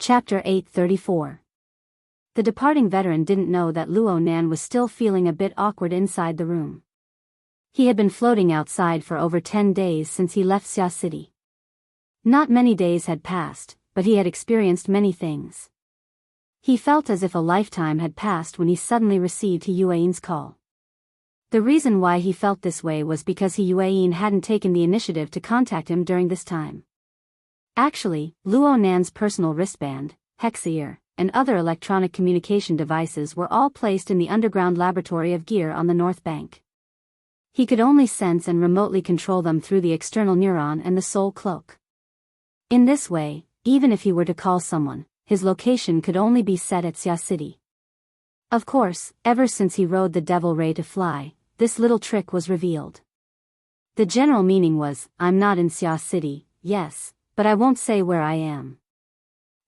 Chapter 834. The departing veteran didn't know that Luo Nan was still feeling a bit awkward inside the room. He had been floating outside for over 10 days since he left Xia City. Not many days had passed, but he had experienced many things. He felt as if a lifetime had passed when he suddenly received He Yuan's call. The reason why he felt this way was because He Yuan hadn't taken the initiative to contact him during this time. Actually, Luo Nan's personal wristband, hexear, and other electronic communication devices were all placed in the underground laboratory of gear on the North Bank. He could only sense and remotely control them through the external neuron and the soul cloak. In this way, even if he were to call someone, his location could only be set at Xia City. Of course, ever since he rode the Devil Ray to fly, this little trick was revealed. The general meaning was, I'm not in Xia City, yes, but I won't say where I am.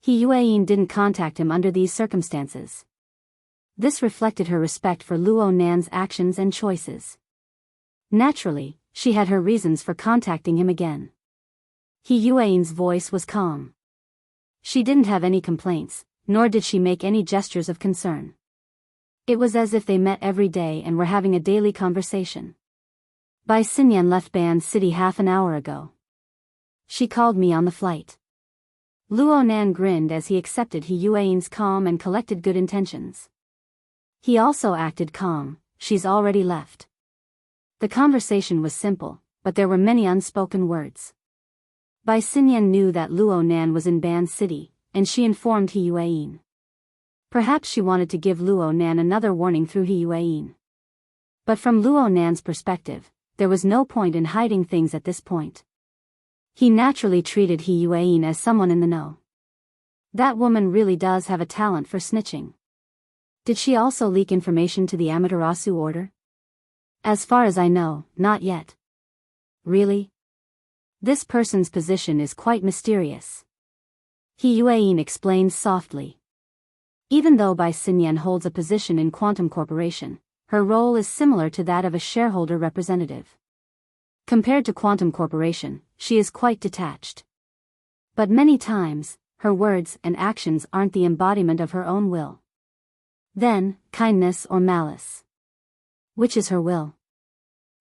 He Yuan didn't contact him under these circumstances. This reflected her respect for Luo Nan's actions and choices. Naturally, she had her reasons for contacting him again. He Yuan's voice was calm. She didn't have any complaints, nor did she make any gestures of concern. It was as if they met every day and were having a daily conversation. Bai Xinyan left Ban City half an hour ago. She called me on the flight. Luo Nan grinned as he accepted He Yuan's calm and collected good intentions. He also acted calm, she's already left. The conversation was simple, but there were many unspoken words. Bai Xinyan knew that Luo Nan was in Ban City, and she informed He Yuan. Perhaps she wanted to give Luo Nan another warning through He Yuan. But from Luo Nan's perspective, there was no point in hiding things at this point. He naturally treated He Yuan as someone in the know. That woman really does have a talent for snitching. Did she also leak information to the Amaterasu Order? As far as I know, not yet. Really? This person's position is quite mysterious. He Yuan explained softly. Even though Bai Xinyan holds a position in Quantum Corporation, her role is similar to that of a shareholder representative. Compared to Quantum Corporation, she is quite detached. But many times, her words and actions aren't the embodiment of her own will. Then, kindness or malice. Which is her will?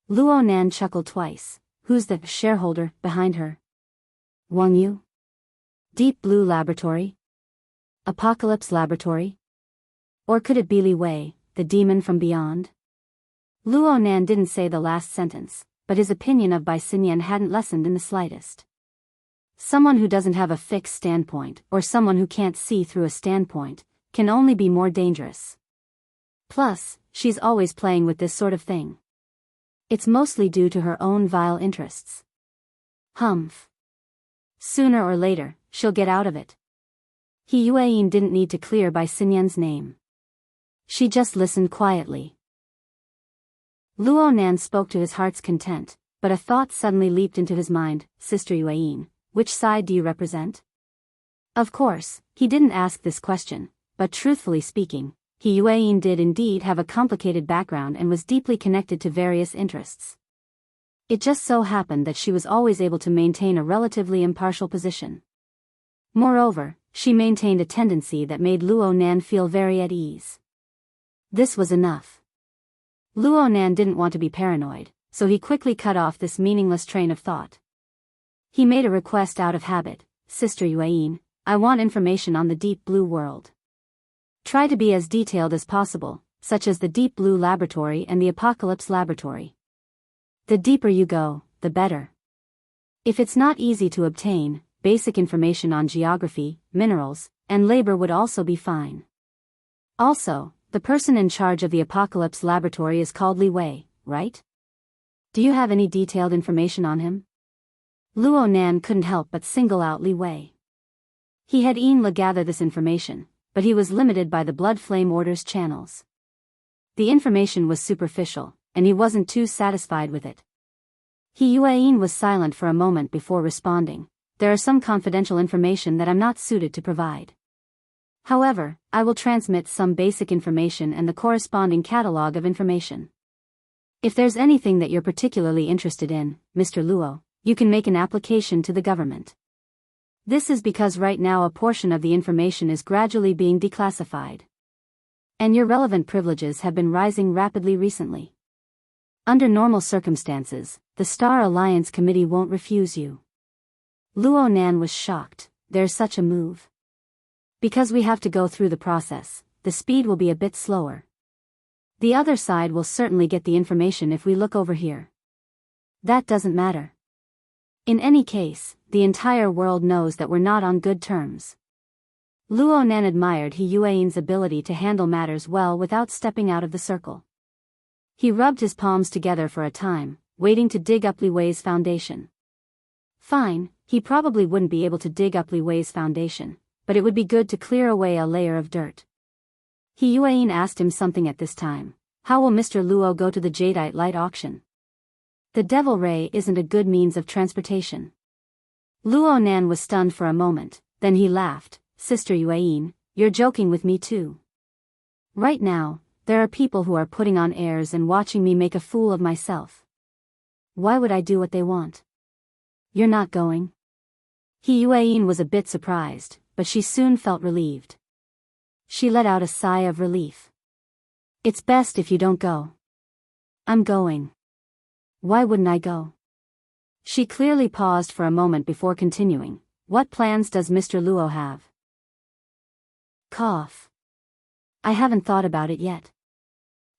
Luo Nan chuckled twice. Who's the shareholder behind her? Wang Yu? Deep Blue Laboratory? Apocalypse Laboratory? Or could it be Li Wei, the demon from beyond? Luo Nan didn't say the last sentence, but his opinion of Bai Xinyan hadn't lessened in the slightest. Someone who doesn't have a fixed standpoint, or someone who can't see through a standpoint, can only be more dangerous. Plus, she's always playing with this sort of thing. It's mostly due to her own vile interests. Humph. Sooner or later, she'll get out of it. He Yuan didn't need to clear Bai Xinyan's name. She just listened quietly. Luo Nan spoke to his heart's content, but a thought suddenly leaped into his mind. Sister Yuan, which side do you represent? Of course, he didn't ask this question, but truthfully speaking, He Yuan did indeed have a complicated background and was deeply connected to various interests. It just so happened that she was always able to maintain a relatively impartial position. Moreover, she maintained a tendency that made Luo Nan feel very at ease. This was enough. Luo Nan didn't want to be paranoid, so he quickly cut off this meaningless train of thought. He made a request out of habit. Sister Yuan, I want information on the Deep Blue world. Try to be as detailed as possible, such as the Deep Blue Laboratory and the Apocalypse Laboratory. The deeper you go, the better. If it's not easy to obtain, basic information on geography, minerals, and labor would also be fine. Also, the person in charge of the Apocalypse Laboratory is called Li Wei, right? Do you have any detailed information on him? Luo Nan couldn't help but single out Li Wei. He had gathered this information, but he was limited by the Blood Flame Order's channels. The information was superficial, and he wasn't too satisfied with it. He Yuan was silent for a moment before responding. There are some confidential information that I'm not suited to provide. However, I will transmit some basic information and the corresponding catalog of information. If there's anything that you're particularly interested in, Mr. Luo, you can make an application to the government. This is because right now a portion of the information is gradually being declassified. And your relevant privileges have been rising rapidly recently. Under normal circumstances, the Star Alliance Committee won't refuse you. Luo Nan was shocked. There's such a move. Because we have to go through the process, the speed will be a bit slower. The other side will certainly get the information if we look over here. That doesn't matter. In any case, the entire world knows that we're not on good terms. Luo Nan admired He Yuan's ability to handle matters well without stepping out of the circle. He rubbed his palms together for a time, waiting to dig up Li Wei's foundation. Fine, he probably wouldn't be able to dig up Li Wei's foundation, but it would be good to clear away a layer of dirt. He Yuan asked him something at this time. How will Mr. Luo go to the Jadeite light auction? The Devil Ray isn't a good means of transportation. Luo Nan was stunned for a moment, then he laughed. Sister Yuan, you're joking with me too. Right now, there are people who are putting on airs and watching me make a fool of myself. Why would I do what they want? You're not going? He Yuan was a bit surprised, but she soon felt relieved. She let out a sigh of relief. It's best if you don't go. I'm going. Why wouldn't I go? She clearly paused for a moment before continuing. What plans does Mr. Luo have? Cough. I haven't thought about it yet.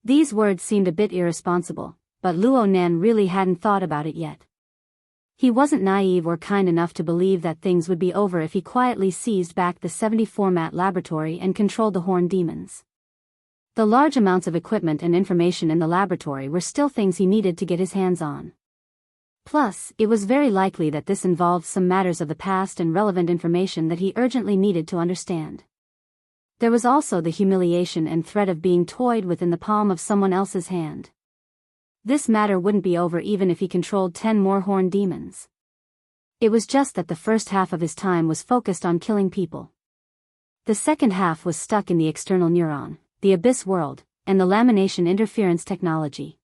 These words seemed a bit irresponsible, but Luo Nan really hadn't thought about it yet. He wasn't naive or kind enough to believe that things would be over if he quietly seized back the 70-format laboratory and controlled the horned demons. The large amounts of equipment and information in the laboratory were still things he needed to get his hands on. Plus, it was very likely that this involved some matters of the past and relevant information that he urgently needed to understand. There was also the humiliation and threat of being toyed with in the palm of someone else's hand. This matter wouldn't be over even if he controlled 10 more horned demons. It was just that the first half of his time was focused on killing people. The second half was stuck in the external neuron, the abyss world, and the lamination interference technology.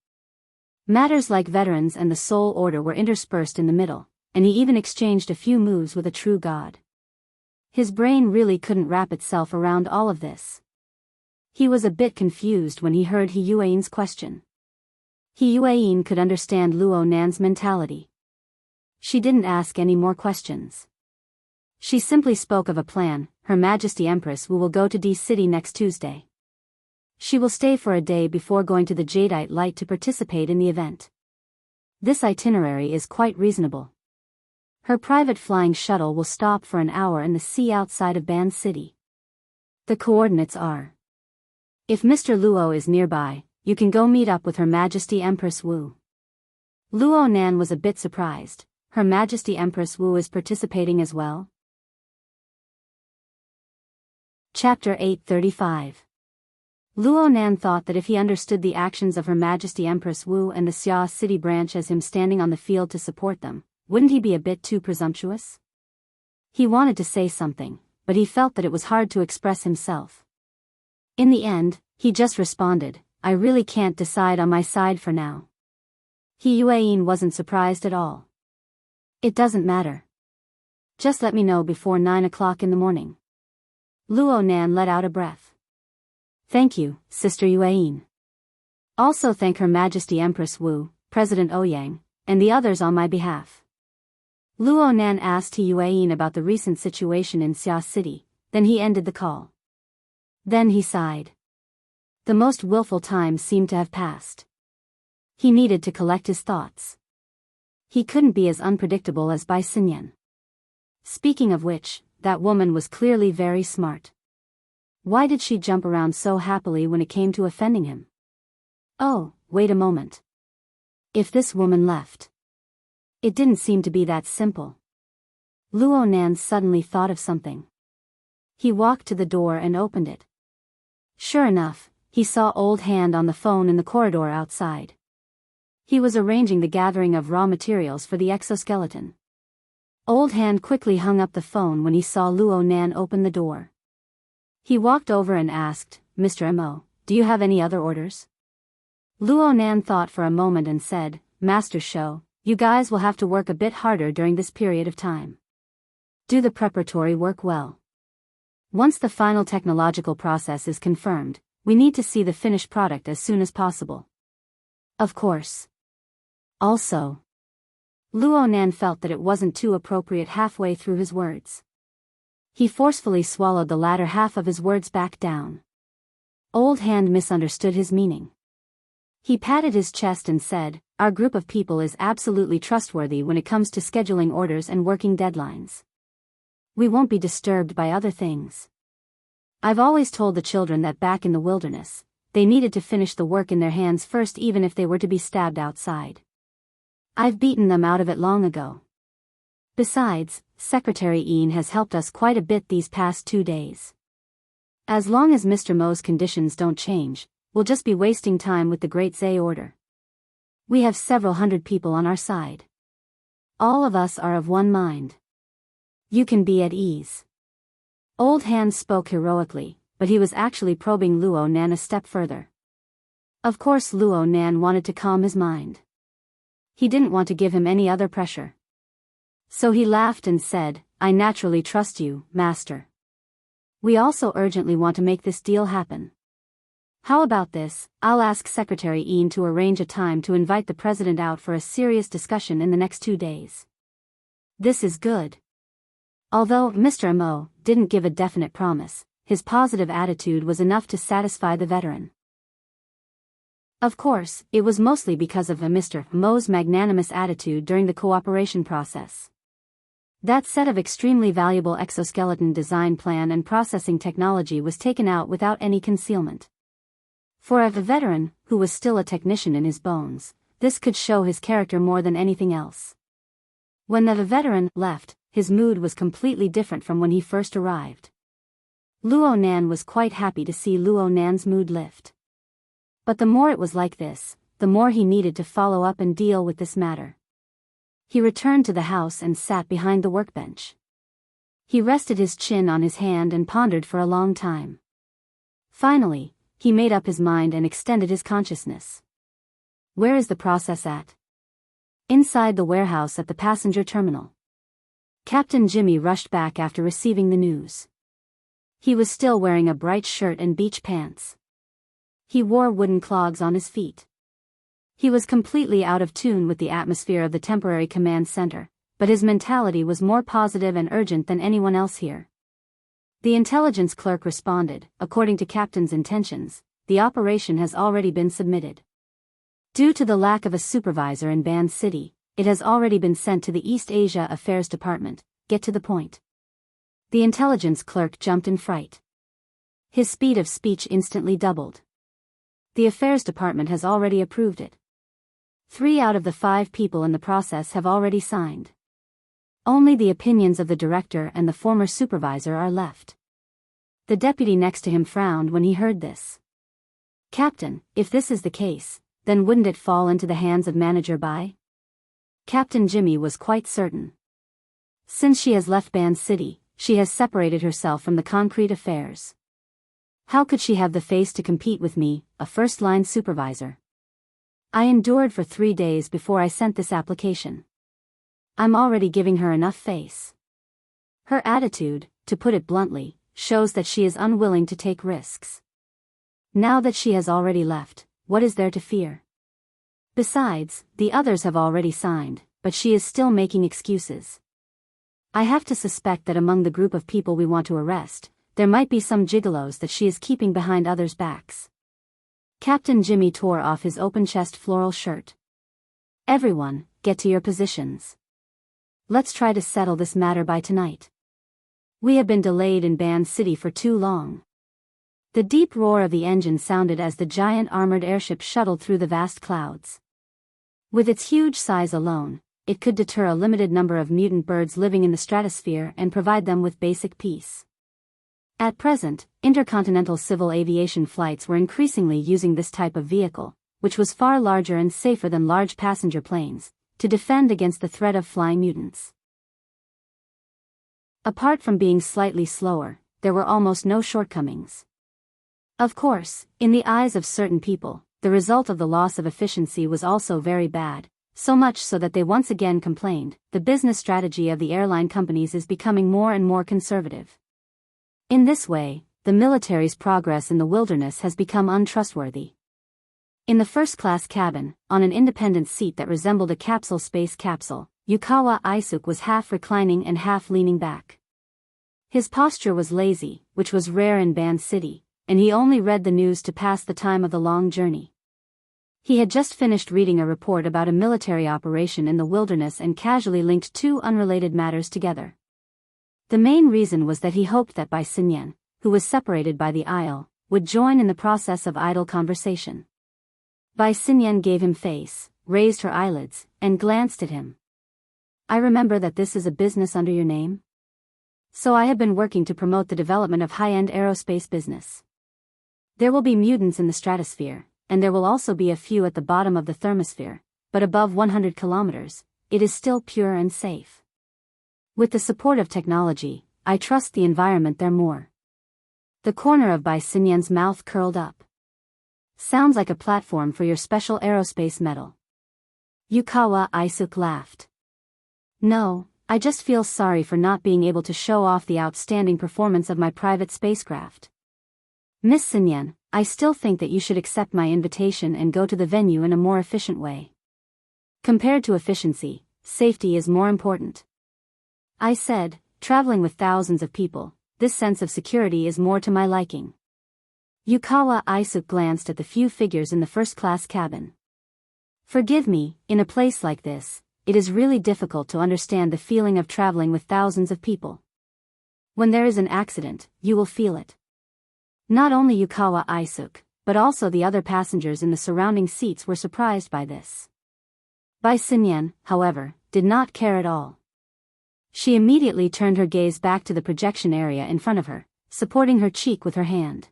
Matters like veterans and the Soul Order were interspersed in the middle, and he even exchanged a few moves with a true god. His brain really couldn't wrap itself around all of this. He was a bit confused when he heard He Yuan's question. He Yuan could understand Luo Nan's mentality. She didn't ask any more questions. She simply spoke of a plan. Her Majesty Empress Wu will go to D City next Tuesday. She will stay for a day before going to the Jadeite Light to participate in the event. This itinerary is quite reasonable. Her private flying shuttle will stop for an hour in the sea outside of Ban City. The coordinates are. If Mr. Luo is nearby, you can go meet up with Her Majesty Empress Wu. Luo Nan was a bit surprised. Her Majesty Empress Wu is participating as well? Chapter 835. Luo Nan thought that if he understood the actions of Her Majesty Empress Wu and the Xia City branch as him standing on the field to support them, wouldn't he be a bit too presumptuous? He wanted to say something, but he felt that it was hard to express himself. In the end, he just responded, I really can't decide on my side for now. He Yuan wasn't surprised at all. It doesn't matter. Just let me know before 9 o'clock in the morning. Luo Nan let out a breath. Thank you, Sister Yuan. Also thank Her Majesty Empress Wu, President Ouyang, and the others on my behalf. Luo Nan asked He Yuan about the recent situation in Xia City, then he ended the call. Then he sighed. The most willful time seemed to have passed. He needed to collect his thoughts. He couldn't be as unpredictable as Bai Xinyan. Speaking of which, that woman was clearly very smart. Why did she jump around so happily when it came to offending him? Oh, wait a moment. If this woman left. It didn't seem to be that simple. Luo Nan suddenly thought of something. He walked to the door and opened it. Sure enough, he saw Old Hand on the phone in the corridor outside. He was arranging the gathering of raw materials for the exoskeleton. Old Hand quickly hung up the phone when he saw Luo Nan open the door. He walked over and asked, Mr. Mo, do you have any other orders? Luo Nan thought for a moment and said, Master Shou, you guys will have to work a bit harder during this period of time. Do the preparatory work well. Once the final technological process is confirmed, we need to see the finished product as soon as possible. Of course. Also, Luo Nan felt that it wasn't too appropriate halfway through his words. He forcefully swallowed the latter half of his words back down. Old Hand misunderstood his meaning. He patted his chest and said, "Our group of people is absolutely trustworthy when it comes to scheduling orders and working deadlines. We won't be disturbed by other things. I've always told the children that back in the wilderness, they needed to finish the work in their hands first even if they were to be stabbed outside. I've beaten them out of it long ago. Besides, Secretary Ian has helped us quite a bit these past 2 days. As long as Mr. Mo's conditions don't change, we'll just be wasting time with the Great Zay Order. We have several hundred people on our side. All of us are of one mind. You can be at ease." Old Hand spoke heroically, but he was actually probing Luo Nan a step further. Of course Luo Nan wanted to calm his mind. He didn't want to give him any other pressure. So he laughed and said, "I naturally trust you, Master. We also urgently want to make this deal happen. How about this? I'll ask Secretary Ian to arrange a time to invite the President out for a serious discussion in the next 2 days. This is good." Although Mr. Mo didn't give a definite promise, his positive attitude was enough to satisfy the veteran. Of course, it was mostly because of Mr. Mo's magnanimous attitude during the cooperation process. That set of extremely valuable exoskeleton design plan and processing technology was taken out without any concealment. For a veteran, who was still a technician in his bones, this could show his character more than anything else. When the veteran left, his mood was completely different from when he first arrived. Luo Nan was quite happy to see Luo Nan's mood lift. But the more it was like this, the more he needed to follow up and deal with this matter. He returned to the house and sat behind the workbench. He rested his chin on his hand and pondered for a long time. Finally, he made up his mind and extended his consciousness. Where is the process at? Inside the warehouse at the passenger terminal. Captain Jimmy rushed back after receiving the news. He was still wearing a bright shirt and beach pants. He wore wooden clogs on his feet. He was completely out of tune with the atmosphere of the temporary command center, but his mentality was more positive and urgent than anyone else here. The intelligence clerk responded, "According to Captain's intentions, the operation has already been submitted. Due to the lack of a supervisor in Band City, it has already been sent to the East Asia Affairs Department. Get to the point." The intelligence clerk jumped in fright. His speed of speech instantly doubled. The Affairs Department has already approved it. 3 out of the 5 people in the process have already signed. Only the opinions of the director and the former supervisor are left. The deputy next to him frowned when he heard this. "Captain, if this is the case, then wouldn't it fall into the hands of Manager Bai?" Captain Jimmy was quite certain. Since she has left Band City, she has separated herself from the concrete affairs. How could she have the face to compete with me, a first-line supervisor? I endured for 3 days before I sent this application. I'm already giving her enough face. Her attitude, to put it bluntly, shows that she is unwilling to take risks. Now that she has already left, what is there to fear? Besides, the others have already signed, but she is still making excuses. I have to suspect that among the group of people we want to arrest, there might be some gigolos that she is keeping behind others' backs. Captain Jimmy tore off his open-chest floral shirt. "Everyone, get to your positions. Let's try to settle this matter by tonight. We have been delayed in Band City for too long." The deep roar of the engine sounded as the giant armored airship shuttled through the vast clouds. With its huge size alone, it could deter a limited number of mutant birds living in the stratosphere and provide them with basic peace. At present, intercontinental civil aviation flights were increasingly using this type of vehicle, which was far larger and safer than large passenger planes, to defend against the threat of flying mutants. Apart from being slightly slower, there were almost no shortcomings. Of course, in the eyes of certain people, the result of the loss of efficiency was also very bad, so much so that they once again complained. The business strategy of the airline companies is becoming more and more conservative. In this way, the military's progress in the wilderness has become untrustworthy. In the first-class cabin, on an independent seat that resembled a space capsule, Yukawa Aisuke was half reclining and half leaning back. His posture was lazy, which was rare in Band City, and he only read the news to pass the time of the long journey. He had just finished reading a report about a military operation in the wilderness and casually linked two unrelated matters together. The main reason was that he hoped that Bai Xinyan, who was separated by the aisle, would join in the process of idle conversation. Bai Xinyan gave him face, raised her eyelids, and glanced at him. I remember that this is a business under your name? So I have been working to promote the development of high-end aerospace business. There will be mutants in the stratosphere, and there will also be a few at the bottom of the thermosphere, but above 100 kilometers, it is still pure and safe. With the support of technology, I trust the environment there more. The corner of Bai Xinyan's mouth curled up. Sounds like a platform for your special aerospace medal. Yukawa Aisuke laughed. No, I just feel sorry for not being able to show off the outstanding performance of my private spacecraft. Miss Xinyan, I still think that you should accept my invitation and go to the venue in a more efficient way. Compared to efficiency, safety is more important. I said, traveling with thousands of people, this sense of security is more to my liking. Yukawa Aisuke glanced at the few figures in the first-class cabin. Forgive me, in a place like this, it is really difficult to understand the feeling of traveling with thousands of people. When there is an accident, you will feel it. Not only Yukawa Aisuke, but also the other passengers in the surrounding seats were surprised by this. Bai Xinyan, however, did not care at all. She immediately turned her gaze back to the projection area in front of her, supporting her cheek with her hand.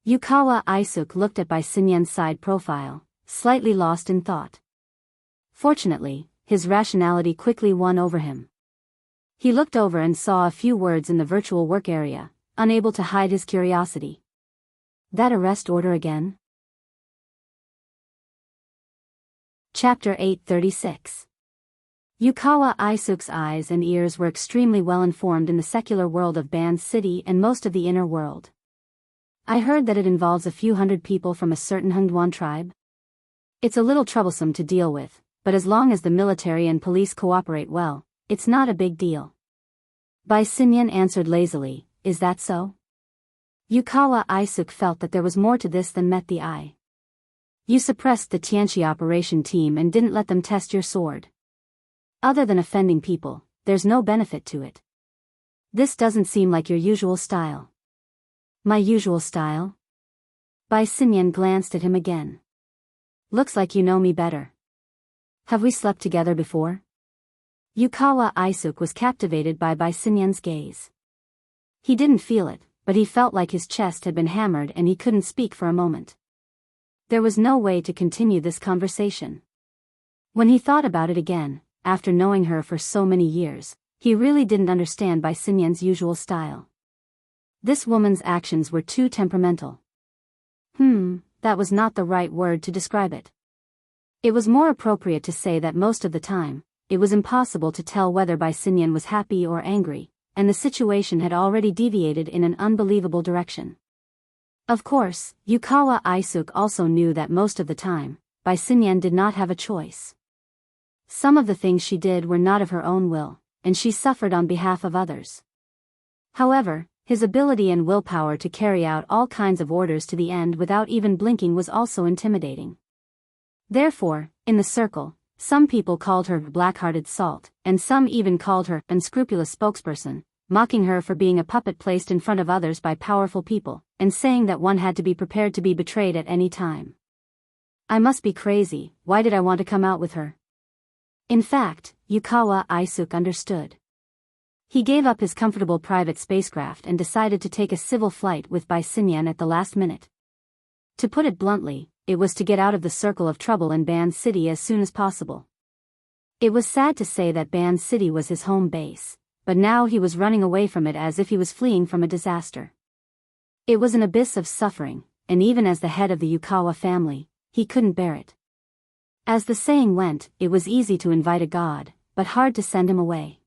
Yukawa Aisuke looked at Bai Xinyan's side profile, slightly lost in thought. Fortunately, his rationality quickly won over him. He looked over and saw a few words in the virtual work area, unable to hide his curiosity. That arrest order again? Chapter 836. Yukawa Aisuke's eyes and ears were extremely well informed in the secular world of Band City and most of the inner world. I heard that it involves a few hundred people from a certain Hengduan tribe. It's a little troublesome to deal with, but as long as the military and police cooperate well, it's not a big deal. Bai Xinyan answered lazily, is that so? Yukawa Aisuke felt that there was more to this than met the eye. You suppressed the Tianqi operation team and didn't let them test your sword. Other than offending people, there's no benefit to it. This doesn't seem like your usual style. My usual style? Bai Xinyan glanced at him again. Looks like you know me better. Have we slept together before? Yukawa Aisuke was captivated by Bai Xinyan's gaze. He didn't feel it, but he felt like his chest had been hammered and he couldn't speak for a moment. There was no way to continue this conversation. When he thought about it again, after knowing her for so many years, he really didn't understand Bai Xinyan's usual style. This woman's actions were too temperamental. That was not the right word to describe it. It was more appropriate to say that most of the time, it was impossible to tell whether Bai Xinyan was happy or angry, and the situation had already deviated in an unbelievable direction. Of course, Yukawa Aisuke also knew that most of the time, Bai Xinyan did not have a choice. Some of the things she did were not of her own will, and she suffered on behalf of others. However, his ability and willpower to carry out all kinds of orders to the end without even blinking was also intimidating. Therefore, in the circle, some people called her black-hearted salt, and some even called her unscrupulous spokesperson, mocking her for being a puppet placed in front of others by powerful people, and saying that one had to be prepared to be betrayed at any time. I must be crazy, why did I want to come out with her? In fact, Yukawa Aisuke understood. He gave up his comfortable private spacecraft and decided to take a civil flight with Bai Xinyan at the last minute. To put it bluntly, it was to get out of the circle of trouble in Band City as soon as possible. It was sad to say that Band City was his home base, but now he was running away from it as if he was fleeing from a disaster. It was an abyss of suffering, and even as the head of the Yukawa family, he couldn't bear it. As the saying went, it was easy to invite a god, but hard to send him away.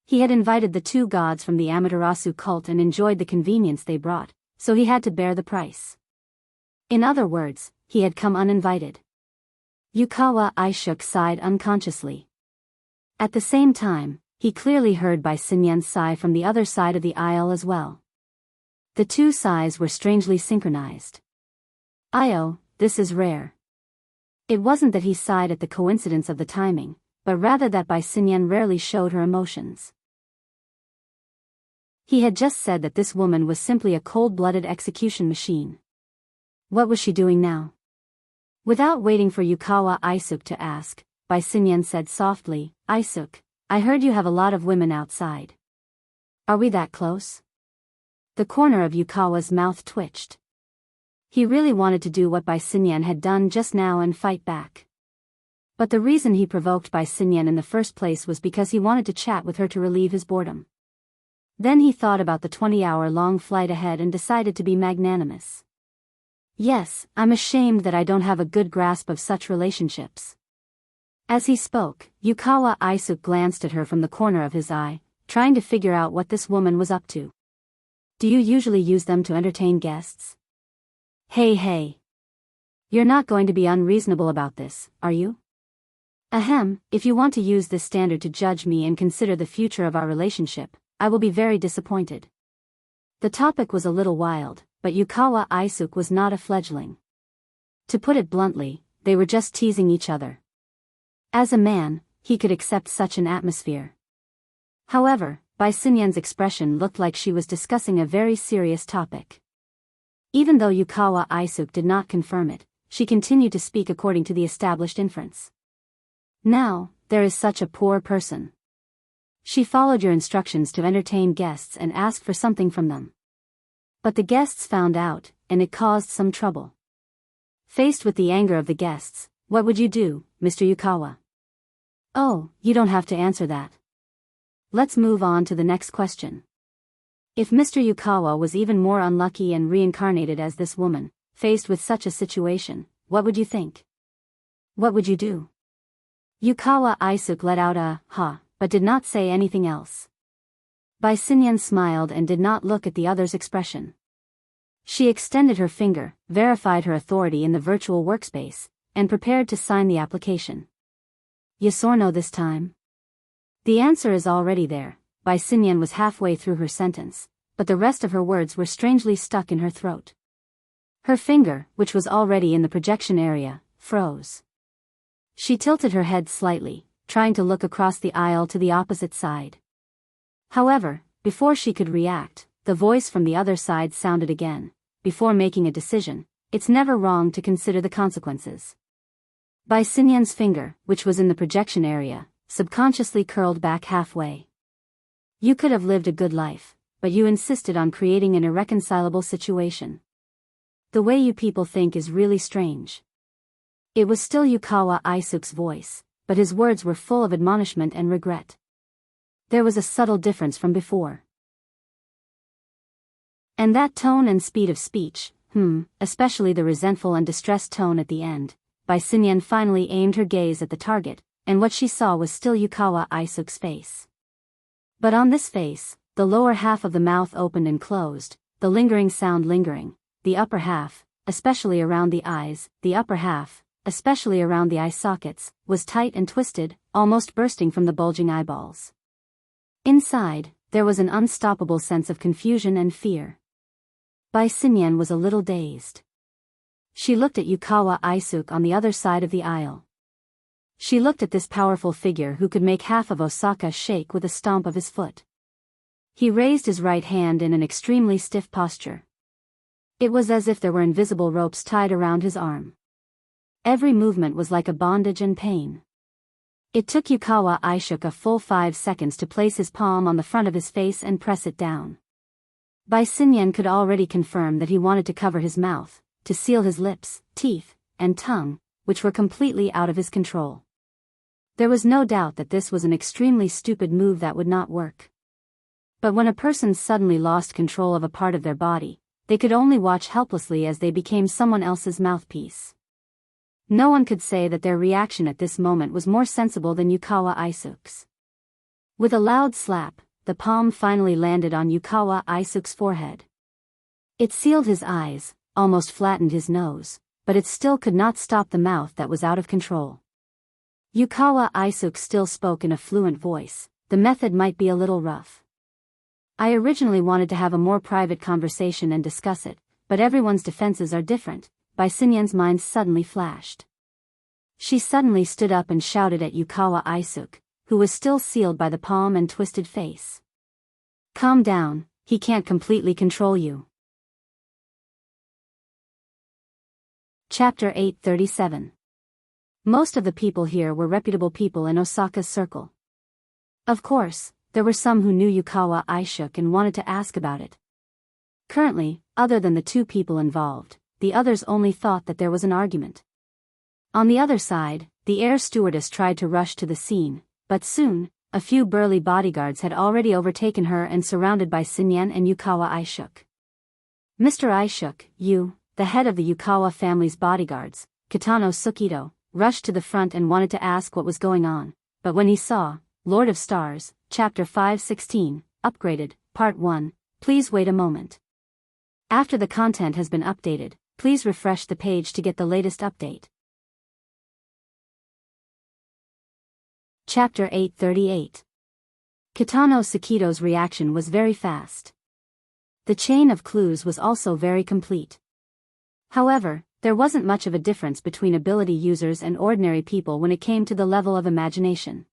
He had invited the two gods from the Amaterasu cult and enjoyed the convenience they brought, so he had to bear the price. In other words, he had come uninvited. Yukawa Aishuk sighed unconsciously. At the same time, he clearly heard Bai Xinyan's sigh from the other side of the aisle as well. The two sighs were strangely synchronized. "Io, this is rare." It wasn't that he sighed at the coincidence of the timing, but rather that Bai Xinyan rarely showed her emotions. He had just said that this woman was simply a cold-blooded execution machine. What was she doing now? Without waiting for Yukawa Aisuk to ask, Bai Xinyan said softly, "Aisuk, I heard you have a lot of women outside. Are we that close?" The corner of Yukawa's mouth twitched. He really wanted to do what Bai Xinyan had done just now and fight back. But the reason he provoked Bai Xinyan in the first place was because he wanted to chat with her to relieve his boredom. Then he thought about the 20-hour-long flight ahead and decided to be magnanimous. "Yes, I'm ashamed that I don't have a good grasp of such relationships." As he spoke, Yukawa Aisuk glanced at her from the corner of his eye, trying to figure out what this woman was up to. "Do you usually use them to entertain guests?" Hey. You're not going to be unreasonable about this, are you? Ahem, if you want to use this standard to judge me and consider the future of our relationship, I will be very disappointed. The topic was a little wild, but Yukawa Aisuk was not a fledgling. To put it bluntly, they were just teasing each other. As a man, he could accept such an atmosphere. However, Bai Xinyan's expression looked like she was discussing a very serious topic. Even though Yukawa Aisuk did not confirm it, she continued to speak according to the established inference. "Now, there is such a poor person. She followed your instructions to entertain guests and ask for something from them. But the guests found out, and it caused some trouble. Faced with the anger of the guests, what would you do, Mr. Yukawa?" "Oh, you don't have to answer that. Let's move on to the next question." If Mr. Yukawa was even more unlucky and reincarnated as this woman, faced with such a situation, what would you think? What would you do? Yukawa Aisuk let out a "ha," but did not say anything else. Bai Xinyan smiled and did not look at the other's expression. She extended her finger, verified her authority in the virtual workspace, and prepared to sign the application. "Yes or no this time?" The answer is already there. Bai Xinyan was halfway through her sentence, but the rest of her words were strangely stuck in her throat. Her finger, which was already in the projection area, froze. She tilted her head slightly, trying to look across the aisle to the opposite side. However, before she could react, the voice from the other side sounded again. "Before making a decision, it's never wrong to consider the consequences." Bai Xinyan's finger, which was in the projection area, subconsciously curled back halfway. "You could have lived a good life, but you insisted on creating an irreconcilable situation. The way you people think is really strange." It was still Yukawa Aisuk's voice, but his words were full of admonishment and regret. There was a subtle difference from before. And that tone and speed of speech, especially the resentful and distressed tone at the end. Bai Xinyan finally aimed her gaze at the target, and what she saw was still Yukawa Aisuk's face. But on this face, the lower half of the mouth opened and closed, the lingering sound lingering, the upper half, especially around the eyes, the upper half, especially around the eye sockets, was tight and twisted, almost bursting from the bulging eyeballs. Inside, there was an unstoppable sense of confusion and fear. Bai Xinyan was a little dazed. She looked at Yukawa Aisuk on the other side of the aisle. She looked at this powerful figure who could make half of Osaka shake with a stomp of his foot. He raised his right hand in an extremely stiff posture. It was as if there were invisible ropes tied around his arm. Every movement was like a bondage and pain. It took Yukawa Aisuk a full 5 seconds to place his palm on the front of his face and press it down. Bai Xinyan could already confirm that he wanted to cover his mouth, to seal his lips, teeth, and tongue, which were completely out of his control. There was no doubt that this was an extremely stupid move that would not work. But when a person suddenly lost control of a part of their body, they could only watch helplessly as they became someone else's mouthpiece. No one could say that their reaction at this moment was more sensible than Yukawa Aisuk's. With a loud slap, the palm finally landed on Yukawa Aisuk's forehead. It sealed his eyes, almost flattened his nose, but it still could not stop the mouth that was out of control. Yukawa Aisuk still spoke in a fluent voice. The method might be a little rough. I originally wanted to have a more private conversation and discuss it, but everyone's defenses are different. Bai Xinyan's mind suddenly flashed. She suddenly stood up and shouted at Yukawa Aisuk, who was still sealed by the palm and twisted face. Calm down, he can't completely control you. Chapter 837. Most of the people here were reputable people in Osaka's circle. Of course, there were some who knew Yukawa Aisuk and wanted to ask about it. Currently, other than the two people involved, the others only thought that there was an argument. On the other side, the air stewardess tried to rush to the scene, but soon, a few burly bodyguards had already overtaken her and surrounded Bai Xinyan and Yukawa Aisuk. Mr. Aisuk, you, the head of the Yukawa family's bodyguards, Kitano Sukito, rushed to the front and wanted to ask what was going on, but when he saw, Lord of Stars, Chapter 516, Upgraded, Part 1, please wait a moment. After the content has been updated, please refresh the page to get the latest update. Chapter 838. Kitano Sukito's reaction was very fast. The chain of clues was also very complete. However, there wasn't much of a difference between ability users and ordinary people when it came to the level of imagination.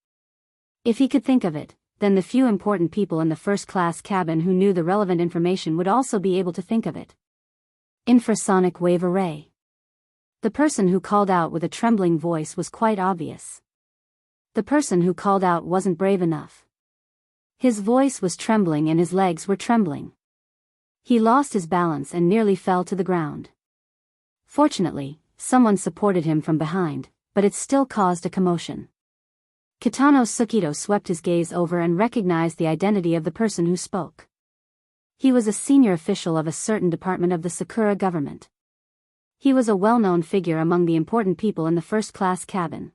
If he could think of it, then the few important people in the first-class cabin who knew the relevant information would also be able to think of it. Infrasonic wave array. The person who called out with a trembling voice was quite obvious. The person who called out wasn't brave enough. His voice was trembling and his legs were trembling. He lost his balance and nearly fell to the ground. Fortunately, someone supported him from behind, but it still caused a commotion. Kitano Sukito swept his gaze over and recognized the identity of the person who spoke. He was a senior official of a certain department of the Sakura government. He was a well-known figure among the important people in the first-class cabin.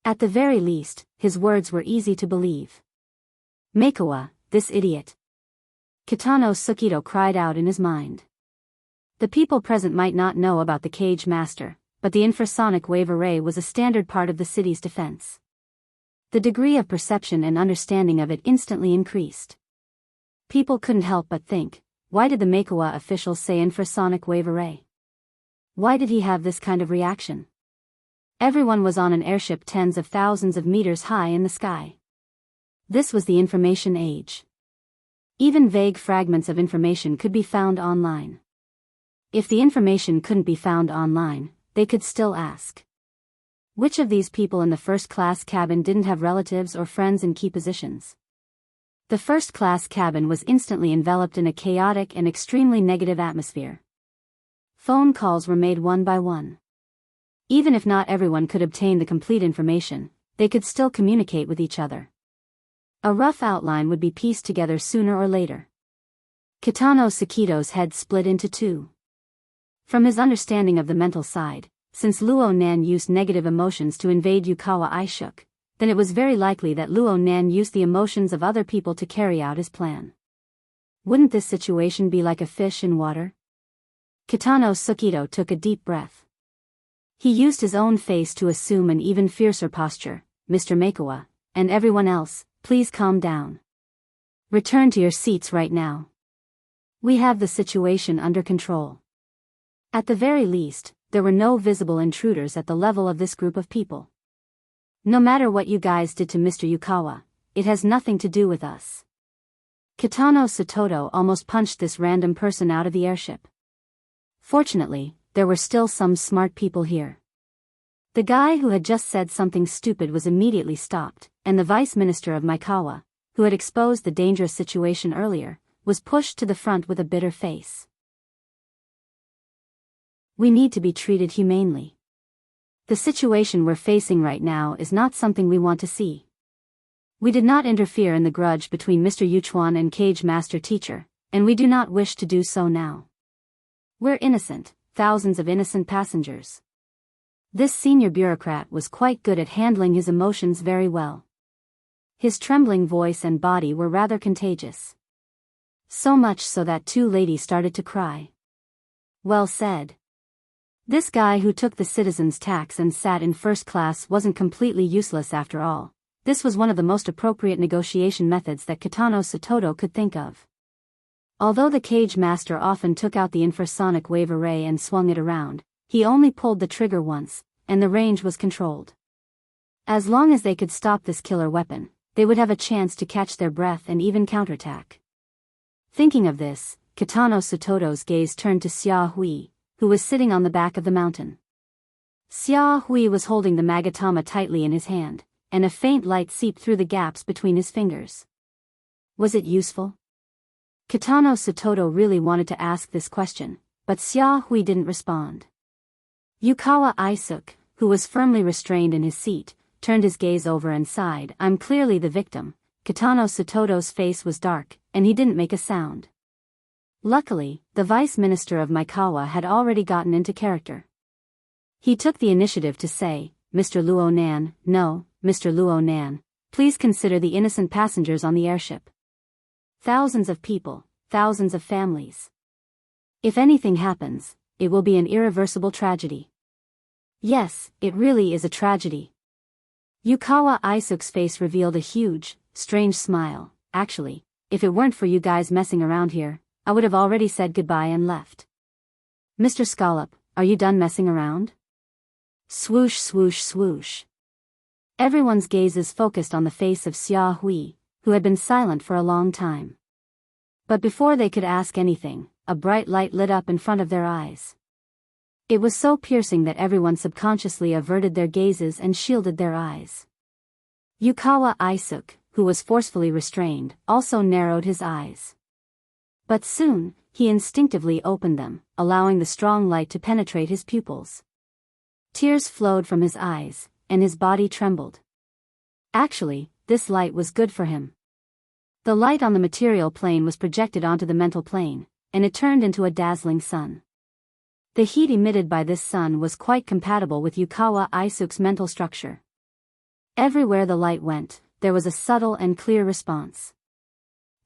At the very least, his words were easy to believe. Meikawa, this idiot. Kitano Sukito cried out in his mind. The people present might not know about the Cage Master, but the infrasonic wave array was a standard part of the city's defense. The degree of perception and understanding of it instantly increased. People couldn't help but think, why did the Meikawa official say infrasonic wave array? Why did he have this kind of reaction? Everyone was on an airship tens of thousands of meters high in the sky. This was the information age. Even vague fragments of information could be found online. If the information couldn't be found online, they could still ask. Which of these people in the first-class cabin didn't have relatives or friends in key positions? The first-class cabin was instantly enveloped in a chaotic and extremely negative atmosphere. Phone calls were made one by one. Even if not everyone could obtain the complete information, they could still communicate with each other. A rough outline would be pieced together sooner or later. Kitano Sukito's head split into two. From his understanding of the mental side, since Luo Nan used negative emotions to invade Yukawa Aisuk, then it was very likely that Luo Nan used the emotions of other people to carry out his plan. Wouldn't this situation be like a fish in water? Kitano Sukito took a deep breath. He used his own face to assume an even fiercer posture. Mr. Meikawa, and everyone else, please calm down. Return to your seats right now. We have the situation under control. At the very least, there were no visible intruders at the level of this group of people. No matter what you guys did to Mr. Yukawa, it has nothing to do with us. Kitano Satoto almost punched this random person out of the airship. Fortunately, there were still some smart people here. The guy who had just said something stupid was immediately stopped, and the vice minister of Maikawa, who had exposed the dangerous situation earlier, was pushed to the front with a bitter face. We need to be treated humanely. The situation we're facing right now is not something we want to see. We did not interfere in the grudge between Mr. Yuchuan and Cage Master Teacher, and we do not wish to do so now. We're innocent, thousands of innocent passengers. This senior bureaucrat was quite good at handling his emotions very well. His trembling voice and body were rather contagious. So much so that two ladies started to cry. Well said. This guy who took the citizen's tax and sat in first class wasn't completely useless after all. This was one of the most appropriate negotiation methods that Kitano Satoto could think of. Although the cage master often took out the infrasonic wave array and swung it around, he only pulled the trigger once, and the range was controlled. As long as they could stop this killer weapon, they would have a chance to catch their breath and even counterattack. Thinking of this, Kitano Satoto's gaze turned to Xia Hui, who was sitting on the back of the mountain. Xia Hui was holding the Magatama tightly in his hand, and a faint light seeped through the gaps between his fingers. Was it useful? Kitano Satoto really wanted to ask this question, but Xia Hui didn't respond. Yukawa Aisuk, who was firmly restrained in his seat, turned his gaze over and sighed. I'm clearly the victim. Kitano Satoto's face was dark, and he didn't make a sound. Luckily, the vice minister of Maikawa had already gotten into character. He took the initiative to say, Mr. Luo Nan, no, Mr. Luo Nan, please consider the innocent passengers on the airship. Thousands of people, thousands of families. If anything happens, it will be an irreversible tragedy. Yes, it really is a tragedy. Yukawa Aisuk's face revealed a huge, strange smile. Actually, if it weren't for you guys messing around here, I would have already said goodbye and left. Mr. Scallop, are you done messing around? Swoosh swoosh swoosh. Everyone's gazes focused on the face of Xia Hui, who had been silent for a long time. But before they could ask anything, a bright light lit up in front of their eyes. It was so piercing that everyone subconsciously averted their gazes and shielded their eyes. Yukawa Aisuk, who was forcefully restrained, also narrowed his eyes. But soon, he instinctively opened them, allowing the strong light to penetrate his pupils. Tears flowed from his eyes, and his body trembled. Actually, this light was good for him. The light on the material plane was projected onto the mental plane, and it turned into a dazzling sun. The heat emitted by this sun was quite compatible with Yukawa Aisuk's mental structure. Everywhere the light went, there was a subtle and clear response.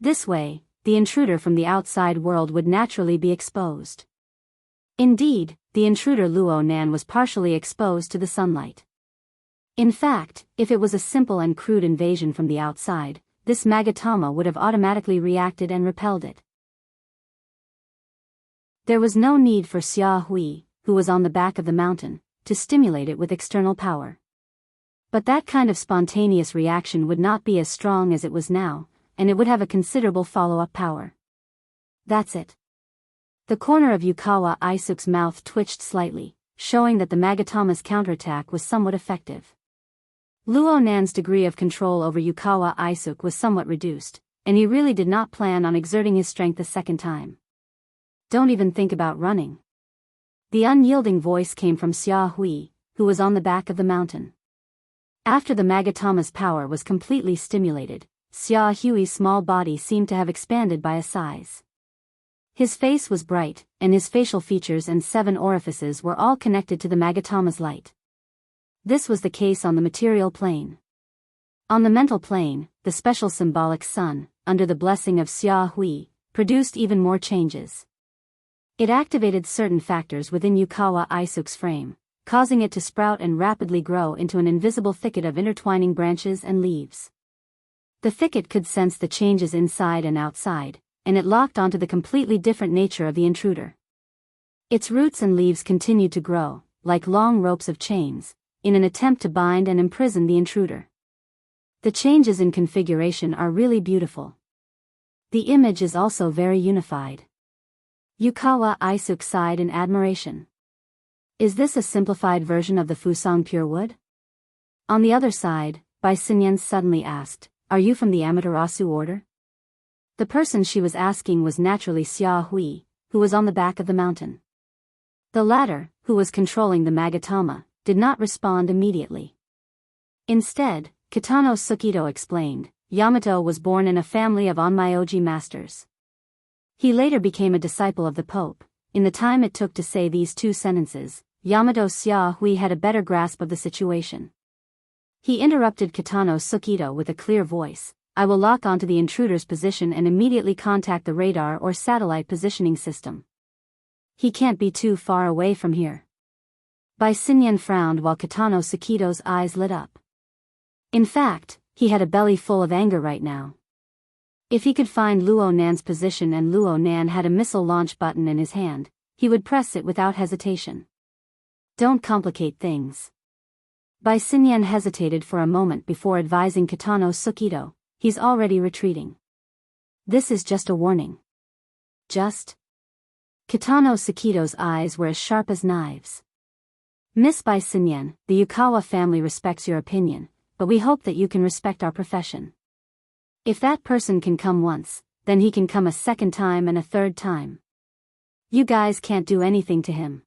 This way, the intruder from the outside world would naturally be exposed. Indeed, the intruder Luo Nan was partially exposed to the sunlight. In fact, if it was a simple and crude invasion from the outside, this Magatama would have automatically reacted and repelled it. There was no need for Xia Hui, who was on the back of the mountain, to stimulate it with external power. But that kind of spontaneous reaction would not be as strong as it was now, and it would have a considerable follow-up power. That's it. The corner of Yukawa Aisuk's mouth twitched slightly, showing that the Magatama's counterattack was somewhat effective. Luo Nan's degree of control over Yukawa Aisuk was somewhat reduced, and he really did not plan on exerting his strength a second time. Don't even think about running. The unyielding voice came from Xia Hui, who was on the back of the mountain. After the Magatama's power was completely stimulated, Xia Hui's small body seemed to have expanded by a size. His face was bright, and his facial features and 7 orifices were all connected to the Magatama's light. This was the case on the material plane. On the mental plane, the special symbolic sun, under the blessing of Xia Hui, produced even more changes. It activated certain factors within Yukawa Aisuk's frame, causing it to sprout and rapidly grow into an invisible thicket of intertwining branches and leaves. The thicket could sense the changes inside and outside, and it locked onto the completely different nature of the intruder. Its roots and leaves continued to grow, like long ropes of chains, in an attempt to bind and imprison the intruder. The changes in configuration are really beautiful. The image is also very unified. Yukawa Aisuk sighed in admiration. Is this a simplified version of the Fusang pure wood? On the other side, Bai Xinyan suddenly asked, are you from the Amaterasu order? The person she was asking was naturally Xia Hui, who was on the back of the mountain. The latter, who was controlling the Magatama, did not respond immediately. Instead, Kitano Sukito explained, Yamato was born in a family of Onmyoji masters. He later became a disciple of the Pope. In the time it took to say these 2 sentences, Yamato Xiaohui had a better grasp of the situation. He interrupted Kitano Sukido with a clear voice. I will lock onto the intruder's position and immediately contact the radar or satellite positioning system. He can't be too far away from here. Bai Xinyan frowned while Kitano Sukido's eyes lit up. In fact, he had a belly full of anger right now. If he could find Luo Nan's position and Luo Nan had a missile launch button in his hand, he would press it without hesitation. Don't complicate things. Bai Xinyan hesitated for a moment before advising Kitano Sukido, he's already retreating. This is just a warning. Just? Kitano Sukido's eyes were as sharp as knives. Miss Bai Xinyan, the Yukawa family respects your opinion, but we hope that you can respect our profession. If that person can come once, then he can come a second time and a third time. You guys can't do anything to him.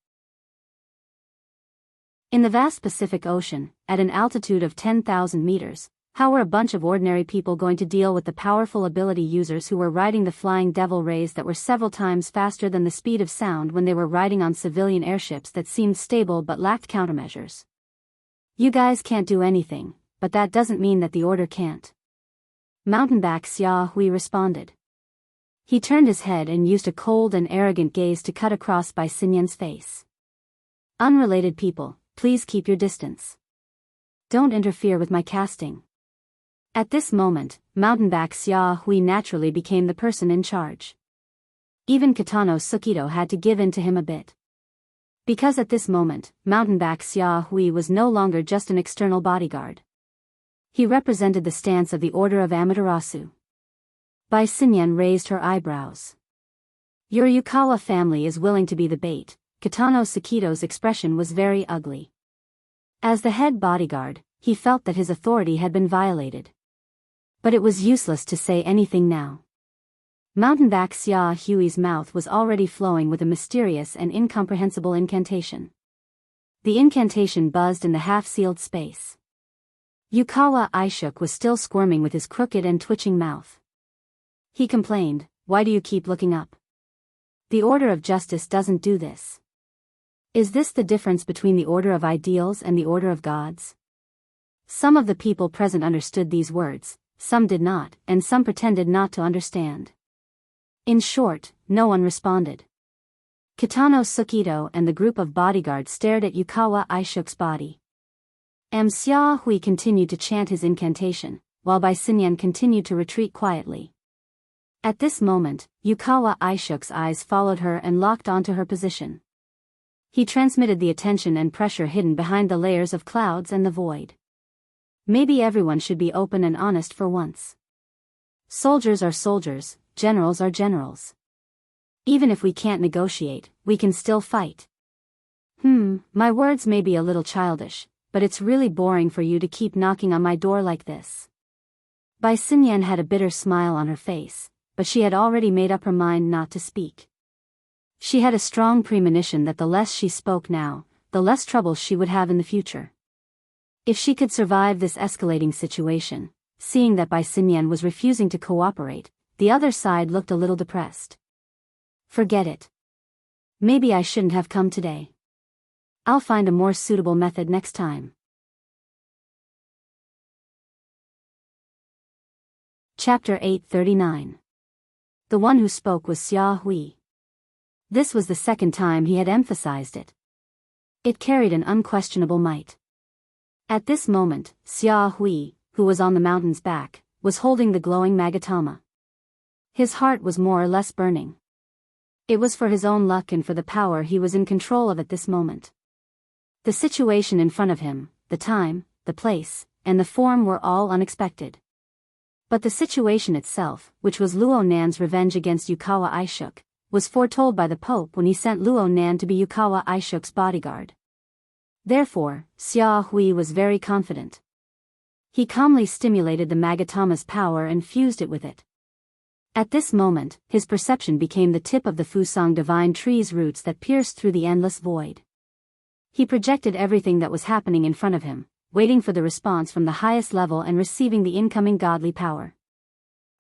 In the vast Pacific Ocean, at an altitude of 10,000 meters, how were a bunch of ordinary people going to deal with the powerful ability users who were riding the flying devil rays that were several times faster than the speed of sound when they were riding on civilian airships that seemed stable but lacked countermeasures? You guys can't do anything, but that doesn't mean that the order can't. Mountainback Xia Hui responded. He turned his head and used a cold and arrogant gaze to cut across Bai Xinyan's face. Unrelated people, please keep your distance. Don't interfere with my casting. At this moment, Mountainback Xia Hui naturally became the person in charge. Even Kitano Sukido had to give in to him a bit. Because at this moment, Mountainback Xia Hui was no longer just an external bodyguard. He represented the stance of the Order of Amaterasu. Bai Xinyan raised her eyebrows. Your Yukawa family is willing to be the bait. Kitano Sukido's expression was very ugly. As the head bodyguard, he felt that his authority had been violated. But it was useless to say anything now. Mountainback Xia Hui's mouth was already flowing with a mysterious and incomprehensible incantation. The incantation buzzed in the half-sealed space. Yukawa Aishuk was still squirming with his crooked and twitching mouth. He complained, why do you keep looking up? The order of justice doesn't do this. Is this the difference between the order of ideals and the order of gods? Some of the people present understood these words, some did not, and some pretended not to understand. In short, no one responded. Kitano Sukido and the group of bodyguards stared at Yukawa Aishuk's body. Xia Hui continued to chant his incantation, while Bai Xinyan continued to retreat quietly. At this moment, Yukawa Aishuk's eyes followed her and locked onto her position. He transmitted the attention and pressure hidden behind the layers of clouds and the void. Maybe everyone should be open and honest for once. Soldiers are soldiers, generals are generals. Even if we can't negotiate, we can still fight. My words may be a little childish, but it's really boring for you to keep knocking on my door like this. Bai Xinyan had a bitter smile on her face, but she had already made up her mind not to speak. She had a strong premonition that the less she spoke now, the less trouble she would have in the future. If she could survive this escalating situation, seeing that Bai Xinyan was refusing to cooperate, the other side looked a little depressed. Forget it. Maybe I shouldn't have come today. I'll find a more suitable method next time. Chapter 839. The one who spoke was Xia Hui. This was the second time he had emphasized it. It carried an unquestionable might. At this moment, Xia Hui, who was on the mountain's back, was holding the glowing Magatama. His heart was more or less burning. It was for his own luck and for the power he was in control of at this moment. The situation in front of him, the time, the place, and the form were all unexpected. But the situation itself, which was Luo Nan's revenge against Yukawa Aishuk, was foretold by the Pope when he sent Luo Nan to be Yukawa Aishuk's bodyguard. Therefore, Xia Hui was very confident. He calmly stimulated the Magatama's power and fused it with it. At this moment, his perception became the tip of the Fusang divine tree's roots that pierced through the endless void. He projected everything that was happening in front of him, waiting for the response from the highest level and receiving the incoming godly power.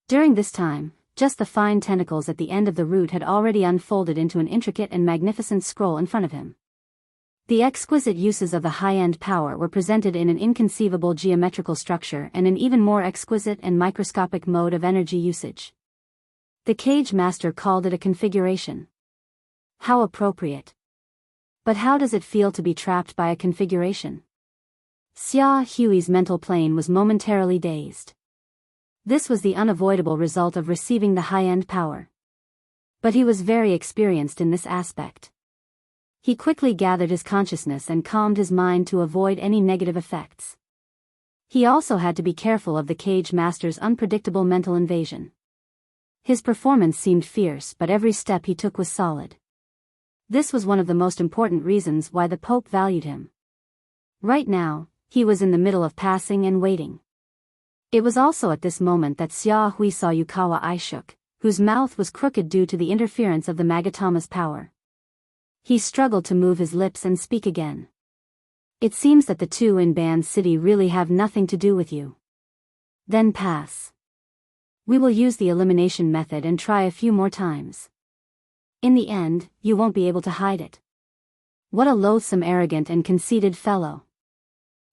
During this time, just the fine tentacles at the end of the root had already unfolded into an intricate and magnificent scroll in front of him. The exquisite uses of the high-end power were presented in an inconceivable geometrical structure and an even more exquisite and microscopic mode of energy usage. The cage master called it a configuration. How appropriate. But how does it feel to be trapped by a configuration? Xia Hui's mental plane was momentarily dazed. This was the unavoidable result of receiving the high-end power. But he was very experienced in this aspect. He quickly gathered his consciousness and calmed his mind to avoid any negative effects. He also had to be careful of the cage master's unpredictable mental invasion. His performance seemed fierce, but every step he took was solid. This was one of the most important reasons why the Pope valued him. Right now, he was in the middle of passing and waiting. It was also at this moment that Xia Hui saw Yukawa Ai shook, whose mouth was crooked due to the interference of the Magatama's power. He struggled to move his lips and speak again. It seems that the two in Ban City really have nothing to do with you. Then pass. We will use the elimination method and try a few more times. In the end, you won't be able to hide it. What a loathsome, arrogant and conceited fellow.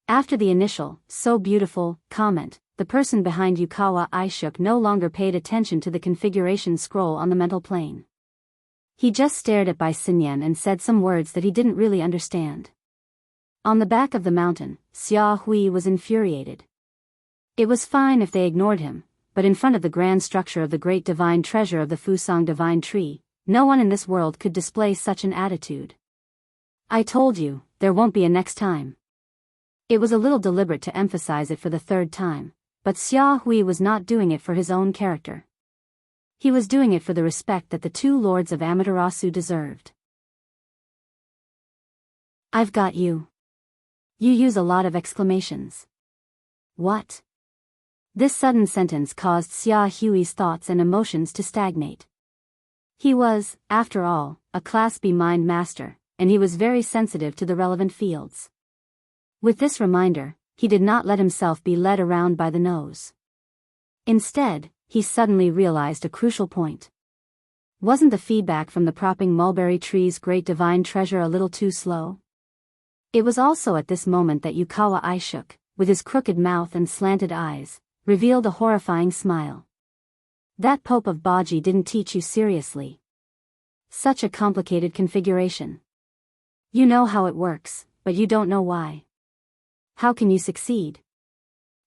After the initial, so beautiful, comment, the person behind Yukawa Ai shook no longer paid attention to the configuration scroll on the mental plane. He just stared at Bai Xinyan and said some words that he didn't really understand. On the back of the mountain, Xia Hui was infuriated. It was fine if they ignored him, but in front of the grand structure of the great divine treasure of the Fusang divine tree, no one in this world could display such an attitude. I told you, there won't be a next time. It was a little deliberate to emphasize it for the third time, but Xia Hui was not doing it for his own character. He was doing it for the respect that the two lords of Amaterasu deserved. I've got you. You use a lot of exclamations. What? This sudden sentence caused Xia Hui's thoughts and emotions to stagnate. He was, after all, a Class B mind master, and he was very sensitive to the relevant fields. With this reminder, he did not let himself be led around by the nose. Instead, he suddenly realized a crucial point. Wasn't the feedback from the propping mulberry tree's great divine treasure a little too slow? It was also at this moment that Yukawa Ai shook, with his crooked mouth and slanted eyes, revealed a horrifying smile. That Pope of Baji didn't teach you seriously. Such a complicated configuration. You know how it works, but you don't know why. How can you succeed?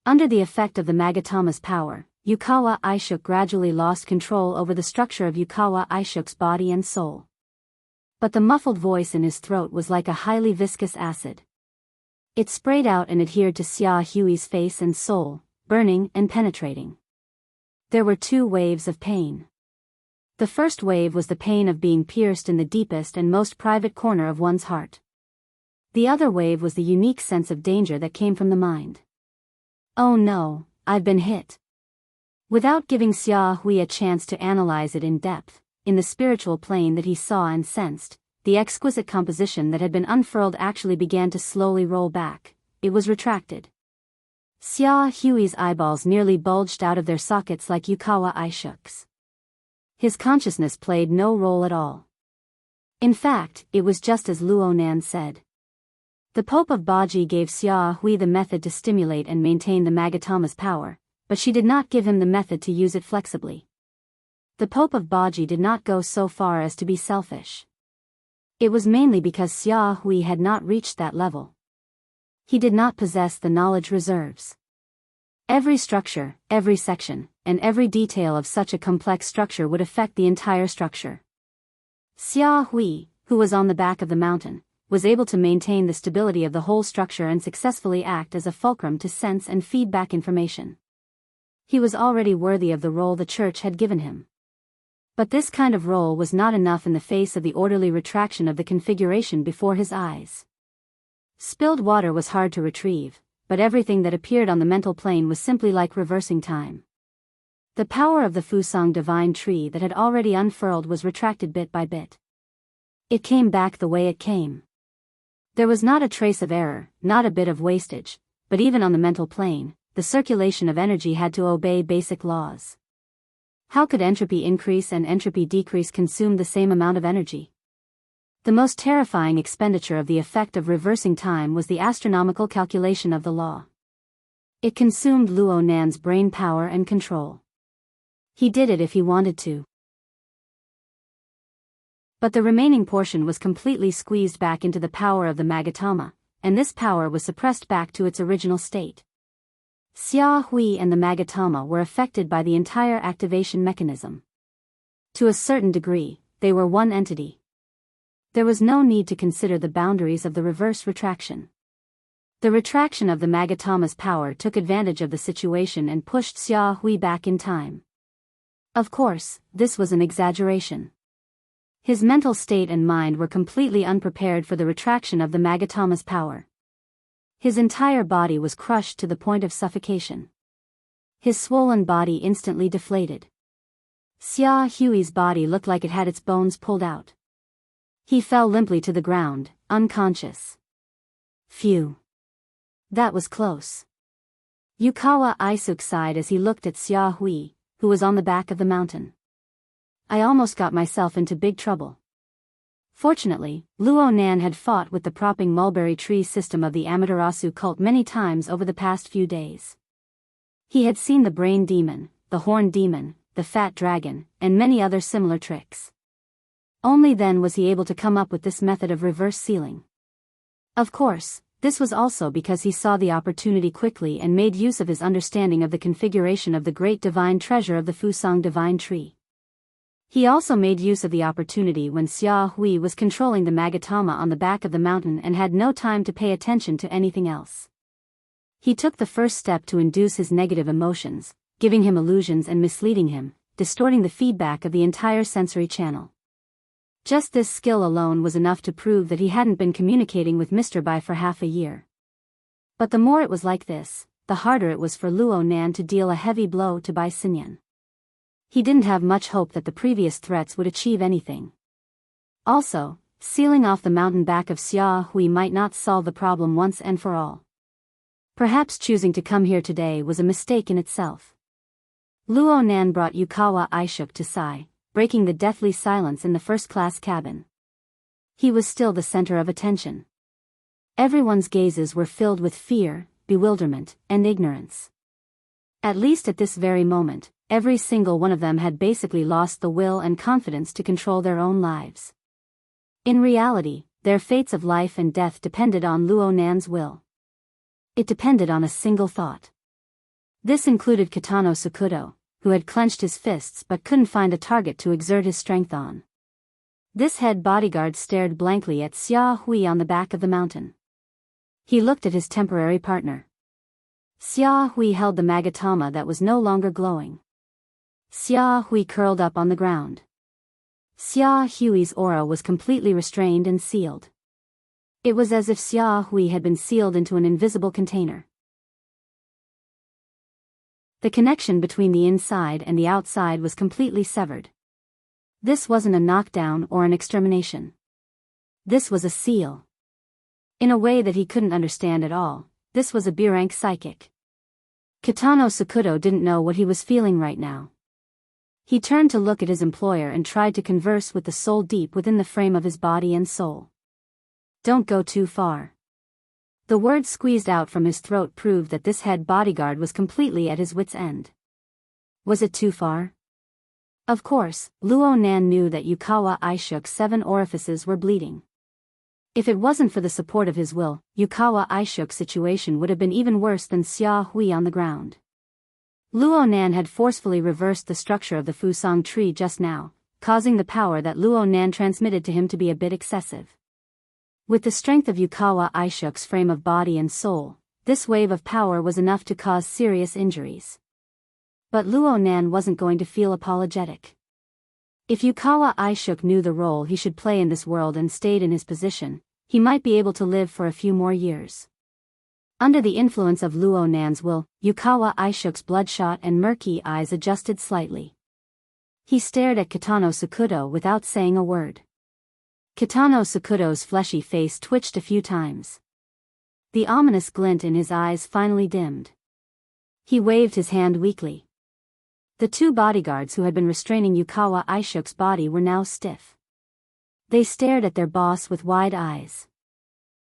Under the effect of the Magatama's power, Yukawa Ai shook gradually lost control over the structure of Yukawa Ai shook's body and soul. But the muffled voice in his throat was like a highly viscous acid. It sprayed out and adhered to Xia Hui's face and soul, burning and penetrating. There were two waves of pain. The first wave was the pain of being pierced in the deepest and most private corner of one's heart. The other wave was the unique sense of danger that came from the mind. Oh no, I've been hit. Without giving Xia Hui a chance to analyze it in depth, in the spiritual plane that he saw and sensed, the exquisite composition that had been unfurled actually began to slowly roll back. It was retracted. Xia Hui's eyeballs nearly bulged out of their sockets like Yukawa Ai shook's. His consciousness played no role at all. In fact, it was just as Luo Nan said. The Pope of Baji gave Xia Hui the method to stimulate and maintain the Magatama's power, but she did not give him the method to use it flexibly. The Pope of Baji did not go so far as to be selfish. It was mainly because Xia Hui had not reached that level. He did not possess the knowledge reserves. Every structure, every section, and every detail of such a complex structure would affect the entire structure. Xia Hui, who was on the back of the mountain, was able to maintain the stability of the whole structure and successfully act as a fulcrum to sense and feed back information. He was already worthy of the role the church had given him. But this kind of role was not enough in the face of the orderly retraction of the configuration before his eyes. Spilled water was hard to retrieve, but everything that appeared on the mental plane was simply like reversing time. The power of the Fusang divine tree that had already unfurled was retracted bit by bit. It came back the way it came. There was not a trace of error, not a bit of wastage, but even on the mental plane, the circulation of energy had to obey basic laws. How could entropy increase and entropy decrease consume the same amount of energy? The most terrifying expenditure of the effect of reversing time was the astronomical calculation of the law. It consumed Luo Nan's brain power and control. He did it if he wanted to. But the remaining portion was completely squeezed back into the power of the Magatama, and this power was suppressed back to its original state. Xia Hui and the Magatama were affected by the entire activation mechanism. To a certain degree, they were one entity. There was no need to consider the boundaries of the reverse retraction. The retraction of the Magatama's power took advantage of the situation and pushed Xia Hui back in time. Of course, this was an exaggeration. His mental state and mind were completely unprepared for the retraction of the Magatama's power. His entire body was crushed to the point of suffocation. His swollen body instantly deflated. Xia Hui's body looked like it had its bones pulled out. He fell limply to the ground, unconscious. Phew. That was close. Yukawa Isuk sighed as he looked at Xia Hui, who was on the back of the mountain. I almost got myself into big trouble. Fortunately, Luo Nan had fought with the propping mulberry tree system of the Amaterasu cult many times over the past few days. He had seen the brain demon, the horn demon, the fat dragon, and many other similar tricks. Only then was he able to come up with this method of reverse sealing. Of course, this was also because he saw the opportunity quickly and made use of his understanding of the configuration of the great divine treasure of the Fusang divine tree. He also made use of the opportunity when Xia Hui was controlling the Magatama on the back of the mountain and had no time to pay attention to anything else. He took the first step to induce his negative emotions, giving him illusions and misleading him, distorting the feedback of the entire sensory channel. Just this skill alone was enough to prove that he hadn't been communicating with Mr. Bai for half a year. But the more it was like this, the harder it was for Luo Nan to deal a heavy blow to Bai Xinyan. He didn't have much hope that the previous threats would achieve anything. Also, sealing off the mountain back of Xia Hui might not solve the problem once and for all. Perhaps choosing to come here today was a mistake in itself. Luo Nan brought Yukawa Aishuk to Sai, breaking the deathly silence in the first-class cabin. He was still the center of attention. Everyone's gazes were filled with fear, bewilderment, and ignorance. At least at this very moment, every single one of them had basically lost the will and confidence to control their own lives. In reality, their fates of life and death depended on Luo Nan's will. It depended on a single thought. This included Kitano Sakudo, who had clenched his fists but couldn't find a target to exert his strength on. This head bodyguard stared blankly at Xia Hui on the back of the mountain. He looked at his temporary partner. Xia Hui held the Magatama that was no longer glowing. Xia Hui curled up on the ground. Xia Hui's aura was completely restrained and sealed. It was as if Xia Hui had been sealed into an invisible container. The connection between the inside and the outside was completely severed. This wasn't a knockdown or an extermination. This was a seal. In a way that he couldn't understand at all, this was a B-rank psychic. Kitano Sakudo didn't know what he was feeling right now. He turned to look at his employer and tried to converse with the soul deep within the frame of his body and soul. Don't go too far. The words squeezed out from his throat proved that this head bodyguard was completely at his wit's end. Was it too far? Of course, Luo Nan knew that Yukawa Aishuk's 7 orifices were bleeding. If it wasn't for the support of his will, Yukawa Aishuk's situation would have been even worse than Xia Hui on the ground. Luo Nan had forcefully reversed the structure of the Fusang tree just now, causing the power that Luo Nan transmitted to him to be a bit excessive. With the strength of Yukawa Aishuk's frame of body and soul, this wave of power was enough to cause serious injuries. But Luo Nan wasn't going to feel apologetic. If Yukawa Aishuk knew the role he should play in this world and stayed in his position, he might be able to live for a few more years. Under the influence of Luo Nan's will, Yukawa Aishuk's bloodshot and murky eyes adjusted slightly. He stared at Kitano Sakudo without saying a word. Kitano Sakudo's fleshy face twitched a few times. The ominous glint in his eyes finally dimmed. He waved his hand weakly. The 2 bodyguards who had been restraining Yukawa Aishuk's body were now stiff. They stared at their boss with wide eyes.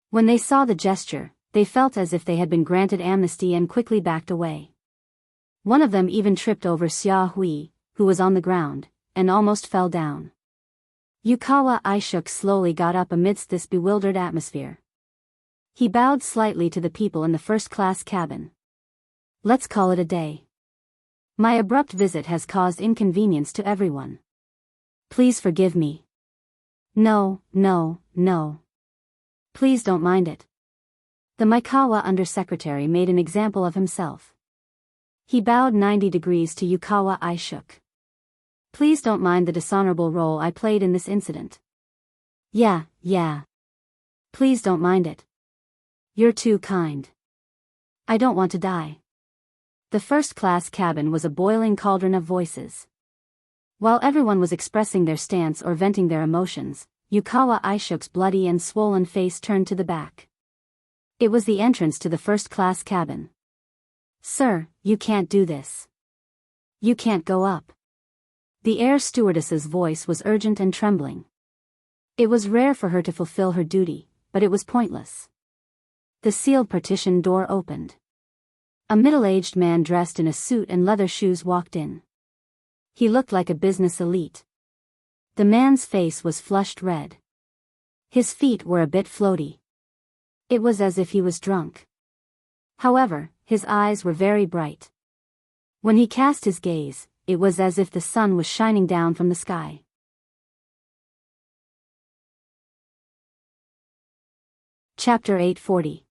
When they saw the gesture, they felt as if they had been granted amnesty and quickly backed away. One of them even tripped over Xia Hui, who was on the ground, and almost fell down. Yukawa Aishuk slowly got up amidst this bewildered atmosphere. He bowed slightly to the people in the first-class cabin. Let's call it a day. My abrupt visit has caused inconvenience to everyone. Please forgive me. No. Please don't mind it. The Maikawa undersecretary made an example of himself. He bowed 90 degrees to Yukawa Aishuk. Please don't mind the dishonorable role I played in this incident. Yeah. Please don't mind it. You're too kind. I don't want to die. The first-class cabin was a boiling cauldron of voices. While everyone was expressing their stance or venting their emotions, Yukawa Aishuk's bloody and swollen face turned to the back. It was the entrance to the first-class cabin. Sir, you can't do this. You can't go up. The air stewardess's voice was urgent and trembling. It was rare for her to fulfill her duty, but it was pointless. The sealed partition door opened. A middle-aged man dressed in a suit and leather shoes walked in. He looked like a business elite. The man's face was flushed red. His feet were a bit floaty. It was as if he was drunk. However, his eyes were very bright. When he cast his gaze, it was as if the sun was shining down from the sky. Chapter 840.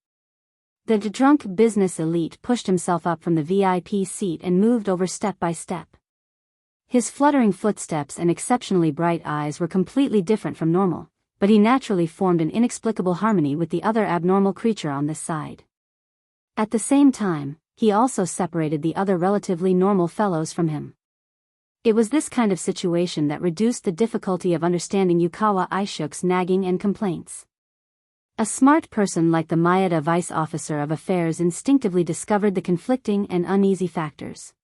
The drunk business elite pushed himself up from the VIP seat and moved over step by step. His fluttering footsteps and exceptionally bright eyes were completely different from normal, but he naturally formed an inexplicable harmony with the other abnormal creature on this side. At the same time, he also separated the other relatively normal fellows from him. It was this kind of situation that reduced the difficulty of understanding Yukawa Aishuk's nagging and complaints. A smart person like the Maeda vice officer of affairs instinctively discovered the conflicting and uneasy factors.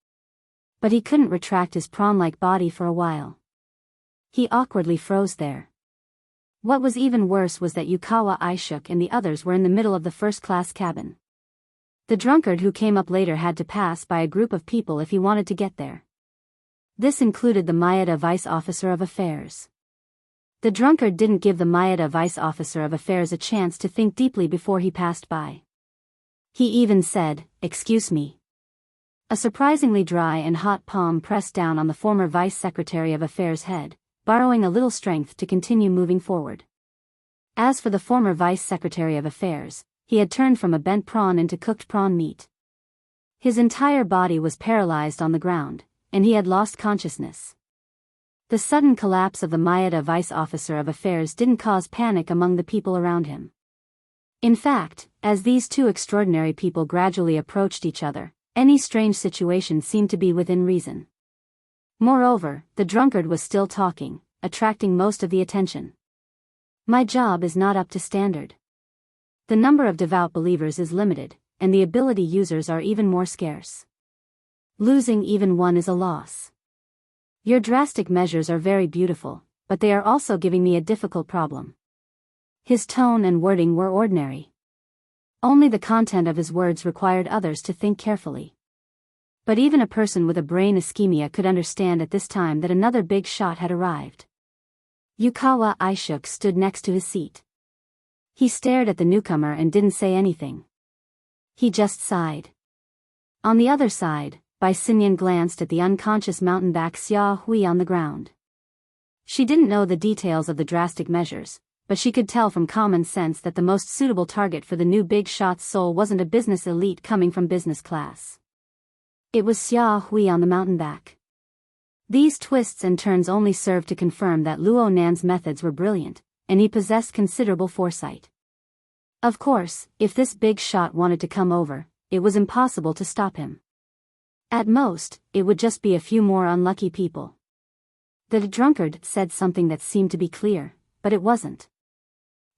But he couldn't retract his prawn-like body for a while. He awkwardly froze there. What was even worse was that Yukawa Aishuk and the others were in the middle of the first-class cabin. The drunkard who came up later had to pass by a group of people if he wanted to get there. This included the Maeda vice officer of affairs. The drunkard didn't give the Maeda vice officer of affairs a chance to think deeply before he passed by. He even said, "Excuse me." A surprisingly dry and hot palm pressed down on the former vice secretary of affairs' head, borrowing a little strength to continue moving forward. As for the former vice secretary of affairs, he had turned from a bent prawn into cooked prawn meat. His entire body was paralyzed on the ground, and he had lost consciousness. The sudden collapse of the Maeda vice officer of affairs didn't cause panic among the people around him. In fact, as these two extraordinary people gradually approached each other, any strange situation seemed to be within reason. Moreover, the drunkard was still talking, attracting most of the attention. My job is not up to standard. The number of devout believers is limited, and the ability users are even more scarce. Losing even one is a loss. Your drastic measures are very beautiful, but they are also giving me a difficult problem. His tone and wording were ordinary. Only the content of his words required others to think carefully. But even a person with a brain ischemia could understand at this time that another big shot had arrived. Yukawa Aishuk stood next to his seat. He stared at the newcomer and didn't say anything. He just sighed. On the other side, Bai Xinyan glanced at the unconscious mountebank Xia Hui on the ground. She didn't know the details of the drastic measures, but she could tell from common sense that the most suitable target for the new big shot's soul wasn't a business elite coming from business class. It was Xia Hui on the mountebank. These twists and turns only served to confirm that Luo Nan's methods were brilliant, and he possessed considerable foresight. Of course, if this big shot wanted to come over, it was impossible to stop him. At most, it would just be a few more unlucky people. The drunkard said something that seemed to be clear, but it wasn't.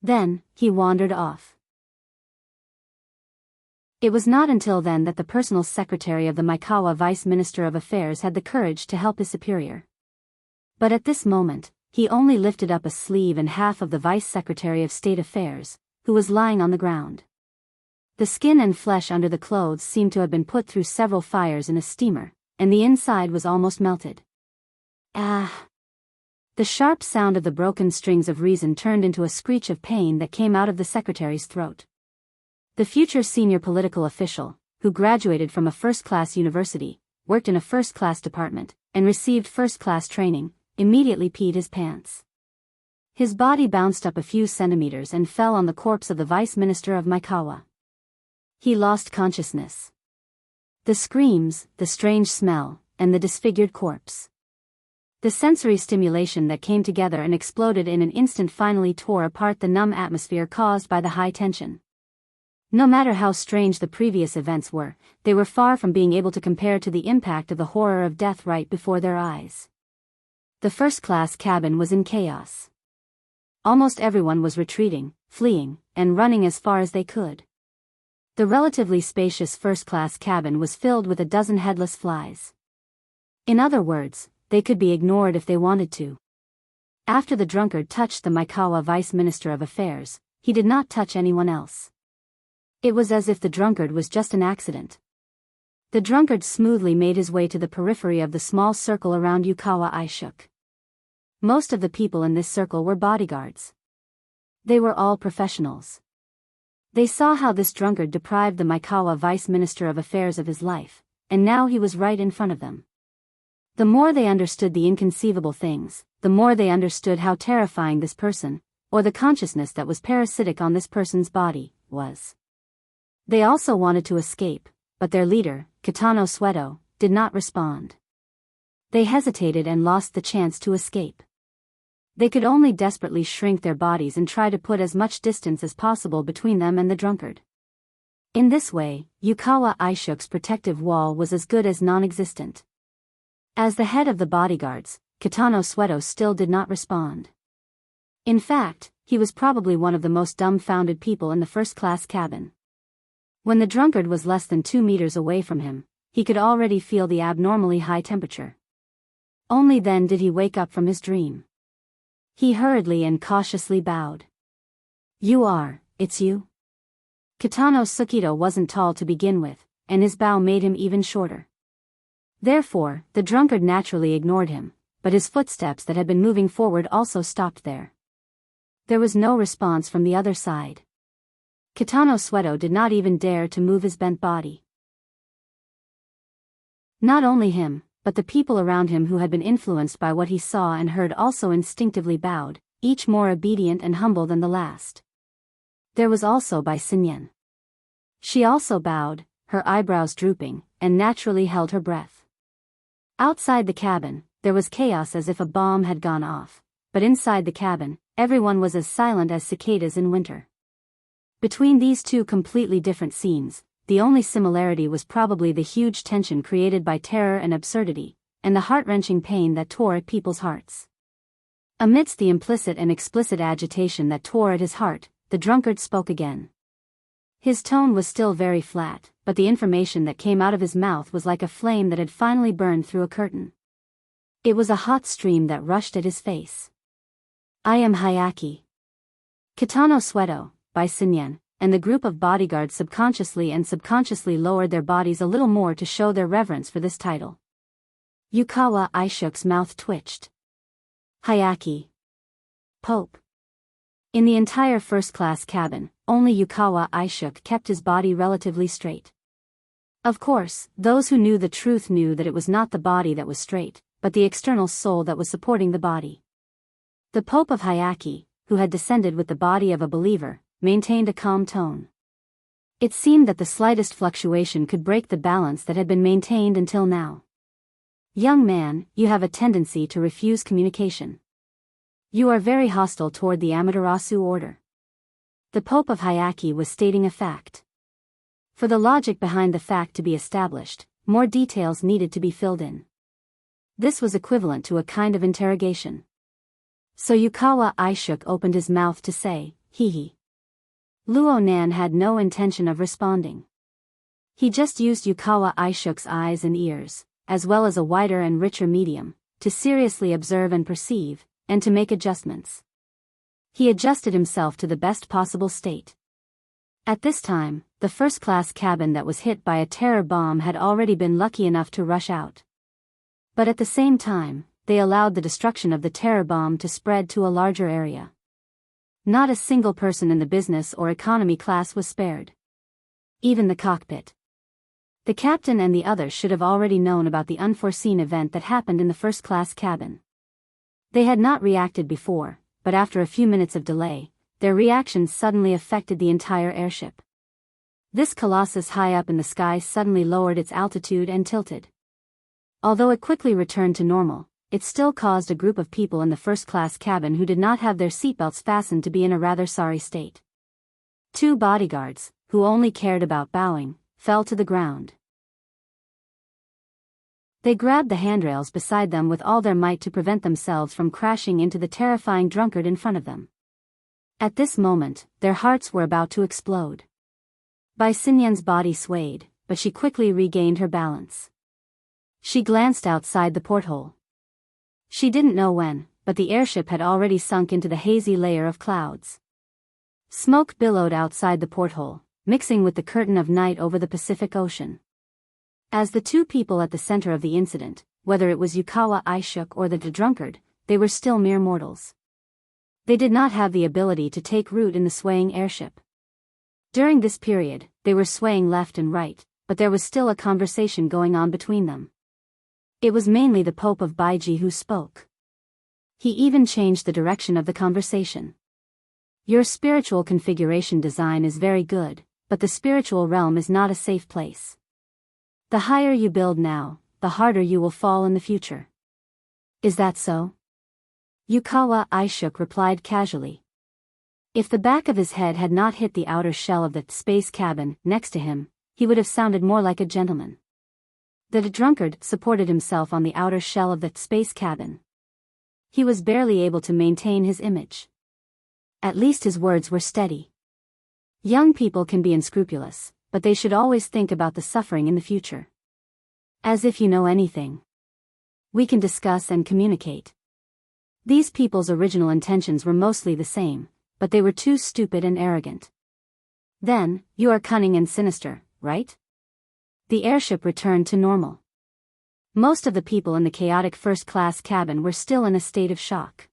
Then, he wandered off. It was not until then that the personal secretary of the Maikawa Vice Minister of Affairs had the courage to help his superior. But at this moment, he only lifted up a sleeve and half of the Vice Secretary of State Affairs, who was lying on the ground. The skin and flesh under the clothes seemed to have been put through several fires in a steamer, and the inside was almost melted. Ah! The sharp sound of the broken strings of reason turned into a screech of pain that came out of the secretary's throat. The future senior political official, who graduated from a first-class university, worked in a first-class department, and received first-class training, immediately peed his pants. His body bounced up a few centimeters and fell on the corpse of the Vice Minister of Mikawa. He lost consciousness. The screams, the strange smell, and the disfigured corpse. The sensory stimulation that came together and exploded in an instant finally tore apart the numb atmosphere caused by the high tension. No matter how strange the previous events were, they were far from being able to compare to the impact of the horror of death right before their eyes. The first-class cabin was in chaos. Almost everyone was retreating, fleeing, and running as far as they could. The relatively spacious first-class cabin was filled with a dozen headless flies. In other words, they could be ignored if they wanted to. After the drunkard touched the Mikawa Vice Minister of Affairs, he did not touch anyone else. It was as if the drunkard was just an accident. The drunkard smoothly made his way to the periphery of the small circle around Yukawa Aishuk. Most of the people in this circle were bodyguards. They were all professionals. They saw how this drunkard deprived the Mikawa Vice Minister of Affairs of his life, and now he was right in front of them. The more they understood the inconceivable things, the more they understood how terrifying this person, or the consciousness that was parasitic on this person's body, was. They also wanted to escape, but their leader, Kitano Sweto, did not respond. They hesitated and lost the chance to escape. They could only desperately shrink their bodies and try to put as much distance as possible between them and the drunkard. In this way, Yukawa Aishuk's protective wall was as good as non-existent. As the head of the bodyguards, Kitano Sweto still did not respond. In fact, he was probably one of the most dumbfounded people in the first-class cabin. When the drunkard was less than 2 meters away from him, he could already feel the abnormally high temperature. Only then did he wake up from his dream. He hurriedly and cautiously bowed. It's you? Kitano Sukito wasn't tall to begin with, and his bow made him even shorter. Therefore, the drunkard naturally ignored him, but his footsteps that had been moving forward also stopped there. There was no response from the other side. Kitano Sweto did not even dare to move his bent body. Not only him, but the people around him who had been influenced by what he saw and heard also instinctively bowed, each more obedient and humble than the last. There was also Bai Sinyen. She also bowed, her eyebrows drooping, and naturally held her breath. Outside the cabin, there was chaos as if a bomb had gone off, but inside the cabin, everyone was as silent as cicadas in winter. Between these two completely different scenes, the only similarity was probably the huge tension created by terror and absurdity, and the heart-wrenching pain that tore at people's hearts. Amidst the implicit and explicit agitation that tore at his heart, the drunkard spoke again. His tone was still very flat, but the information that came out of his mouth was like a flame that had finally burned through a curtain. It was a hot stream that rushed at his face. I am Hayaki. Kitano Sweto, Bai Sinyen, and the group of bodyguards subconsciously lowered their bodies a little more to show their reverence for this title. Yukawa Aishuk's mouth twitched. Hayaki. Pope. In the entire first-class cabin, only Yukawa Aishuk kept his body relatively straight. Of course, those who knew the truth knew that it was not the body that was straight, but the external soul that was supporting the body. The Pope of Hayaki, who had descended with the body of a believer, maintained a calm tone. It seemed that the slightest fluctuation could break the balance that had been maintained until now. Young man, you have a tendency to refuse communication. You are very hostile toward the Amaterasu order. The Pope of Hayaki was stating a fact. For the logic behind the fact to be established, more details needed to be filled in. This was equivalent to a kind of interrogation. So Yukawa Aishuk opened his mouth to say, hee. Luo Nan had no intention of responding. He just used Yukawa Aishuk's eyes and ears, as well as a wider and richer medium, to seriously observe and perceive, and to make adjustments. He adjusted himself to the best possible state. At this time, the first-class cabin that was hit by a terror bomb had already been lucky enough to rush out. But at the same time, they allowed the destruction of the terror bomb to spread to a larger area. Not a single person in the business or economy class was spared. Even the cockpit. The captain and the others should have already known about the unforeseen event that happened in the first-class cabin. They had not reacted before, but after a few minutes of delay, their reactions suddenly affected the entire airship. This colossus high up in the sky suddenly lowered its altitude and tilted. Although it quickly returned to normal, it still caused a group of people in the first-class cabin who did not have their seatbelts fastened to be in a rather sorry state. 2 bodyguards, who only cared about bowing, fell to the ground. They grabbed the handrails beside them with all their might to prevent themselves from crashing into the terrifying drunkard in front of them. At this moment, their hearts were about to explode. Bai Xinyan's body swayed, but she quickly regained her balance. She glanced outside the porthole. She didn't know when, but the airship had already sunk into the hazy layer of clouds. Smoke billowed outside the porthole, mixing with the curtain of night over the Pacific Ocean. As the 2 people at the center of the incident, whether it was Yukawa Aishuk or the drunkard, they were still mere mortals. They did not have the ability to take root in the swaying airship. During this period, they were swaying left and right, but there was still a conversation going on between them. It was mainly the Pope of Baiji who spoke. He even changed the direction of the conversation. Your spiritual configuration design is very good, but the spiritual realm is not a safe place. The higher you build now, the harder you will fall in the future. Is that so? Yukawa Aishuk replied casually. If the back of his head had not hit the outer shell of the space cabin next to him, he would have sounded more like a gentleman. The drunkard supported himself on the outer shell of the space cabin. He was barely able to maintain his image. At least his words were steady. Young people can be unscrupulous, but they should always think about the suffering in the future. As if you know anything. We can discuss and communicate. These people's original intentions were mostly the same, but they were too stupid and arrogant. Then, you are cunning and sinister, right? The airship returned to normal. Most of the people in the chaotic first-class cabin were still in a state of shock.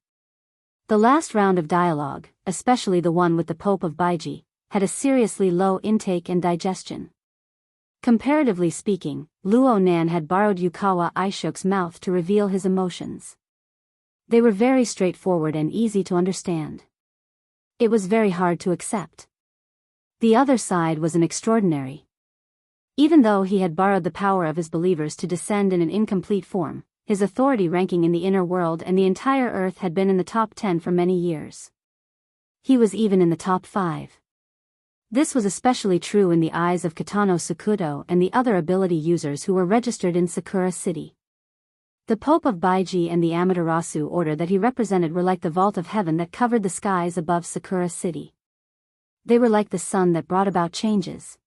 The last round of dialogue, especially the one with the Pope of Baiji, had a seriously low intake and digestion. Comparatively speaking, Luo Nan had borrowed Yukawa Aishuk's mouth to reveal his emotions. They were very straightforward and easy to understand. It was very hard to accept. The other side was an extraordinary. Even though he had borrowed the power of his believers to descend in an incomplete form, his authority ranking in the inner world and the entire earth had been in the top 10 for many years. He was even in the top 5. This was especially true in the eyes of Kitano Sakudo and the other ability users who were registered in Sakura City. The Pope of Baiji and the Amaterasu order that he represented were like the vault of heaven that covered the skies above Sakura City. They were like the sun that brought about changes.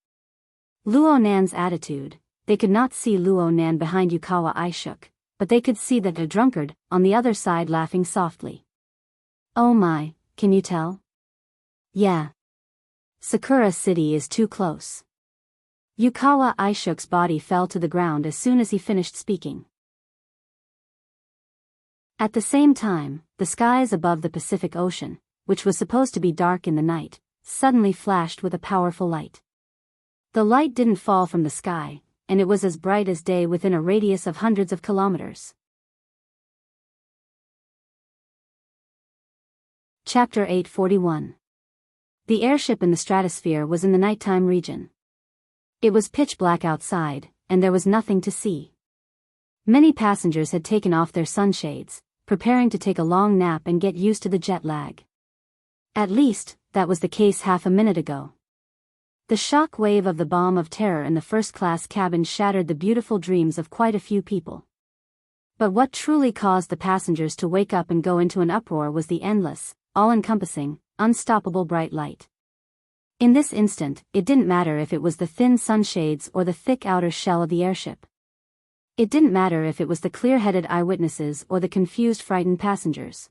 Luo Nan's attitude, they could not see Luo Nan behind Yukawa Aishuk, but they could see that the drunkard, on the other side laughing softly. Oh my, can you tell? Yeah. Sakura City is too close. Yukawa Aishuk's body fell to the ground as soon as he finished speaking. At the same time, the skies above the Pacific Ocean, which was supposed to be dark in the night, suddenly flashed with a powerful light. The light didn't fall from the sky, and it was as bright as day within a radius of hundreds of kilometers. Chapter 841. The airship in the stratosphere was in the nighttime region. It was pitch black outside, and there was nothing to see. Many passengers had taken off their sunshades, preparing to take a long nap and get used to the jet lag. At least, that was the case half a minute ago. The shock wave of the bomb of terror in the first-class cabin shattered the beautiful dreams of quite a few people. But what truly caused the passengers to wake up and go into an uproar was the endless, all-encompassing, unstoppable bright light. In this instant, it didn't matter if it was the thin sunshades or the thick outer shell of the airship. It didn't matter if it was the clear-headed eyewitnesses or the confused, frightened passengers.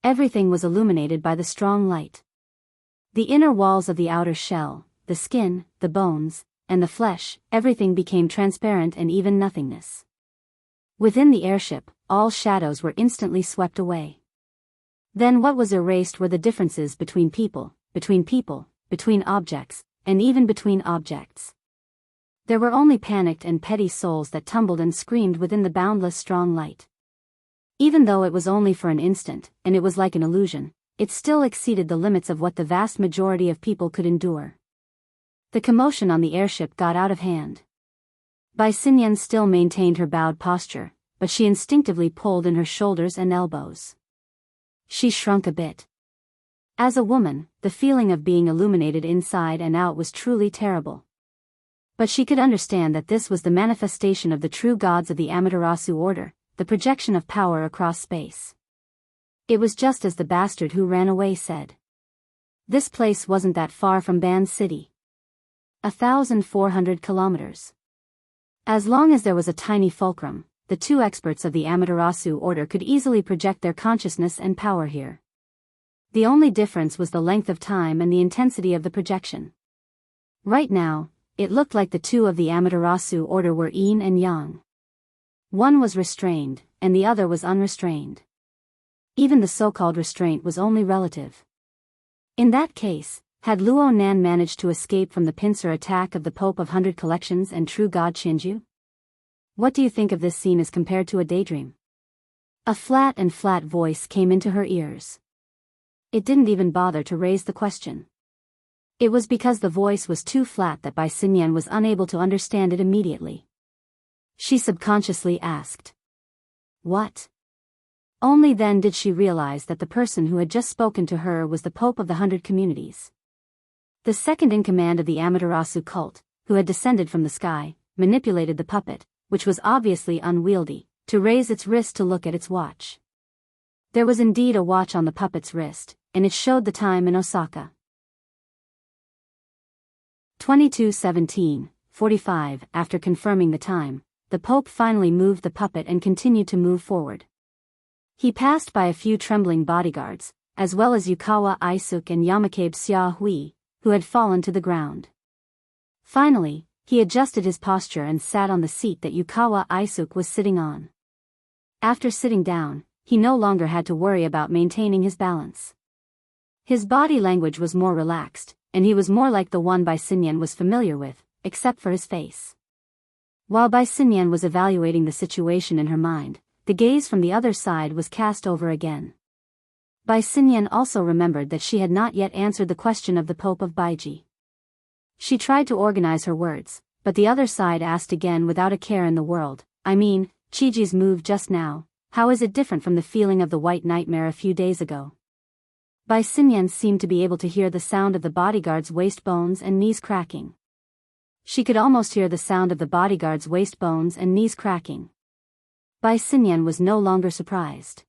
Everything was illuminated by the strong light. The inner walls of the outer shell, the skin, the bones, and the flesh, everything became transparent and even nothingness. Within the airship, all shadows were instantly swept away. Then what was erased were the differences between people, between objects, and even between objects. There were only panicked and petty souls that tumbled and screamed within the boundless strong light. Even though it was only for an instant, and it was like an illusion, it still exceeded the limits of what the vast majority of people could endure. The commotion on the airship got out of hand. Bai Xinyan still maintained her bowed posture, but she instinctively pulled in her shoulders and elbows. She shrunk a bit. As a woman, the feeling of being illuminated inside and out was truly terrible. But she could understand that this was the manifestation of the true gods of the Amaterasu order, the projection of power across space. It was just as the bastard who ran away said. This place wasn't that far from Ban City. 1,400 kilometers. As long as there was a tiny fulcrum, the two experts of the Amaterasu order could easily project their consciousness and power here. The only difference was the length of time and the intensity of the projection. Right now, it looked like the two of the Amaterasu order were yin and yang. One was restrained, and the other was unrestrained. Even the so-called restraint was only relative. In that case, had Luo Nan managed to escape from the pincer attack of the Pope of 100 Collections and true god Shinju? What do you think of this scene as compared to a daydream? A flat voice came into her ears. It didn't even bother to raise the question. It was because the voice was too flat that Bai Xinyan was unable to understand it immediately. She subconsciously asked. What? Only then did she realize that the person who had just spoken to her was the Pope of the 100 Communities. The second in command of the Amaterasu cult, who had descended from the sky, manipulated the puppet, which was obviously unwieldy, to raise its wrist to look at its watch. There was indeed a watch on the puppet's wrist, and it showed the time in Osaka. 22:17:45. After confirming the time, the Pope finally moved the puppet and continued to move forward. He passed by a few trembling bodyguards, as well as Yukawa Isuk and Yamakabe Xia Hui, who had fallen to the ground. Finally, he adjusted his posture and sat on the seat that Yukawa Isuk was sitting on. After sitting down, he no longer had to worry about maintaining his balance. His body language was more relaxed, and he was more like the one Bai Xinyan was familiar with, except for his face. While Bai Xinyan was evaluating the situation in her mind, the gaze from the other side was cast over again. Bai Xinyan also remembered that she had not yet answered the question of the Pope of Baiji. She tried to organize her words, but the other side asked again without a care in the world, I mean, Chiji's move just now, how is it different from the feeling of the white nightmare a few days ago? Bai Xinyan seemed to be able to hear the sound of the bodyguard's waist bones and knees cracking. She could almost hear the sound of the bodyguard's waist bones and knees cracking. Bai Xinyan was no longer surprised.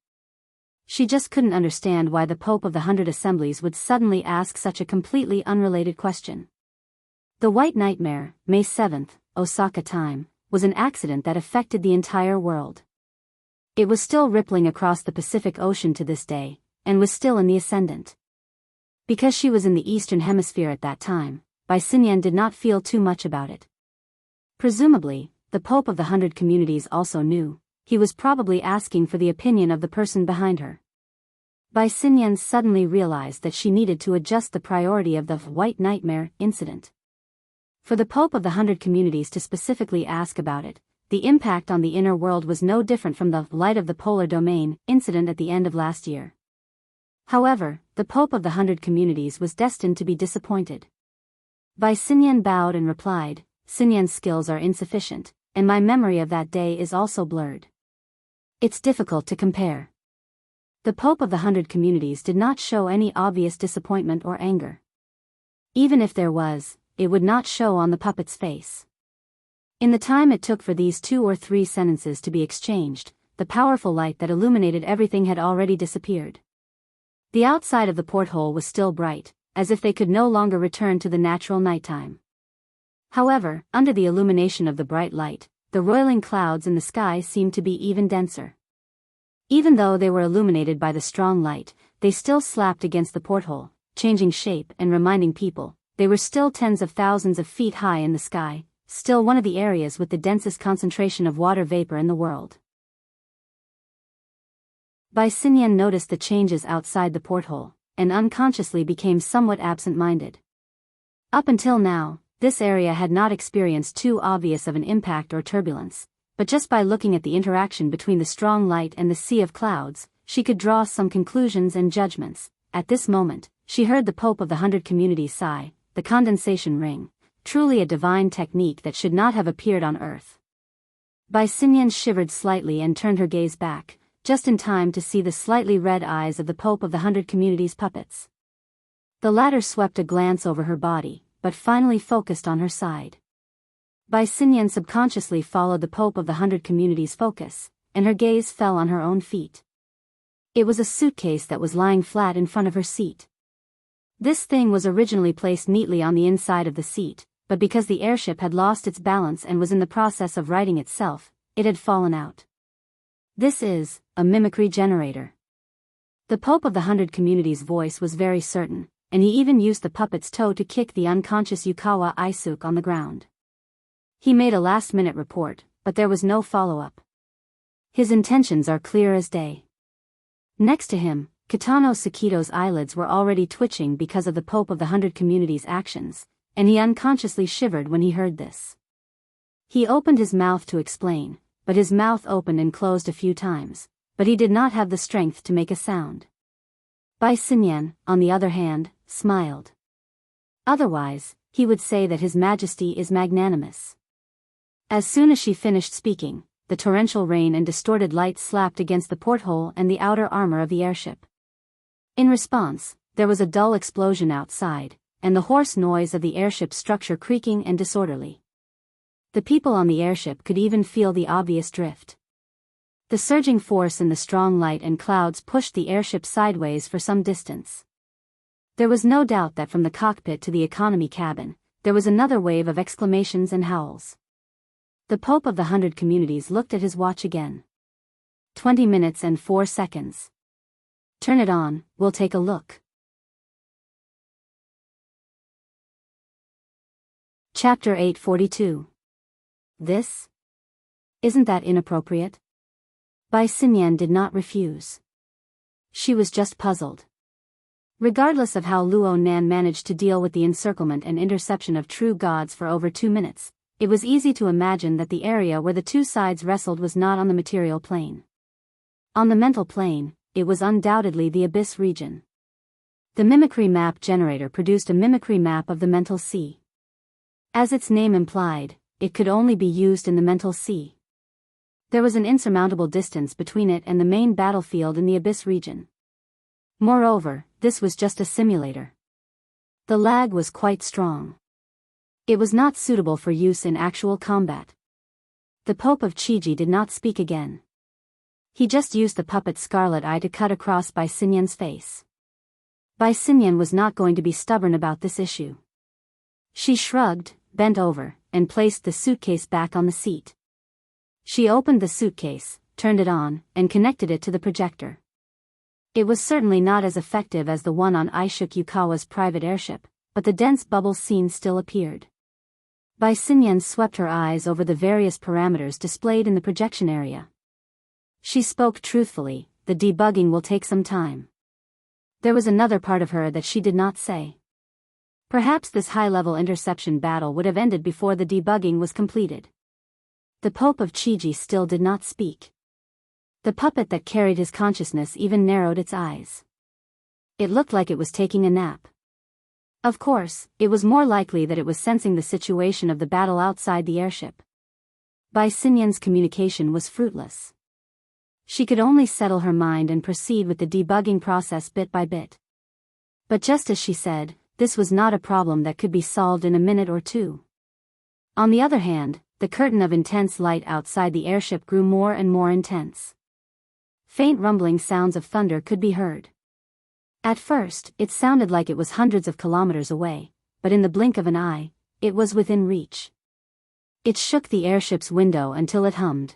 She just couldn't understand why the Pope of the 100 Assemblies would suddenly ask such a completely unrelated question. The White Nightmare, May 7th, Osaka time, was an accident that affected the entire world. It was still rippling across the Pacific Ocean to this day, and was still in the ascendant. Because she was in the Eastern Hemisphere at that time, Bai Xinyan did not feel too much about it. Presumably, the Pope of the 100 Communities also knew. He was probably asking for the opinion of the person behind her. Bai Xinyan suddenly realized that she needed to adjust the priority of the White Nightmare incident. For the Pope of the 100 Communities to specifically ask about it, the impact on the inner world was no different from the Light of the Polar Domain incident at the end of last year. However, the Pope of the 100 Communities was destined to be disappointed. Bai Xinyan bowed and replied, Xinyan's skills are insufficient, and my memory of that day is also blurred. It's difficult to compare. The Pope of the 100 Communities did not show any obvious disappointment or anger. Even if there was, it would not show on the puppet's face. In the time it took for these 2 or 3 sentences to be exchanged, the powerful light that illuminated everything had already disappeared. The outside of the porthole was still bright, as if they could no longer return to the natural nighttime. However, under the illumination of the bright light, the roiling clouds in the sky seemed to be even denser. Even though they were illuminated by the strong light, they still slapped against the porthole, changing shape and reminding people they were still tens of thousands of feet high in the sky, still one of the areas with the densest concentration of water vapor in the world. Bai Xinyan noticed the changes outside the porthole, and unconsciously became somewhat absent-minded. Up until now, this area had not experienced too obvious of an impact or turbulence, but just by looking at the interaction between the strong light and the sea of clouds, she could draw some conclusions and judgments. At this moment, she heard the Pope of the 100 Communities sigh, the condensation ring, truly a divine technique that should not have appeared on Earth. Bai Xinyan shivered slightly and turned her gaze back, just in time to see the slightly red eyes of the Pope of the 100 Communities puppets. The latter swept a glance over her body, but finally focused on her side. Bai Xinyan subconsciously followed the Pope of the 100 Communities' focus, and her gaze fell on her own feet. It was a suitcase that was lying flat in front of her seat. This thing was originally placed neatly on the inside of the seat, but because the airship had lost its balance and was in the process of righting itself, it had fallen out. This is a mimicry generator. The Pope of the 100 Communities' voice was very certain, and he even used the puppet's toe to kick the unconscious Yukawa Isuke on the ground. He made a last-minute report, but there was no follow-up. His intentions are clear as day. Next to him, Kitano Sakito's eyelids were already twitching because of the Pope of the 100 Communities' actions, and he unconsciously shivered when he heard this. He opened his mouth to explain, but his mouth opened and closed a few times, but he did not have the strength to make a sound. Bai Xinyan, on the other hand, smiled. Otherwise, he would say that His Majesty is magnanimous. As soon as she finished speaking, the torrential rain and distorted light slapped against the porthole and the outer armor of the airship. In response, there was a dull explosion outside, and the hoarse noise of the airship's structure creaking and disorderly. The people on the airship could even feel the obvious drift. The surging force in the strong light and clouds pushed the airship sideways for some distance. There was no doubt that from the cockpit to the economy cabin, there was another wave of exclamations and howls. The Pope of the 100 Communities looked at his watch again. 20 minutes and 4 seconds. Turn it on, we'll take a look. Chapter 842. This? Isn't that inappropriate? Bai Xinyan did not refuse. She was just puzzled. Regardless of how Luo Nan managed to deal with the encirclement and interception of true gods for over 2 minutes, it was easy to imagine that the area where the two sides wrestled was not on the material plane. On the mental plane, it was undoubtedly the abyss region. The mimicry map generator produced a mimicry map of the mental sea. As its name implied, it could only be used in the mental sea. There was an insurmountable distance between it and the main battlefield in the abyss region. Moreover, this was just a simulator. The lag was quite strong. It was not suitable for use in actual combat. The Pope of Chiji did not speak again. He just used the puppet's scarlet eye to cut across Bai Xinyan's face. Bai Xinyan was not going to be stubborn about this issue. She shrugged, bent over, and placed the suitcase back on the seat. She opened the suitcase, turned it on, and connected it to the projector. It was certainly not as effective as the one on Aishuke Yukawa's private airship, but the dense bubble scene still appeared. Bai Xinyan swept her eyes over the various parameters displayed in the projection area. She spoke truthfully, the debugging will take some time. There was another part of her that she did not say. Perhaps this high-level interception battle would have ended before the debugging was completed. The Pope of Chiji still did not speak. The puppet that carried his consciousness even narrowed its eyes. It looked like it was taking a nap. Of course, it was more likely that it was sensing the situation of the battle outside the airship. Bai Xinyan's communication was fruitless. She could only settle her mind and proceed with the debugging process bit by bit. But just as she said, this was not a problem that could be solved in a minute or two. On the other hand, the curtain of intense light outside the airship grew more and more intense. Faint rumbling sounds of thunder could be heard. At first, it sounded like it was hundreds of kilometers away, but in the blink of an eye, it was within reach. It shook the airship's window until it hummed.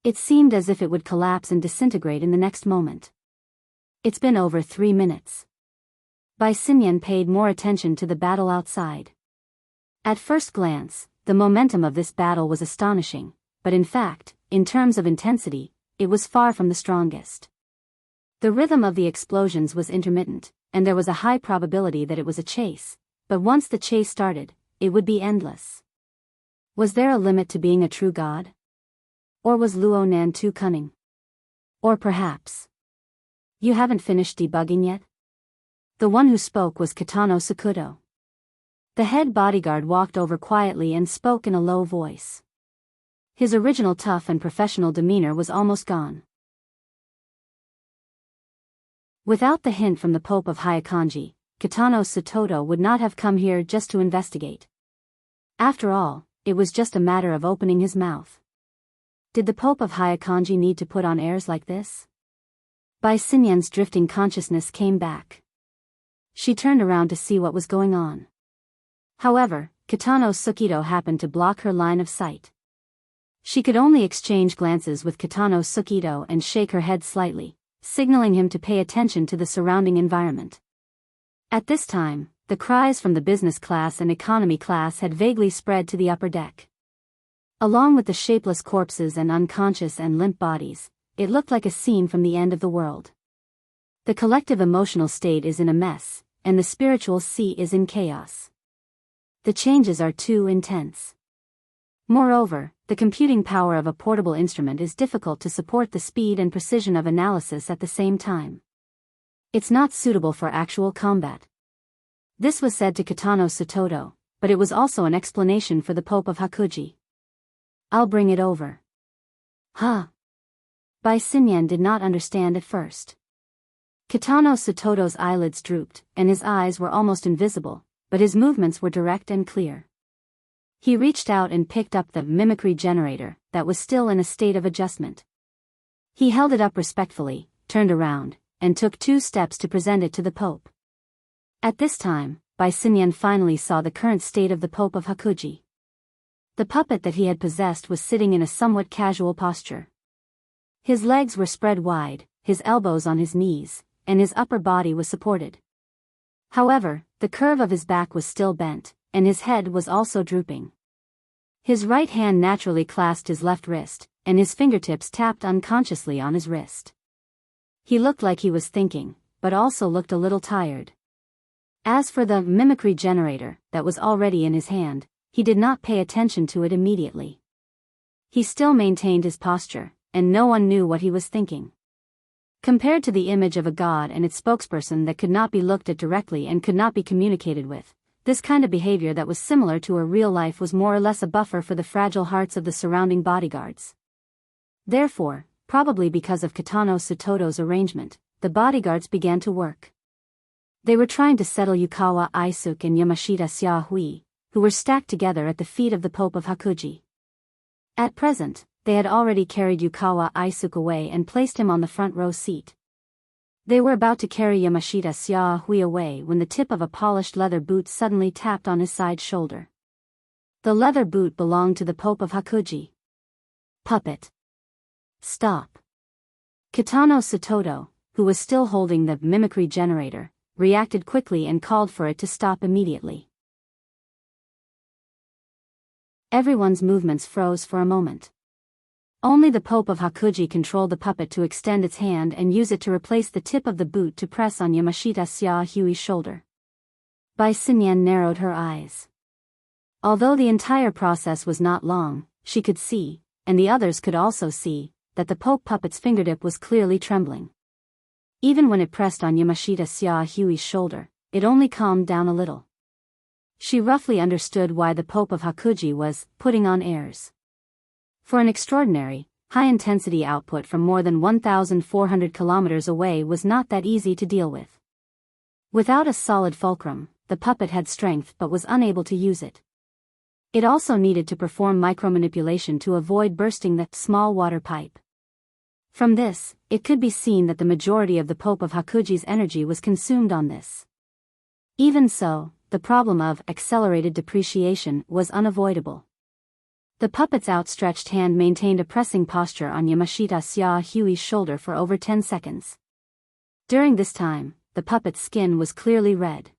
It seemed as if it would collapse and disintegrate in the next moment. It's been over 3 minutes. Bai Xinyan paid more attention to the battle outside. At first glance, the momentum of this battle was astonishing, but in fact, in terms of intensity, it was far from the strongest. The rhythm of the explosions was intermittent, and there was a high probability that it was a chase, but once the chase started, it would be endless. Was there a limit to being a true god? Or was Luo Nan too cunning? Or perhaps, you haven't finished debugging yet? The one who spoke was Kitano Sakuto. The head bodyguard walked over quietly and spoke in a low voice. His original tough and professional demeanor was almost gone. Without the hint from the Pope of Hyakanji, Kitano Sakuto would not have come here just to investigate. After all, it was just a matter of opening his mouth. Did the Pope of Hyakanji need to put on airs like this? Bai Xinyan's drifting consciousness came back. She turned around to see what was going on. However, Kitano Sakuto happened to block her line of sight. She could only exchange glances with Kitano Sakuto and shake her head slightly, signaling him to pay attention to the surrounding environment. At this time, the cries from the business class and economy class had vaguely spread to the upper deck. Along with the shapeless corpses and unconscious and limp bodies, it looked like a scene from the end of the world. The collective emotional state is in a mess, and the spiritual sea is in chaos. The changes are too intense. Moreover, the computing power of a portable instrument is difficult to support the speed and precision of analysis at the same time. It's not suitable for actual combat. This was said to Kitano Sakuto, but it was also an explanation for the Pope of Hakuji. I'll bring it over. Huh? Bai Xinyan did not understand at first. Kitano Sakuto's eyelids drooped, and his eyes were almost invisible, but his movements were direct and clear. He reached out and picked up the mimicry generator that was still in a state of adjustment. He held it up respectfully, turned around, and took 2 steps to present it to the Pope. At this time, Bai Xinyan finally saw the current state of the Pope of Hakuji. The puppet that he had possessed was sitting in a somewhat casual posture. His legs were spread wide, his elbows on his knees, and his upper body was supported. However, the curve of his back was still bent, and his head was also drooping. His right hand naturally clasped his left wrist, and his fingertips tapped unconsciously on his wrist. He looked like he was thinking, but also looked a little tired. As for the mimicry generator that was already in his hand, he did not pay attention to it immediately. He still maintained his posture, and no one knew what he was thinking. Compared to the image of a god and its spokesperson that could not be looked at directly and could not be communicated with, this kind of behavior that was similar to a real life was more or less a buffer for the fragile hearts of the surrounding bodyguards. Therefore, probably because of Kitano Sakuto's arrangement, the bodyguards began to work. They were trying to settle Yukawa Aisuke and Yamashita Xiaohui, who were stacked together at the feet of the Pope of Hakuji. At present, they had already carried Yukawa Aisuke away and placed him on the front row seat. They were about to carry Yamashita Xiaohui away when the tip of a polished leather boot suddenly tapped on his side shoulder. The leather boot belonged to the Pope of Hakuji. Puppet. Stop. Kitano Sakuto, who was still holding the mimicry generator, reacted quickly and called for it to stop immediately. Everyone's movements froze for a moment. Only the Pope of Hakuji controlled the puppet to extend its hand and use it to replace the tip of the boot to press on Yamashita Xiaohui's shoulder. Bai Xinyan narrowed her eyes. Although the entire process was not long, she could see, and the others could also see, that the Pope puppet's fingertip was clearly trembling. Even when it pressed on Yamashita Xiaohui's shoulder, it only calmed down a little. She roughly understood why the Pope of Hakuji was putting on airs. For an extraordinary, high-intensity output from more than 1,400 kilometers away was not that easy to deal with. Without a solid fulcrum, the puppet had strength but was unable to use it. It also needed to perform micromanipulation to avoid bursting the small water pipe. From this, it could be seen that the majority of the Pope of Hakuji's energy was consumed on this. Even so, the problem of accelerated depreciation was unavoidable. The puppet's outstretched hand maintained a pressing posture on Yamashita Xiaohui's shoulder for over 10 seconds. During this time, the puppet's skin was clearly red.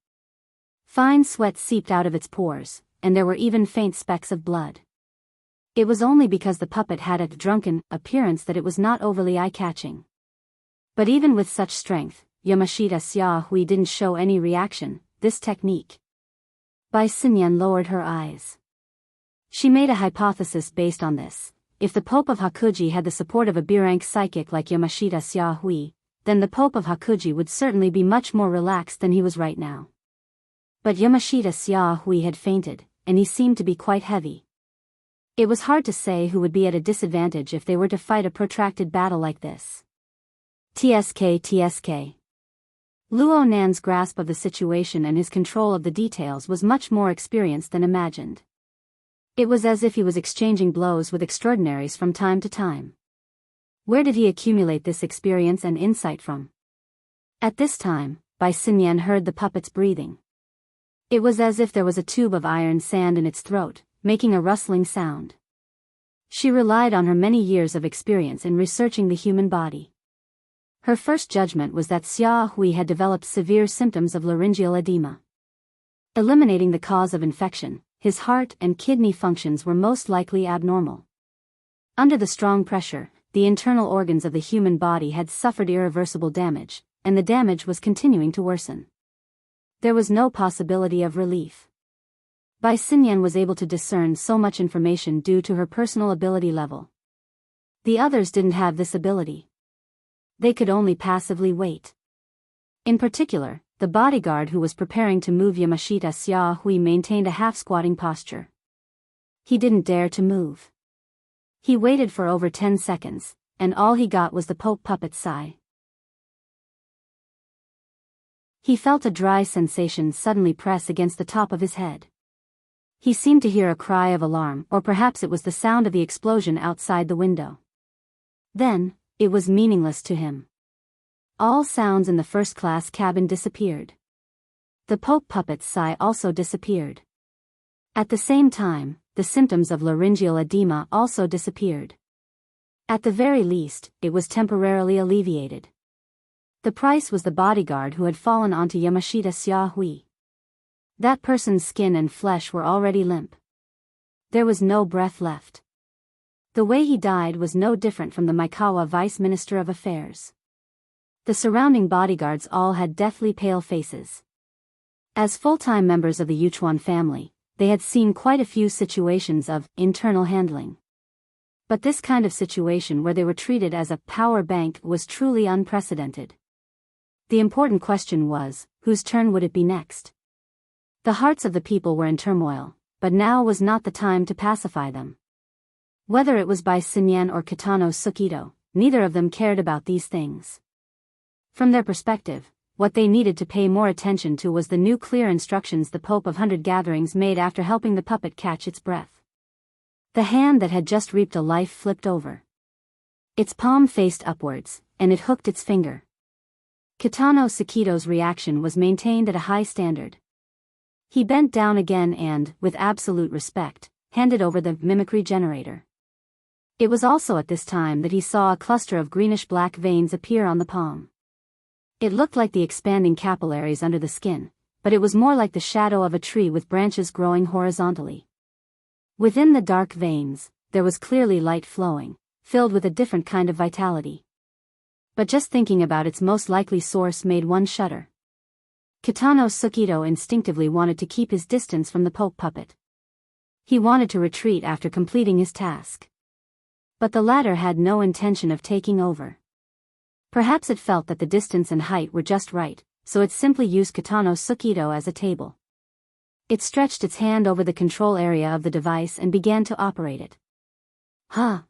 Fine sweat seeped out of its pores, and there were even faint specks of blood. It was only because the puppet had a drunken appearance that it was not overly eye-catching. But even with such strength, Yamashita Xiaohui didn't show any reaction. This technique. Bai Xinyan lowered her eyes. She made a hypothesis based on this. If the Pope of Hakuji had the support of a B-rank psychic like Yamashita Xiaohui, then the Pope of Hakuji would certainly be much more relaxed than he was right now. But Yamashita Xiaohui had fainted, and he seemed to be quite heavy. It was hard to say who would be at a disadvantage if they were to fight a protracted battle like this. TSK. Luo Nan's grasp of the situation and his control of the details was much more experienced than imagined. It was as if he was exchanging blows with extraordinaries from time to time. Where did he accumulate this experience and insight from? At this time, Bai Xinyan heard the puppet's breathing. It was as if there was a tube of iron sand in its throat, making a rustling sound. She relied on her many years of experience in researching the human body. Her first judgment was that Xia Hui had developed severe symptoms of laryngeal edema. Eliminating the cause of infection, his heart and kidney functions were most likely abnormal. Under the strong pressure, the internal organs of the human body had suffered irreversible damage, and the damage was continuing to worsen. There was no possibility of relief. Bai Xinyan was able to discern so much information due to her personal ability level. The others didn't have this ability. They could only passively wait. In particular, the bodyguard who was preparing to move Yamashita Xiaohui maintained a half-squatting posture. He didn't dare to move. He waited for over 10 seconds, and all he got was the Pope puppet's sigh. He felt a dry sensation suddenly press against the top of his head. He seemed to hear a cry of alarm, or perhaps it was the sound of the explosion outside the window. Then, it was meaningless to him. All sounds in the first-class cabin disappeared. The Pope puppet's sigh also disappeared. At the same time, the symptoms of laryngeal edema also disappeared. At the very least, it was temporarily alleviated. The price was the bodyguard who had fallen onto Yamashita Xiaohui. That person's skin and flesh were already limp. There was no breath left. The way he died was no different from the Maikawa Vice Minister of Affairs. The surrounding bodyguards all had deathly pale faces. As full-time members of the Yuchuan family, they had seen quite a few situations of internal handling. But this kind of situation where they were treated as a power bank was truly unprecedented. The important question was, whose turn would it be next? The hearts of the people were in turmoil, but now was not the time to pacify them. Whether it was Bai Xinyan or Kitano Sukido, neither of them cared about these things. From their perspective, what they needed to pay more attention to was the new clear instructions the Pope of Hundred Gatherings made after helping the puppet catch its breath. The hand that had just reaped a life flipped over. Its palm faced upwards, and it hooked its finger. Kitano Sukido's reaction was maintained at a high standard. He bent down again and, with absolute respect, handed over the mimicry generator. It was also at this time that he saw a cluster of greenish-black veins appear on the palm. It looked like the expanding capillaries under the skin, but it was more like the shadow of a tree with branches growing horizontally. Within the dark veins, there was clearly light flowing, filled with a different kind of vitality. But just thinking about its most likely source made one shudder. Kitano Sukido instinctively wanted to keep his distance from the Pope puppet. He wanted to retreat after completing his task. But the latter had no intention of taking over. Perhaps it felt that the distance and height were just right, so it simply used Kitano Sukido as a table. It stretched its hand over the control area of the device and began to operate it. Huh!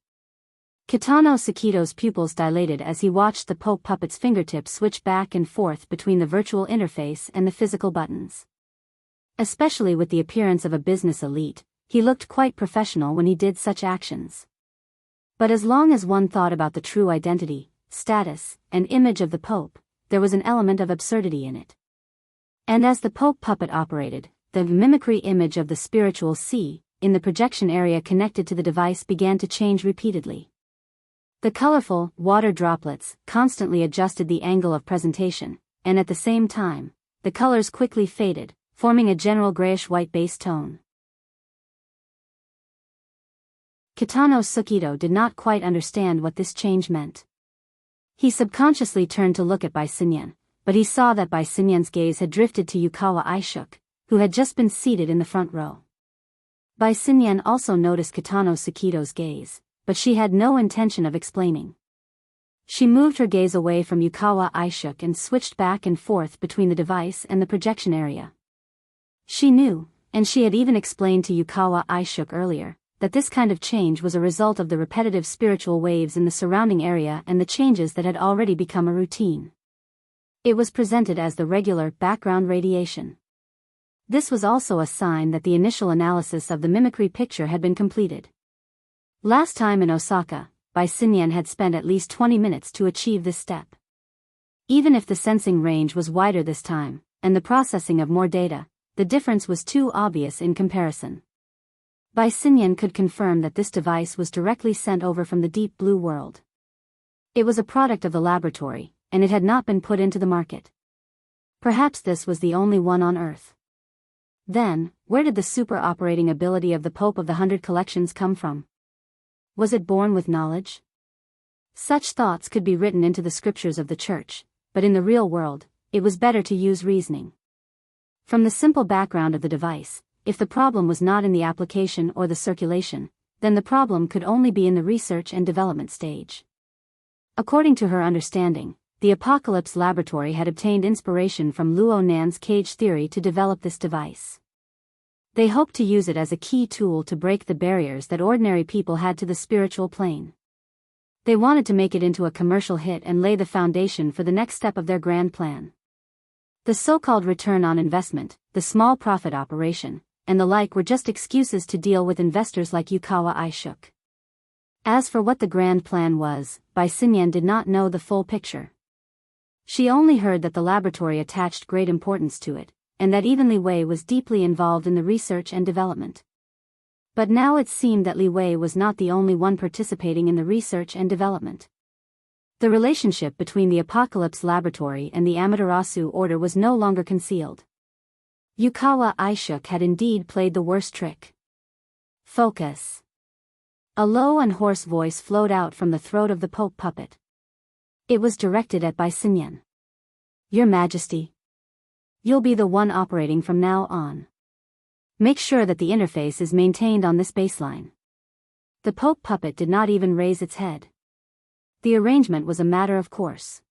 Kitano Sukido's pupils dilated as he watched the Pope puppet's fingertips switch back and forth between the virtual interface and the physical buttons. Especially with the appearance of a business elite, he looked quite professional when he did such actions. But as long as one thought about the true identity, status, and image of the Pope, there was an element of absurdity in it. And as the Pope puppet operated, the mimicry image of the spiritual C, in the projection area connected to the device began to change repeatedly. The colorful, water droplets constantly adjusted the angle of presentation, and at the same time, the colors quickly faded, forming a general grayish-white base tone. Kitano Sukito did not quite understand what this change meant. He subconsciously turned to look at Bai Xinyan, but he saw that Bai Xinyan's gaze had drifted to Yukawa Aishuk, who had just been seated in the front row. Bai Xinyan also noticed Kitano Sukito's gaze, but she had no intention of explaining. She moved her gaze away from Yukawa Aishuk and switched back and forth between the device and the projection area. She knew, and she had even explained to Yukawa Aishuk earlier, that this kind of change was a result of the repetitive spiritual waves in the surrounding area and the changes that had already become a routine. It was presented as the regular background radiation. This was also a sign that the initial analysis of the mimicry picture had been completed. Last time in Osaka, Bai Xinyan had spent at least 20 minutes to achieve this step. Even if the sensing range was wider this time, and the processing of more data, the difference was too obvious in comparison. Bai Xinyan could confirm that this device was directly sent over from the deep blue world. It was a product of the laboratory, and it had not been put into the market. Perhaps this was the only one on Earth. Then, where did the super operating ability of the Pope of the 100 Collections come from? Was it born with knowledge? Such thoughts could be written into the scriptures of the Church, but in the real world, it was better to use reasoning. From the simple background of the device, if the problem was not in the application or the circulation, then the problem could only be in the research and development stage. According to her understanding, the Apocalypse Laboratory had obtained inspiration from Luo Nan's cage theory to develop this device. They hoped to use it as a key tool to break the barriers that ordinary people had to the spiritual plane. They wanted to make it into a commercial hit and lay the foundation for the next step of their grand plan. The so-called return on investment, the small profit operation, and the like were just excuses to deal with investors like Yukawa Aishuk. As for what the grand plan was, Bai Xinyan did not know the full picture. She only heard that the laboratory attached great importance to it, and that even Li Wei was deeply involved in the research and development. But now it seemed that Li Wei was not the only one participating in the research and development. The relationship between the Apocalypse Laboratory and the Amaterasu Order was no longer concealed. Yukawa Aishuk had indeed played the worst trick. Focus. A low and hoarse voice flowed out from the throat of the Pope puppet. It was directed at Bai Xinyan. Your Majesty. You'll be the one operating from now on. Make sure that the interface is maintained on this baseline. The Pope puppet did not even raise its head. The arrangement was a matter of course.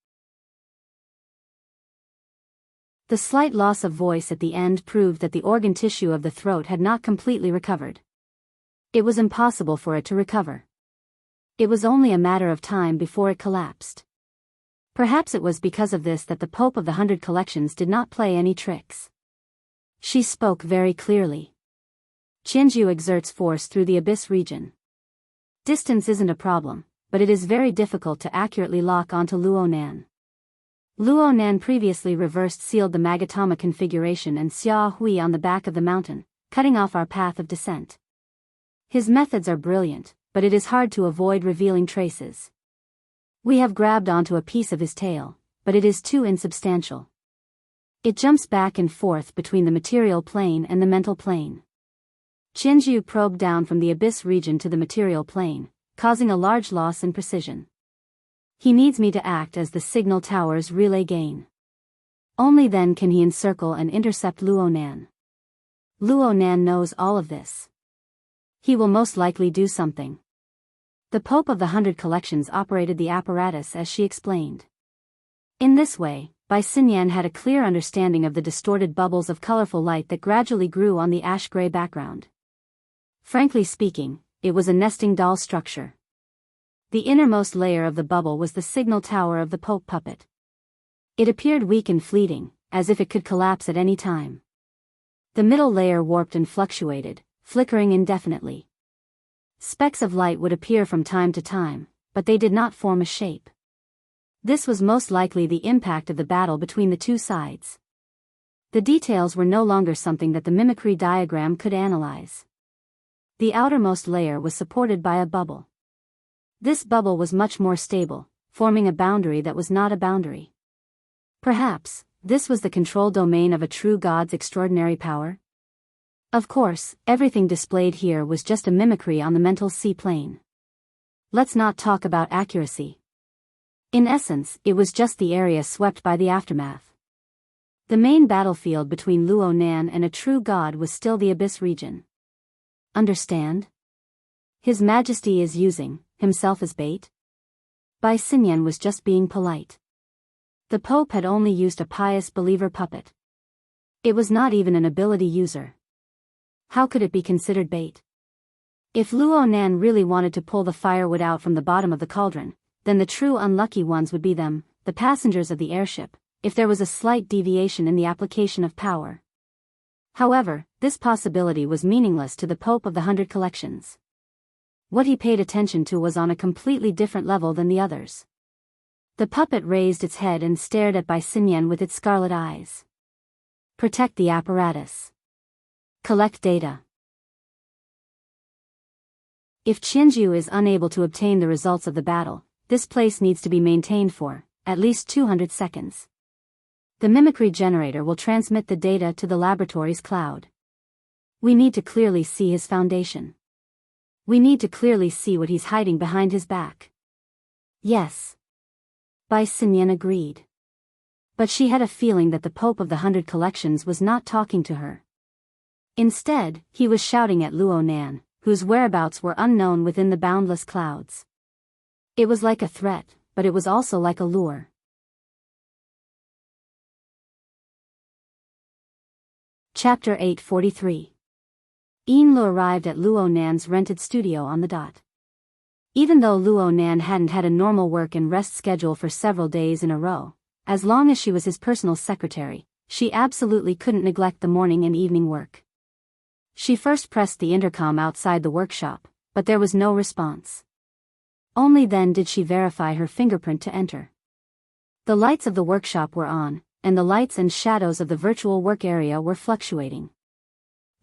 The slight loss of voice at the end proved that the organ tissue of the throat had not completely recovered. It was impossible for it to recover. It was only a matter of time before it collapsed. Perhaps it was because of this that the Pope of the 100 Collections did not play any tricks. She spoke very clearly. Qianju exerts force through the abyss region. Distance isn't a problem, but it is very difficult to accurately lock onto Luo Nan. Luo Nan previously reversed sealed the Magatama configuration and Xia Hui on the back of the mountain, cutting off our path of descent. His methods are brilliant, but it is hard to avoid revealing traces. We have grabbed onto a piece of his tail, but it is too insubstantial. It jumps back and forth between the material plane and the mental plane. Qianju probed down from the abyss region to the material plane, causing a large loss in precision. He needs me to act as the signal tower's relay gain. Only then can he encircle and intercept Luo Nan. Luo Nan knows all of this. He will most likely do something. The Pope of the 100 Collections operated the apparatus as she explained. In this way, Bai Xinyan had a clear understanding of the distorted bubbles of colorful light that gradually grew on the ash-gray background. Frankly speaking, it was a nesting doll structure. The innermost layer of the bubble was the signal tower of the Pope puppet. It appeared weak and fleeting, as if it could collapse at any time. The middle layer warped and fluctuated, flickering indefinitely. Specks of light would appear from time to time, but they did not form a shape. This was most likely the impact of the battle between the two sides. The details were no longer something that the mimicry diagram could analyze. The outermost layer was supported by a bubble. This bubble was much more stable, forming a boundary that was not a boundary. Perhaps, this was the control domain of a true god's extraordinary power? Of course, everything displayed here was just a mimicry on the mental sea plane. Let's not talk about accuracy. In essence, it was just the area swept by the aftermath. The main battlefield between Luo Nan and a true god was still the abyss region. Understand? His Majesty is using himself as bait? Bai Xinyan was just being polite. The Pope had only used a pious believer puppet. It was not even an ability user. How could it be considered bait? If Luo Nan really wanted to pull the firewood out from the bottom of the cauldron, then the true unlucky ones would be them, the passengers of the airship, if there was a slight deviation in the application of power. However, this possibility was meaningless to the Pope of the 100 Collections. What he paid attention to was on a completely different level than the others. The puppet raised its head and stared at Bai Xinyan with its scarlet eyes. Protect the apparatus. Collect data. If Qianju is unable to obtain the results of the battle, this place needs to be maintained for at least 200 seconds. The mimicry generator will transmit the data to the laboratory's cloud. We need to clearly see his foundation. We need to clearly see what he's hiding behind his back. Yes. Bai Xinyan agreed. But she had a feeling that the Pope of the 100 Collections was not talking to her. Instead, he was shouting at Luo Nan, whose whereabouts were unknown within the boundless clouds. It was like a threat, but it was also like a lure. Chapter 843. Lu arrived at Luo Nan's rented studio on the dot. Even though Luo Nan hadn't had a normal work and rest schedule for several days in a row, as long as she was his personal secretary, she absolutely couldn't neglect the morning and evening work. She first pressed the intercom outside the workshop, but there was no response. Only then did she verify her fingerprint to enter. The lights of the workshop were on, and the lights and shadows of the virtual work area were fluctuating.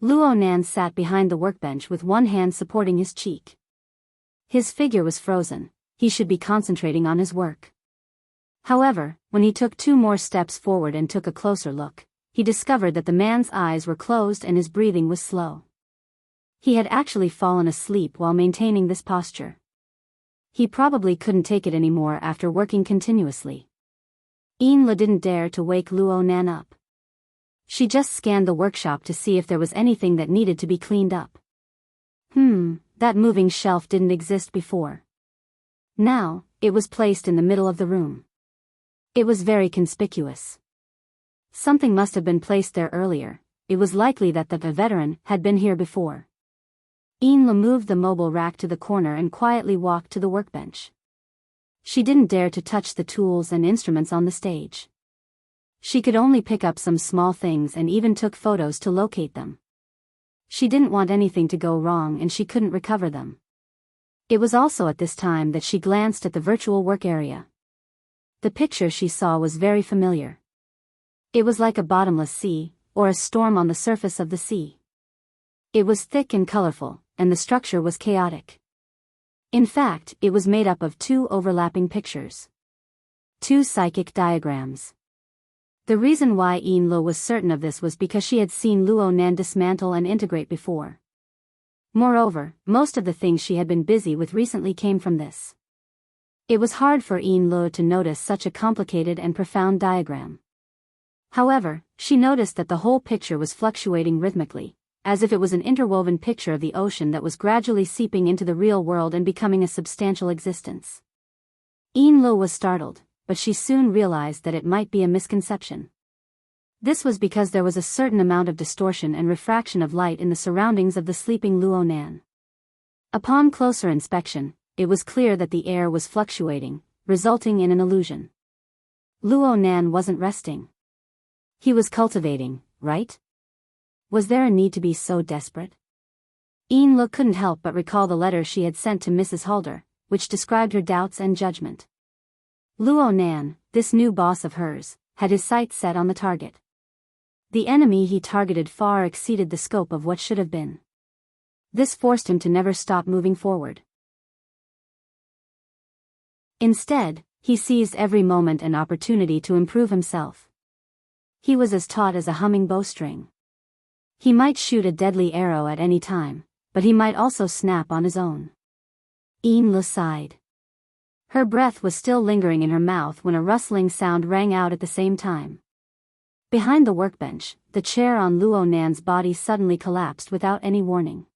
Luo Nan sat behind the workbench with one hand supporting his cheek. His figure was frozen. He should be concentrating on his work. However, when he took 2 more steps forward and took a closer look, he discovered that the man's eyes were closed and his breathing was slow. He had actually fallen asleep while maintaining this posture. He probably couldn't take it anymore after working continuously. Lu didn't dare to wake Luo Nan up. She just scanned the workshop to see if there was anything that needed to be cleaned up. That moving shelf didn't exist before. Now, it was placed in the middle of the room. It was very conspicuous. Something must have been placed there earlier. It was likely that the veteran had been here before. Lu moved the mobile rack to the corner and quietly walked to the workbench. She didn't dare to touch the tools and instruments on the stage. She could only pick up some small things and even took photos to locate them. She didn't want anything to go wrong and she couldn't recover them. It was also at this time that she glanced at the virtual work area. The picture she saw was very familiar. It was like a bottomless sea, or a storm on the surface of the sea. It was thick and colorful, and the structure was chaotic. In fact, it was made up of 2 overlapping pictures. 2 psychic diagrams. The reason why Lu was certain of this was because she had seen Luo Nan dismantle and integrate before. Moreover, most of the things she had been busy with recently came from this. It was hard for Lu to notice such a complicated and profound diagram. However, she noticed that the whole picture was fluctuating rhythmically, as if it was an interwoven picture of the ocean that was gradually seeping into the real world and becoming a substantial existence. Lu was startled, but she soon realized that it might be a misconception. This was because there was a certain amount of distortion and refraction of light in the surroundings of the sleeping Luo Nan. Upon closer inspection, it was clear that the air was fluctuating, resulting in an illusion. Luo Nan wasn't resting. He was cultivating, right? Was there a need to be so desperate? Lu couldn't help but recall the letter she had sent to Mrs. Halder, which described her doubts and judgment. Luo Nan, this new boss of hers, had his sights set on the target. The enemy he targeted far exceeded the scope of what should have been. This forced him to never stop moving forward. Instead, he seized every moment and opportunity to improve himself. He was as taut as a humming bowstring. He might shoot a deadly arrow at any time, but he might also snap on his own. Enla sighed. Her breath was still lingering in her mouth when a rustling sound rang out at the same time. Behind the workbench, the chair on Luo Nan's body suddenly collapsed without any warning.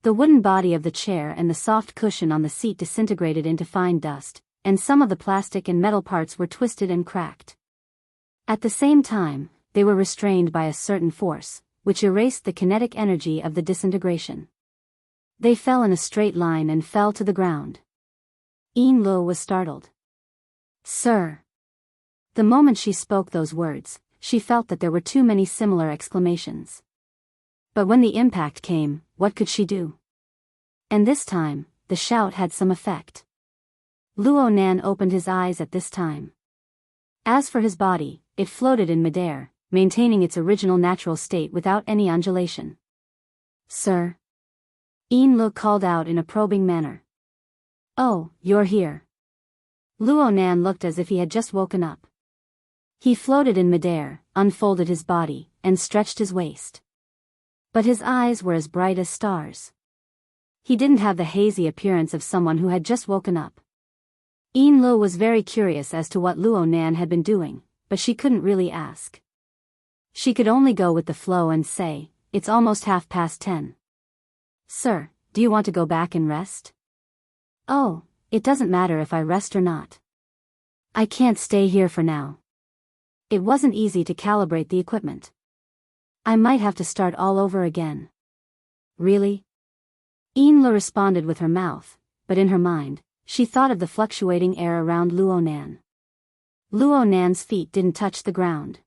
The wooden body of the chair and the soft cushion on the seat disintegrated into fine dust, and some of the plastic and metal parts were twisted and cracked. At the same time, they were restrained by a certain force, which erased the kinetic energy of the disintegration. They fell in a straight line and fell to the ground. Enlo was startled. "Sir." The moment she spoke those words, she felt that there were too many similar exclamations. But when the impact came, what could she do? And this time, the shout had some effect. Luo Nan opened his eyes at this time. As for his body, it floated in midair, maintaining its original natural state without any undulation. "Sir?" Enlo called out in a probing manner. "Oh, you're here." Luo Nan looked as if he had just woken up. He floated in midair, unfolded his body, and stretched his waist. But his eyes were as bright as stars. He didn't have the hazy appearance of someone who had just woken up. Enlo was very curious as to what Luo Nan had been doing, but she couldn't really ask. She could only go with the flow and say, "It's almost 10:30. "Sir, do you want to go back and rest?" "Oh, it doesn't matter if I rest or not. I can't stay here for now. It wasn't easy to calibrate the equipment. I might have to start all over again." "Really?" Enla responded with her mouth, but in her mind, she thought of the fluctuating air around Luo Nan. Luo Nan's feet didn't touch the ground.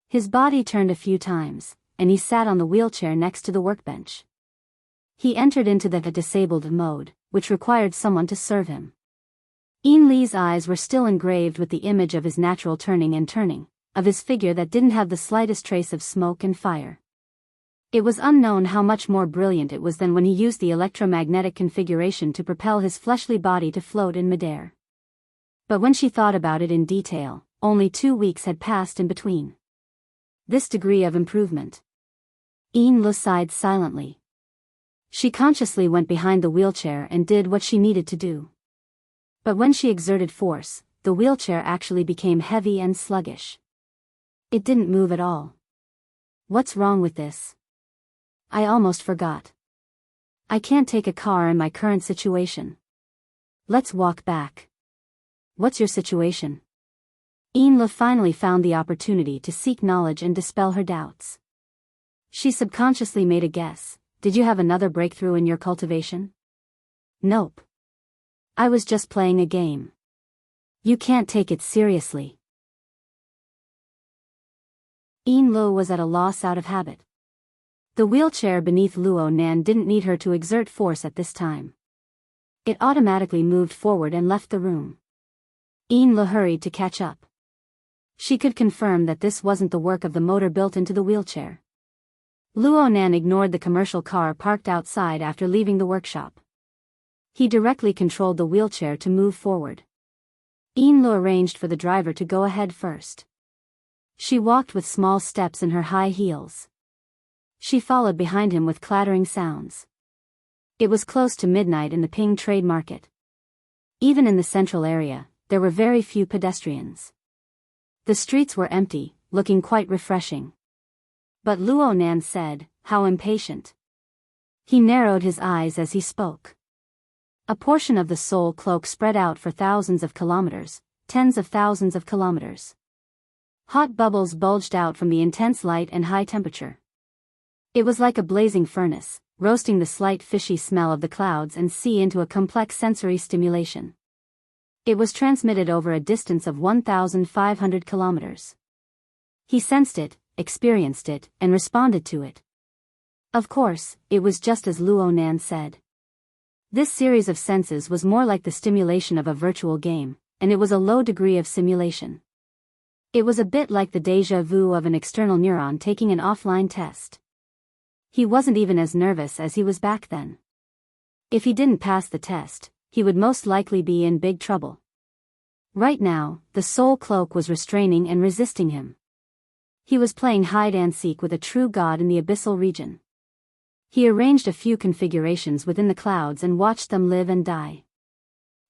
His body turned a few times, and he sat on the wheelchair next to the workbench. He entered into the disabled mode, which required someone to serve him. Enli's eyes were still engraved with the image of his natural turning and turning, of his figure that didn't have the slightest trace of smoke and fire. It was unknown how much more brilliant it was than when he used the electromagnetic configuration to propel his fleshly body to float in midair. But when she thought about it in detail, only 2 weeks had passed in between. This degree of improvement. Enla sighed silently. She consciously went behind the wheelchair and did what she needed to do. But when she exerted force, the wheelchair actually became heavy and sluggish. It didn't move at all. "What's wrong with this? I almost forgot. I can't take a car in my current situation. Let's walk back." "What's your situation?" Enla finally found the opportunity to seek knowledge and dispel her doubts. She subconsciously made a guess. "Did you have another breakthrough in your cultivation?" "Nope. I was just playing a game. You can't take it seriously." Enlo was at a loss out of habit. The wheelchair beneath Luo Nan didn't need her to exert force at this time. It automatically moved forward and left the room. Enla hurried to catch up. She could confirm that this wasn't the work of the motor built into the wheelchair. Luo Nan ignored the commercial car parked outside after leaving the workshop. He directly controlled the wheelchair to move forward. Enlo arranged for the driver to go ahead first. She walked with small steps in her high heels. She followed behind him with clattering sounds. It was close to midnight in the Ping trade market. Even in the central area, there were very few pedestrians. The streets were empty, looking quite refreshing. But Luo Nan said, "How impatient." He narrowed his eyes as he spoke. A portion of the soul cloak spread out for thousands of kilometers, tens of thousands of kilometers. Hot bubbles bulged out from the intense light and high temperature. It was like a blazing furnace, roasting the slight fishy smell of the clouds and sea into a complex sensory stimulation. It was transmitted over a distance of 1,500 kilometers. He sensed it, experienced it, and responded to it. Of course, it was just as Luo Nan said. This series of senses was more like the stimulation of a virtual game, and it was a low degree of simulation. It was a bit like the déjà vu of an external neuron taking an offline test. He wasn't even as nervous as he was back then. If he didn't pass the test, he would most likely be in big trouble. Right now, the soul cloak was restraining and resisting him. He was playing hide-and-seek with a true god in the abyssal region. He arranged a few configurations within the clouds and watched them live and die.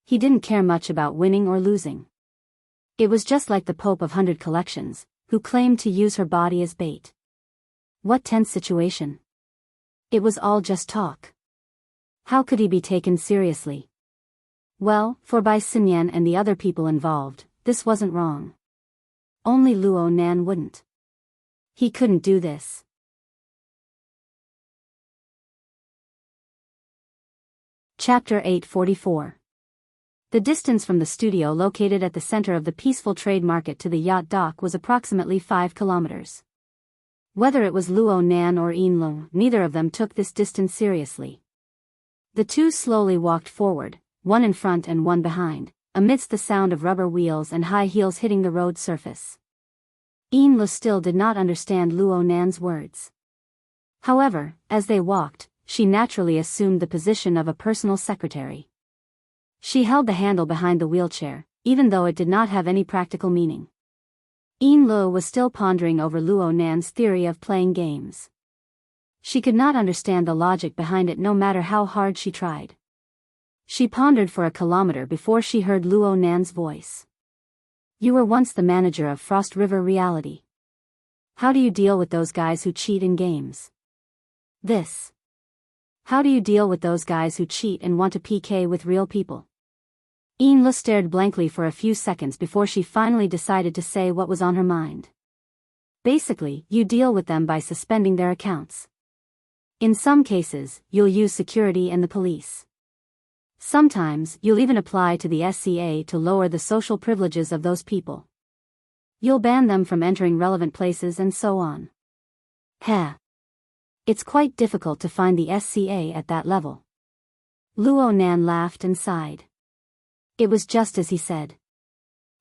He didn't care much about winning or losing. It was just like the Pope of 100 Collections, who claimed to use her body as bait. What tense situation. It was all just talk. How could he be taken seriously? Well, for Bai Xinyan and the other people involved, this wasn't wrong. Only Luo Nan wouldn't. He couldn't do this. Chapter 844. The distance from the studio located at the center of the peaceful trade market to the yacht dock was approximately 5 kilometers. Whether it was Luo Nan or Yin Lu, neither of them took this distance seriously. The two slowly walked forward, one in front and one behind, amidst the sound of rubber wheels and high heels hitting the road surface. Yin Lu still did not understand Luo Nan's words. However, as they walked, she naturally assumed the position of a personal secretary. She held the handle behind the wheelchair, even though it did not have any practical meaning. Yin Lu was still pondering over Luo Nan's theory of playing games. She could not understand the logic behind it no matter how hard she tried. She pondered for a kilometer before she heard Luo Nan's voice. You were once the manager of Frost River Reality. How do you deal with those guys who cheat in games? This. How do you deal with those guys who cheat and want to PK with real people? Yin Lu stared blankly for a few seconds before she finally decided to say what was on her mind. Basically, you deal with them by suspending their accounts. In some cases, you'll use security and the police. Sometimes, you'll even apply to the SCA to lower the social privileges of those people. You'll ban them from entering relevant places and so on. Heh. It's quite difficult to find the SCA at that level. Luo Nan laughed and sighed. It was just as he said.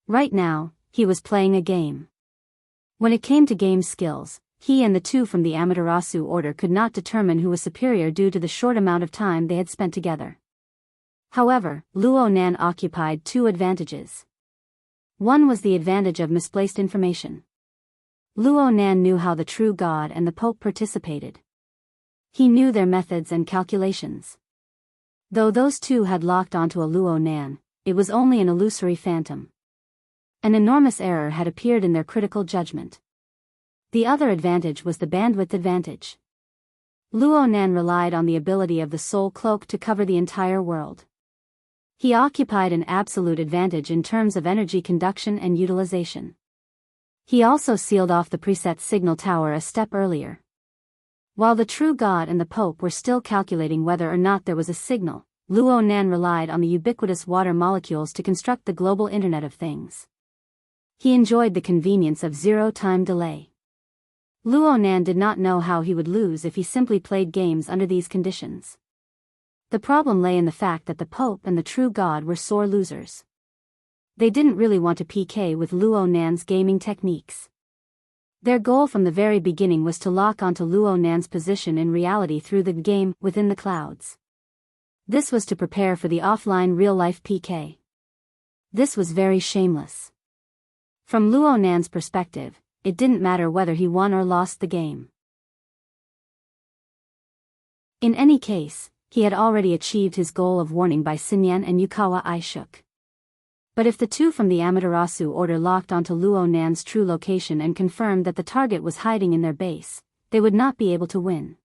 Right now, he was playing a game. When it came to game skills, he and the two from the Amaterasu order could not determine who was superior due to the short amount of time they had spent together. However, Luo Nan occupied two advantages. One was the advantage of misplaced information. Luo Nan knew how the true god and the Pope participated. He knew their methods and calculations. Though those two had locked onto a Luo Nan, it was only an illusory phantom. An enormous error had appeared in their critical judgment. The other advantage was the bandwidth advantage. Luo Nan relied on the ability of the soul cloak to cover the entire world. He occupied an absolute advantage in terms of energy conduction and utilization. He also sealed off the preset signal tower a step earlier. While the true god and the Pope were still calculating whether or not there was a signal, Luo Nan relied on the ubiquitous water molecules to construct the global Internet of Things. He enjoyed the convenience of zero-time delay. Luo Nan did not know how he would lose if he simply played games under these conditions. The problem lay in the fact that the Pope and the true god were sore losers. They didn't really want to PK with Luo Nan's gaming techniques. Their goal from the very beginning was to lock onto Luo Nan's position in reality through the game within the clouds. This was to prepare for the offline real-life PK. This was very shameless. From Luo Nan's perspective, it didn't matter whether he won or lost the game. In any case, he had already achieved his goal of warning Bai Xinyan and Yukawa Aishuk. But if the two from the Amaterasu order locked onto Luo Nan's true location and confirmed that the target was hiding in their base, they would not be able to win.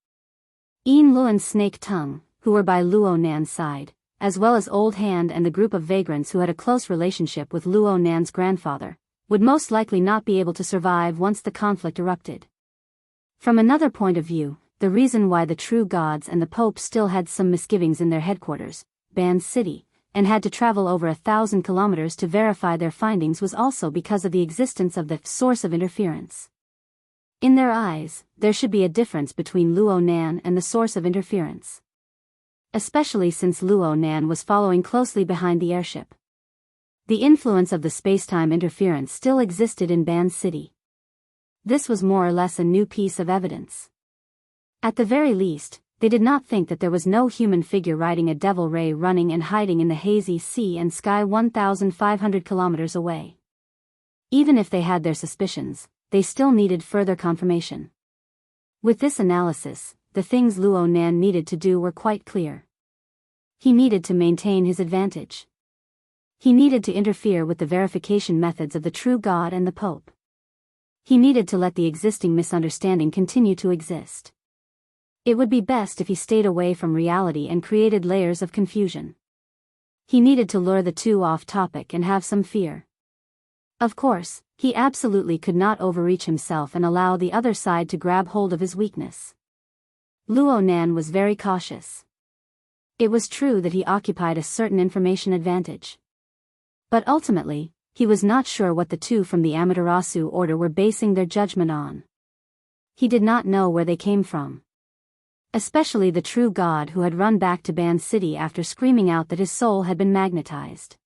Yin Lu and Snake Tongue, who were by Luo Nan's side, as well as Old Hand and the group of vagrants who had a close relationship with Luo Nan's grandfather, would most likely not be able to survive once the conflict erupted. From another point of view, the reason why the true gods and the Pope still had some misgivings in their headquarters, Ban City, and had to travel over 1,000 kilometers to verify their findings was also because of the existence of the source of interference. In their eyes, there should be a difference between Luo Nan and the source of interference. Especially since Luo Nan was following closely behind the airship. The influence of the space-time interference still existed in Ban City. This was more or less a new piece of evidence. At the very least, They did not think that there was no human figure riding a devil ray running and hiding in the hazy sea and sky 1,500 kilometers away. Even if they had their suspicions, they still needed further confirmation. With this analysis, the things Luo Nan needed to do were quite clear. He needed to maintain his advantage. He needed to interfere with the verification methods of the true God and the Pope. He needed to let the existing misunderstanding continue to exist. It would be best if he stayed away from reality and created layers of confusion. He needed to lure the two off topic and have some fear. Of course, he absolutely could not overreach himself and allow the other side to grab hold of his weakness. Luo Nan was very cautious. It was true that he occupied a certain information advantage. But ultimately, he was not sure what the two from the Amaterasu order were basing their judgment on. He did not know where they came from. Especially the true God who had run back to Ban City after screaming out that his soul had been magnetized.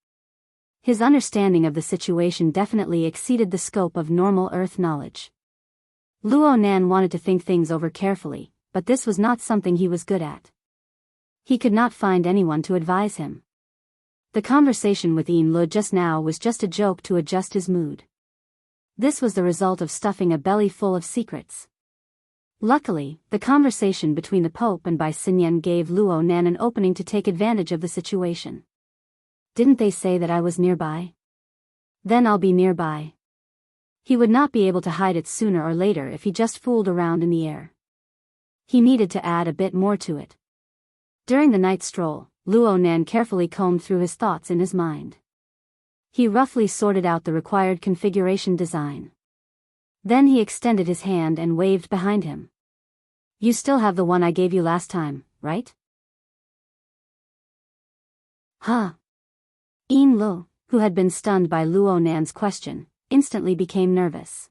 His understanding of the situation definitely exceeded the scope of normal Earth knowledge. Luo Nan wanted to think things over carefully, but this was not something he was good at. He could not find anyone to advise him. The conversation with Yin Lu just now was just a joke to adjust his mood. This was the result of stuffing a belly full of secrets. Luckily, the conversation between the Pope and Bai Xinyan gave Luo Nan an opening to take advantage of the situation. Didn't they say that I was nearby? Then I'll be nearby. He would not be able to hide it sooner or later if he just fooled around in the air. He needed to add a bit more to it. During the night stroll, Luo Nan carefully combed through his thoughts in his mind. He roughly sorted out the required configuration design. Then he extended his hand and waved behind him. You still have the one I gave you last time, right? Huh. Yin Lu, who had been stunned by Luo Nan's question, instantly became nervous.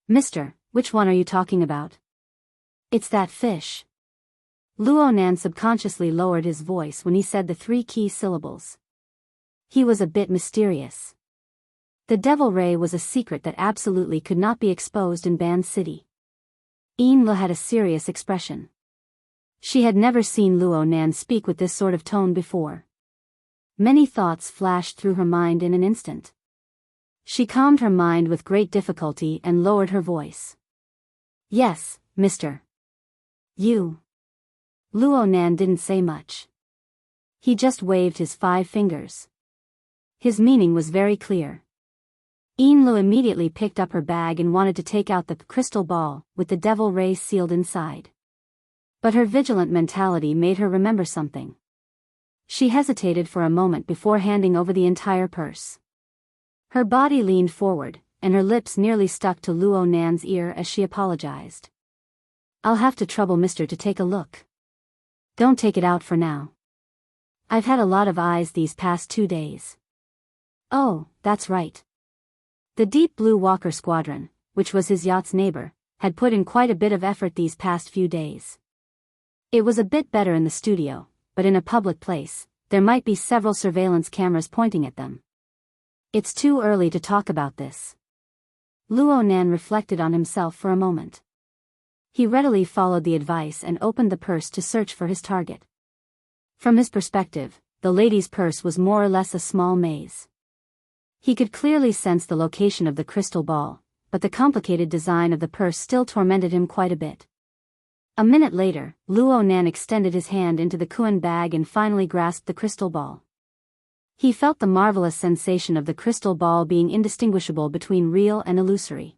Mister, which one are you talking about? It's that fish. Luo Nan subconsciously lowered his voice when he said the three key syllables. He was a bit mysterious. The devil ray was a secret that absolutely could not be exposed in Ban City. Yin Lu had a serious expression. She had never seen Luo Nan speak with this sort of tone before. Many thoughts flashed through her mind in an instant. She calmed her mind with great difficulty and lowered her voice. Yes, mister. You. Luo Nan didn't say much. He just waved his 5 fingers. His meaning was very clear. Yin Lu immediately picked up her bag and wanted to take out the crystal ball, with the devil ray sealed inside. But her vigilant mentality made her remember something. She hesitated for a moment before handing over the entire purse. Her body leaned forward, and her lips nearly stuck to Luo Nan's ear as she apologized. I'll have to trouble mister to take a look. Don't take it out for now. I've had a lot of eyes these past 2 days. Oh, that's right. The Deep Blue Walker Squadron, which was his yacht's neighbor, had put in quite a bit of effort these past few days. It was a bit better in the studio, but in a public place, there might be several surveillance cameras pointing at them. It's too early to talk about this. Luo Nan reflected on himself for a moment. He readily followed the advice and opened the purse to search for his target. From his perspective, the lady's purse was more or less a small maze. He could clearly sense the location of the crystal ball, but the complicated design of the purse still tormented him quite a bit. A minute later, Luo Nan extended his hand into the Kuan bag and finally grasped the crystal ball. He felt the marvelous sensation of the crystal ball being indistinguishable between real and illusory.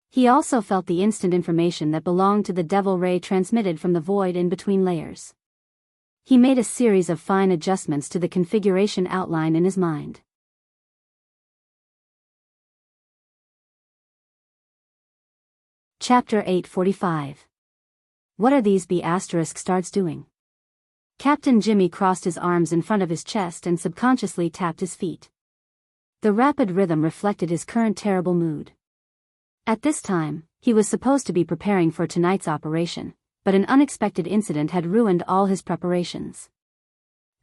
He also felt the instant information that belonged to the devil ray transmitted from the void in between layers. He made a series of fine adjustments to the configuration outline in his mind. Chapter 845. What are these B** stars doing? Captain Jimmy crossed his arms in front of his chest and subconsciously tapped his feet. The rapid rhythm reflected his current terrible mood. At this time, he was supposed to be preparing for tonight's operation, but an unexpected incident had ruined all his preparations.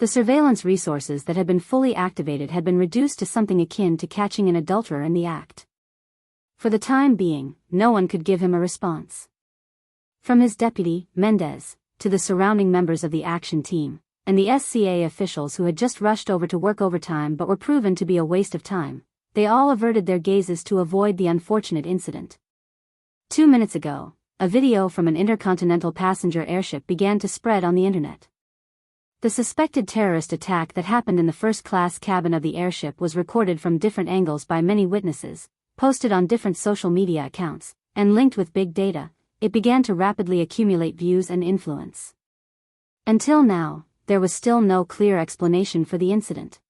The surveillance resources that had been fully activated had been reduced to something akin to catching an adulterer in the act. For the time being, no one could give him a response. From his deputy, Mendez, to the surrounding members of the action team, and the SCA officials who had just rushed over to work overtime but were proven to be a waste of time, they all averted their gazes to avoid the unfortunate incident. 2 minutes ago, a video from an intercontinental passenger airship began to spread on the internet. The suspected terrorist attack that happened in the first-class cabin of the airship was recorded from different angles by many witnesses, posted on different social media accounts, and linked with big data. It began to rapidly accumulate views and influence. Until now, there was still no clear explanation for the incident.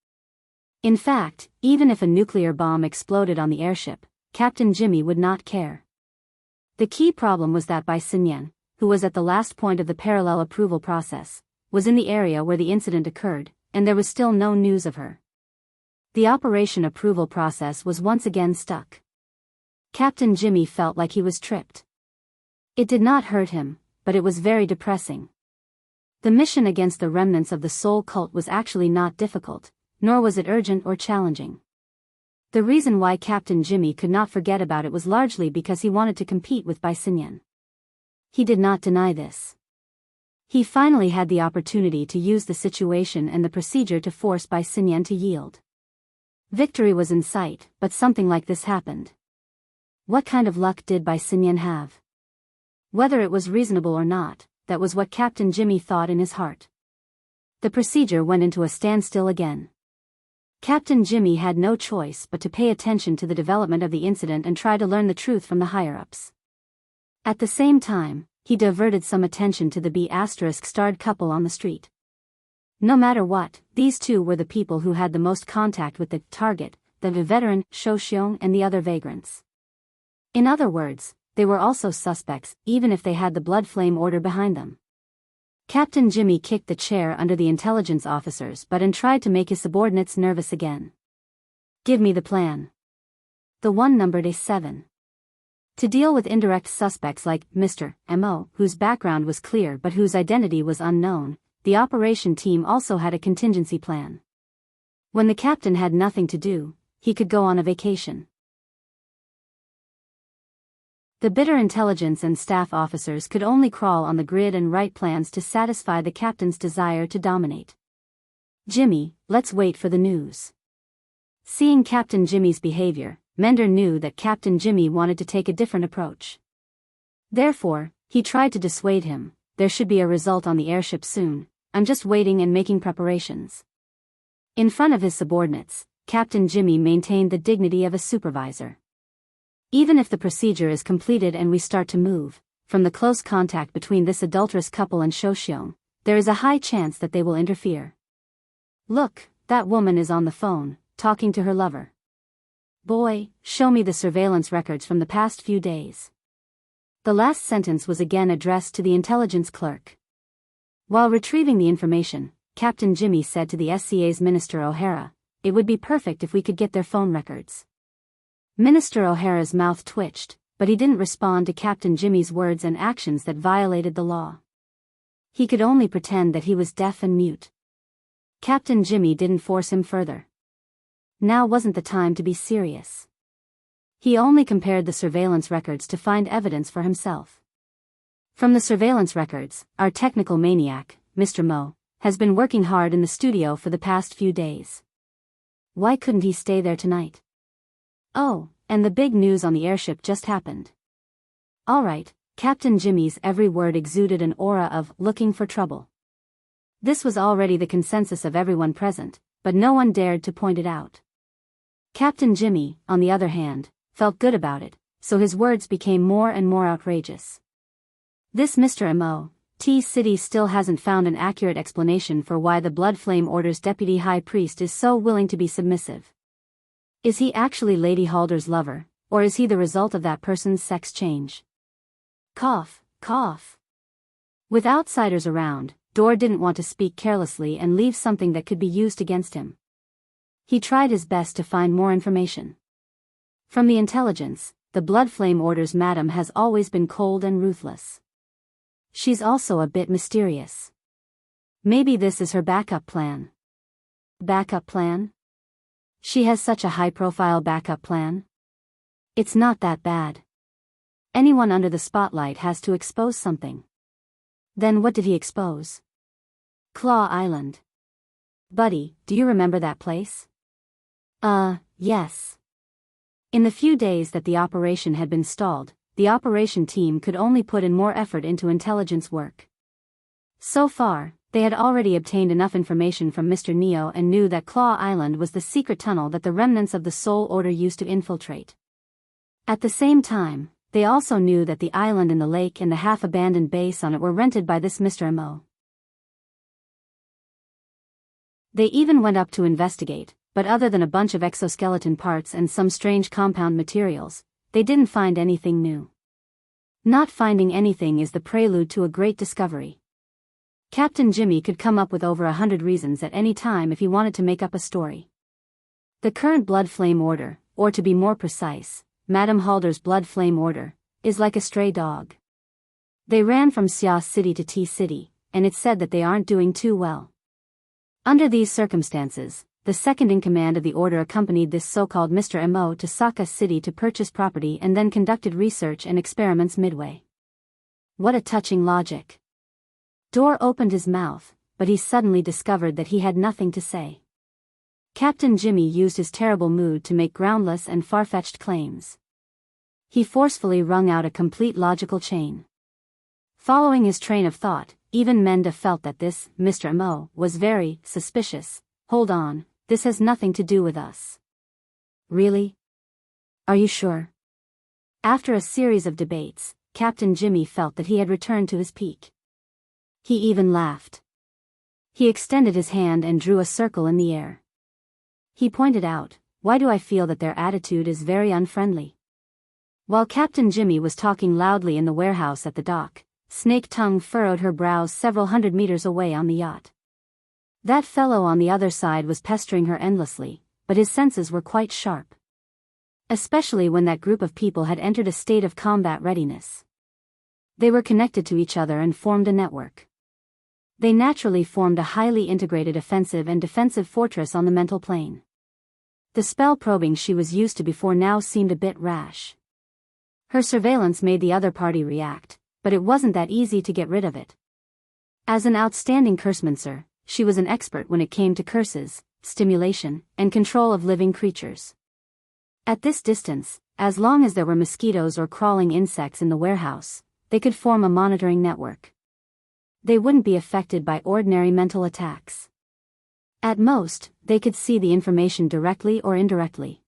In fact, even if a nuclear bomb exploded on the airship, Captain Jimmy would not care. The key problem was that Bai Xinyan, who was at the last point of the parallel approval process, was in the area where the incident occurred, and there was still no news of her. The operation approval process was once again stuck. Captain Jimmy felt like he was tripped. It did not hurt him, but it was very depressing. The mission against the remnants of the Soul cult was actually not difficult, nor was it urgent or challenging. The reason why Captain Jimmy could not forget about it was largely because he wanted to compete with Bai Xinyan. He did not deny this. He finally had the opportunity to use the situation and the procedure to force Bai Xinyan to yield. Victory was in sight, but something like this happened. What kind of luck did Bai Xinyan have? Whether it was reasonable or not, that was what Captain Jimmy thought in his heart. The procedure went into a standstill again. Captain Jimmy had no choice but to pay attention to the development of the incident and try to learn the truth from the higher-ups. At the same time, he diverted some attention to the B***starred couple on the street. No matter what, these two were the people who had the most contact with the target, the veteran, Shou Xiong, and the other vagrants. In other words, they were also suspects, even if they had the blood flame order behind them. Captain Jimmy kicked the chair under the intelligence officers and tried to make his subordinates nervous again. Give me the plan. The one numbered A7. To deal with indirect suspects like Mr. M.O., whose background was clear but whose identity was unknown, the operation team also had a contingency plan. When the captain had nothing to do, he could go on a vacation. The bitter intelligence and staff officers could only crawl on the grid and write plans to satisfy the captain's desire to dominate. Jimmy, let's wait for the news. Seeing Captain Jimmy's behavior, Mender knew that Captain Jimmy wanted to take a different approach. Therefore, he tried to dissuade him. There should be a result on the airship soon. I'm just waiting and making preparations. In front of his subordinates, Captain Jimmy maintained the dignity of a supervisor. Even if the procedure is completed and we start to move, from the close contact between this adulterous couple and Shou Xiong, there is a high chance that they will interfere. Look, that woman is on the phone, talking to her lover. Boy, show me the surveillance records from the past few days. The last sentence was again addressed to the intelligence clerk. While retrieving the information, Captain Jimmy said to the SCA's Minister O'Hara, "It would be perfect if we could get their phone records." Minister O'Hara's mouth twitched, but he didn't respond to Captain Jimmy's words and actions that violated the law. He could only pretend that he was deaf and mute. Captain Jimmy didn't force him further. Now wasn't the time to be serious. He only compared the surveillance records to find evidence for himself. From the surveillance records, our technical maniac, Mr. Mo, has been working hard in the studio for the past few days. Why couldn't he stay there tonight? Oh, and the big news on the airship just happened. Alright, Captain Jimmy's every word exuded an aura of looking for trouble. This was already the consensus of everyone present, but no one dared to point it out. Captain Jimmy, on the other hand, felt good about it, so his words became more and more outrageous. This Mr. M.O.T. City still hasn't found an accurate explanation for why the Blood Flame Order's deputy high priest is so willing to be submissive. Is he actually Lady Halder's lover, or is he the result of that person's sex change? Cough, cough. With outsiders around, Dor didn't want to speak carelessly and leave something that could be used against him. He tried his best to find more information. From the intelligence, the Blood Flame Order's madam has always been cold and ruthless. She's also a bit mysterious. Maybe this is her backup plan. Backup plan? She has such a high-profile backup plan? It's not that bad. Anyone under the spotlight has to expose something. Then what did he expose? Claw Island. Buddy, do you remember that place? Yes. In the few days that the operation had been stalled, the operation team could only put in more effort into intelligence work. So far, they had already obtained enough information from Mr. Neo and knew that Claw Island was the secret tunnel that the remnants of the Soul Order used to infiltrate. At the same time, they also knew that the island and the lake and the half-abandoned base on it were rented by this Mr. Mo. They even went up to investigate, but other than a bunch of exoskeleton parts and some strange compound materials, they didn't find anything new. Not finding anything is the prelude to a great discovery. Captain Jimmy could come up with over 100 reasons at any time if he wanted to make up a story. The current Blood Flame Order, or to be more precise, Madame Halder's Blood Flame Order, is like a stray dog. They ran from Xia City to T City, and it's said that they aren't doing too well. Under these circumstances, the second-in-command of the order accompanied this so-called Mr. Mo to Saka City to purchase property and then conducted research and experiments midway. What a touching logic. Dor opened his mouth, but he suddenly discovered that he had nothing to say. Captain Jimmy used his terrible mood to make groundless and far-fetched claims. He forcefully wrung out a complete logical chain. Following his train of thought, even Menda felt that this Mr. Mo was very suspicious. Hold on, this has nothing to do with us. Really? Are you sure? After a series of debates, Captain Jimmy felt that he had returned to his peak. He even laughed. He extended his hand and drew a circle in the air. He pointed out, "Why do I feel that their attitude is very unfriendly?" While Captain Jimmy was talking loudly in the warehouse at the dock, Snake Tongue furrowed her brows several hundred meters away on the yacht. That fellow on the other side was pestering her endlessly, but his senses were quite sharp. Especially when that group of people had entered a state of combat readiness. They were connected to each other and formed a network. They naturally formed a highly integrated offensive and defensive fortress on the mental plane. The spell probing she was used to before now seemed a bit rash. Her surveillance made the other party react, but it wasn't that easy to get rid of it. As an outstanding cursemancer, she was an expert when it came to curses, stimulation, and control of living creatures. At this distance, as long as there were mosquitoes or crawling insects in the warehouse, they could form a monitoring network. They wouldn't be affected by ordinary mental attacks. At most, they could see the information directly or indirectly.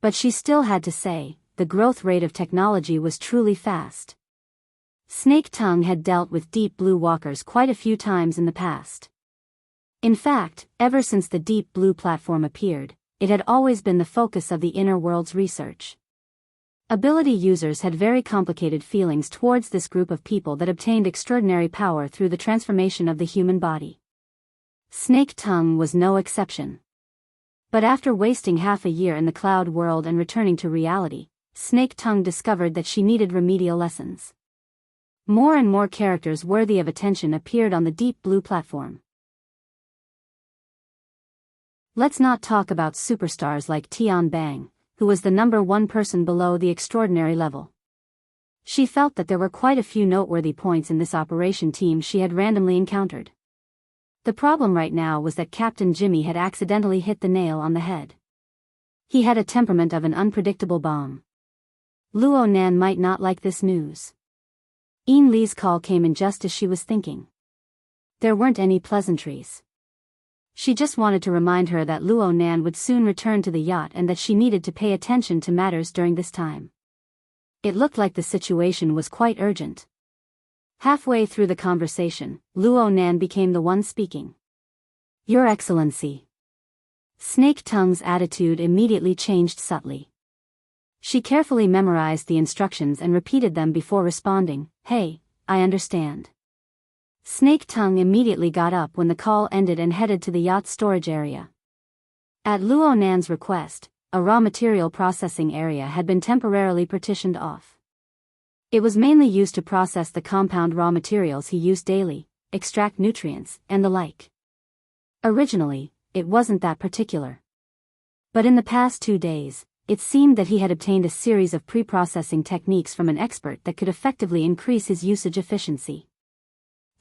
But she still had to say, the growth rate of technology was truly fast. Snake Tongue had dealt with Deep Blue walkers quite a few times in the past. In fact, ever since the Deep Blue platform appeared, it had always been the focus of the inner world's research. Ability users had very complicated feelings towards this group of people that obtained extraordinary power through the transformation of the human body. Snake Tongue was no exception. But after wasting half a year in the cloud world and returning to reality, Snake Tongue discovered that she needed remedial lessons. More and more characters worthy of attention appeared on the Deep Blue platform. Let's not talk about superstars like Tian Bang, who was the #1 person below the extraordinary level. She felt that there were quite a few noteworthy points in this operation team she had randomly encountered. The problem right now was that Captain Jimmy had accidentally hit the nail on the head. He had a temperament of an unpredictable bomb. Luo Nan might not like this news. Ian Lee's call came in just as she was thinking. There weren't any pleasantries. She just wanted to remind her that Luo Nan would soon return to the yacht and that she needed to pay attention to matters during this time. It looked like the situation was quite urgent. Halfway through the conversation, Luo Nan became the one speaking. "Your Excellency." Snake Tongue's attitude immediately changed subtly. She carefully memorized the instructions and repeated them before responding, "Hey, I understand." Snake Tongue immediately got up when the call ended and headed to the yacht storage area. At Luo Nan's request, a raw material processing area had been temporarily partitioned off. It was mainly used to process the compound raw materials he used daily, extract nutrients, and the like. Originally, it wasn't that particular. But in the past 2 days, it seemed that he had obtained a series of pre-processing techniques from an expert that could effectively increase his usage efficiency.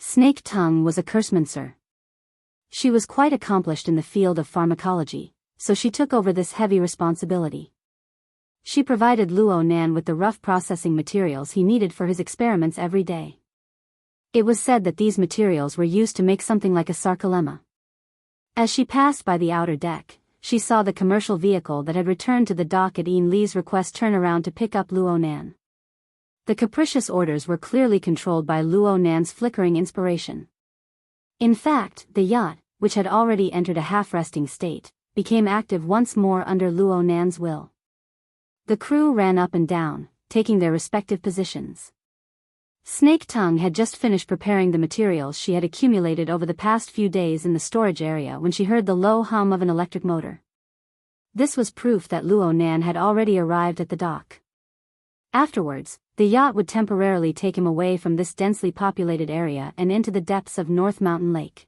Snake Tongue was a cursmancer. She was quite accomplished in the field of pharmacology, so she took over this heavy responsibility. She provided Luo Nan with the rough processing materials he needed for his experiments every day. It was said that these materials were used to make something like a sarcolemma. As she passed by the outer deck, she saw the commercial vehicle that had returned to the dock at Ian Lee's request turn around to pick up Luo Nan. The capricious orders were clearly controlled by Luo Nan's flickering inspiration. In fact, the yacht, which had already entered a half-resting state, became active once more under Luo Nan's will. The crew ran up and down, taking their respective positions. Snake Tongue had just finished preparing the materials she had accumulated over the past few days in the storage area when she heard the low hum of an electric motor. This was proof that Luo Nan had already arrived at the dock. Afterwards, the yacht would temporarily take him away from this densely populated area and into the depths of North Mountain Lake.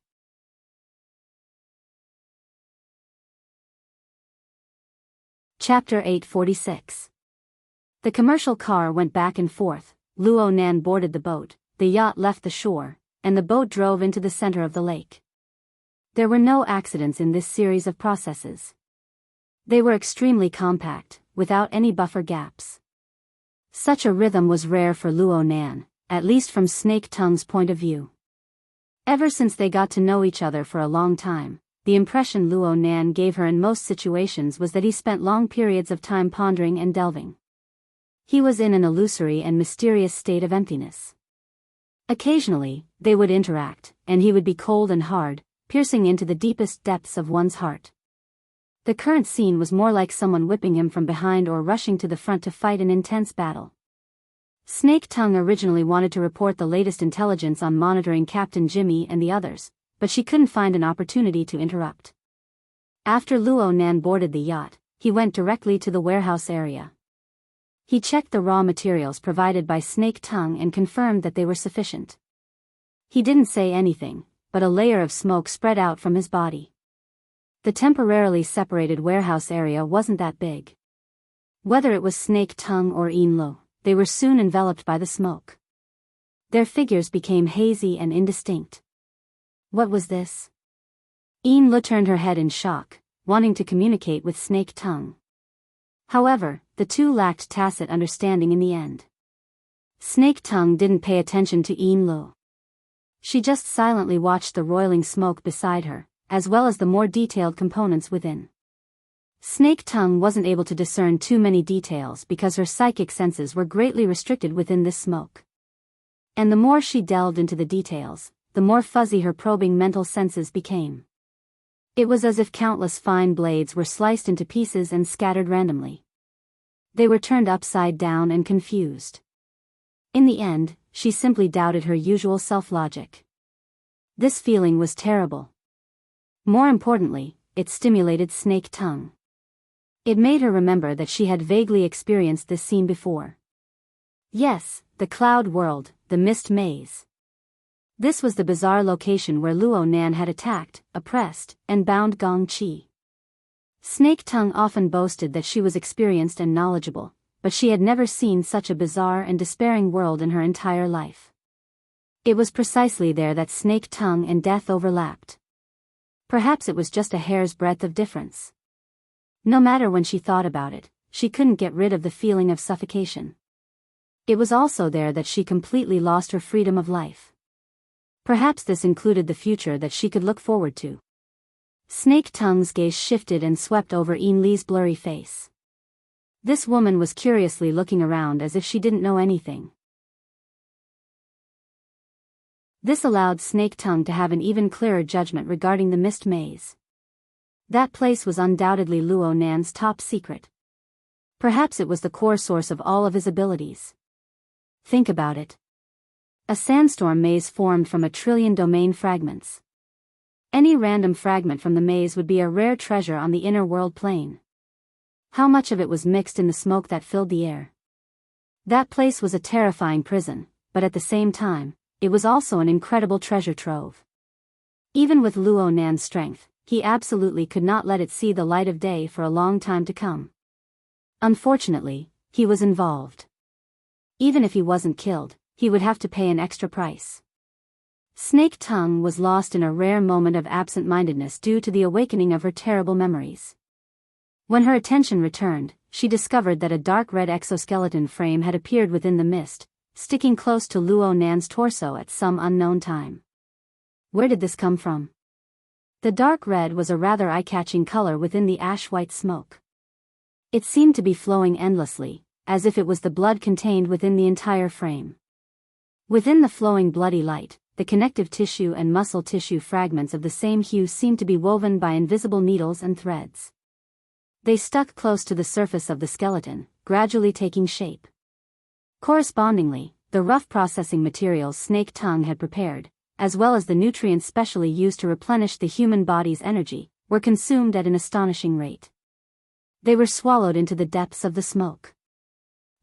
Chapter 846. The commercial car went back and forth, Luo Nan boarded the boat, the yacht left the shore, and the boat drove into the center of the lake. There were no accidents in this series of processes. They were extremely compact, without any buffer gaps. Such a rhythm was rare for Luo Nan, at least from Snake Tongue's point of view. Ever since they got to know each other for a long time, the impression Luo Nan gave her in most situations was that he spent long periods of time pondering and delving. He was in an illusory and mysterious state of emptiness. Occasionally, they would interact, and he would be cold and hard, piercing into the deepest depths of one's heart. The current scene was more like someone whipping him from behind or rushing to the front to fight an intense battle. Snake Tongue originally wanted to report the latest intelligence on monitoring Captain Jimmy and the others, but she couldn't find an opportunity to interrupt. After Luo Nan boarded the yacht, he went directly to the warehouse area. He checked the raw materials provided by Snake Tongue and confirmed that they were sufficient. He didn't say anything, but a layer of smoke spread out from his body. The temporarily separated warehouse area wasn't that big. Whether it was Snake Tongue or Inlo, they were soon enveloped by the smoke. Their figures became hazy and indistinct. What was this? Inlo turned her head in shock, wanting to communicate with Snake Tongue. However, the two lacked tacit understanding in the end. Snake Tongue didn't pay attention to Inlo. She just silently watched the roiling smoke beside her, as well as the more detailed components within. Snake Tongue wasn't able to discern too many details because her psychic senses were greatly restricted within this smoke. And the more she delved into the details, the more fuzzy her probing mental senses became. It was as if countless fine blades were sliced into pieces and scattered randomly. They were turned upside down and confused. In the end, she simply doubted her usual self-logic. This feeling was terrible. More importantly, it stimulated Snake Tongue. It made her remember that she had vaguely experienced this scene before. Yes, the cloud world, the mist maze. This was the bizarre location where Luo Nan had attacked, oppressed, and bound Gong Chi. Snake Tongue often boasted that she was experienced and knowledgeable, but she had never seen such a bizarre and despairing world in her entire life. It was precisely there that Snake Tongue and death overlapped. Perhaps it was just a hair's breadth of difference. No matter when she thought about it, she couldn't get rid of the feeling of suffocation. It was also there that she completely lost her freedom of life. Perhaps this included the future that she could look forward to. Snake Tongue's gaze shifted and swept over Ian Lee's blurry face. This woman was curiously looking around as if she didn't know anything. This allowed Snake Tongue to have an even clearer judgment regarding the mist maze. That place was undoubtedly Luo Nan's top secret. Perhaps it was the core source of all of his abilities. Think about it. A sandstorm maze formed from 1 trillion domain fragments. Any random fragment from the maze would be a rare treasure on the inner world plane. How much of it was mixed in the smoke that filled the air? That place was a terrifying prison, but at the same time, it was also an incredible treasure trove. Even with Luo Nan's strength, he absolutely could not let it see the light of day for a long time to come. Unfortunately, he was involved. Even if he wasn't killed, he would have to pay an extra price. Snake Tongue was lost in a rare moment of absent-mindedness due to the awakening of her terrible memories. When her attention returned, she discovered that a dark red exoskeleton frame had appeared within the mist, sticking close to Luo Nan's torso at some unknown time. Where did this come from? The dark red was a rather eye-catching color within the ash-white smoke. It seemed to be flowing endlessly, as if it was the blood contained within the entire frame. Within the flowing bloody light, the connective tissue and muscle tissue fragments of the same hue seemed to be woven by invisible needles and threads. They stuck close to the surface of the skeleton, gradually taking shape. Correspondingly, the rough processing materials Snake Tongue had prepared, as well as the nutrients specially used to replenish the human body's energy, were consumed at an astonishing rate. They were swallowed into the depths of the smoke.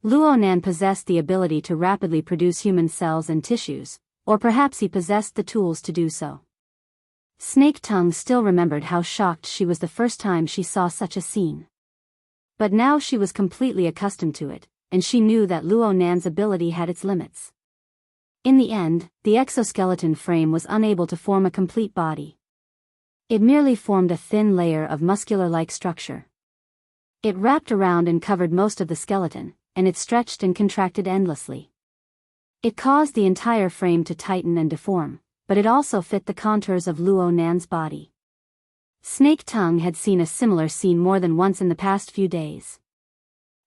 Luo Nan possessed the ability to rapidly produce human cells and tissues, or perhaps he possessed the tools to do so. Snake Tongue still remembered how shocked she was the first time she saw such a scene. But now she was completely accustomed to it, and she knew that Luo Nan's ability had its limits. In the end, the exoskeleton frame was unable to form a complete body. It merely formed a thin layer of muscular-like structure. It wrapped around and covered most of the skeleton, and it stretched and contracted endlessly. It caused the entire frame to tighten and deform, but it also fit the contours of Luo Nan's body. Snake Tongue had seen a similar scene more than once in the past few days.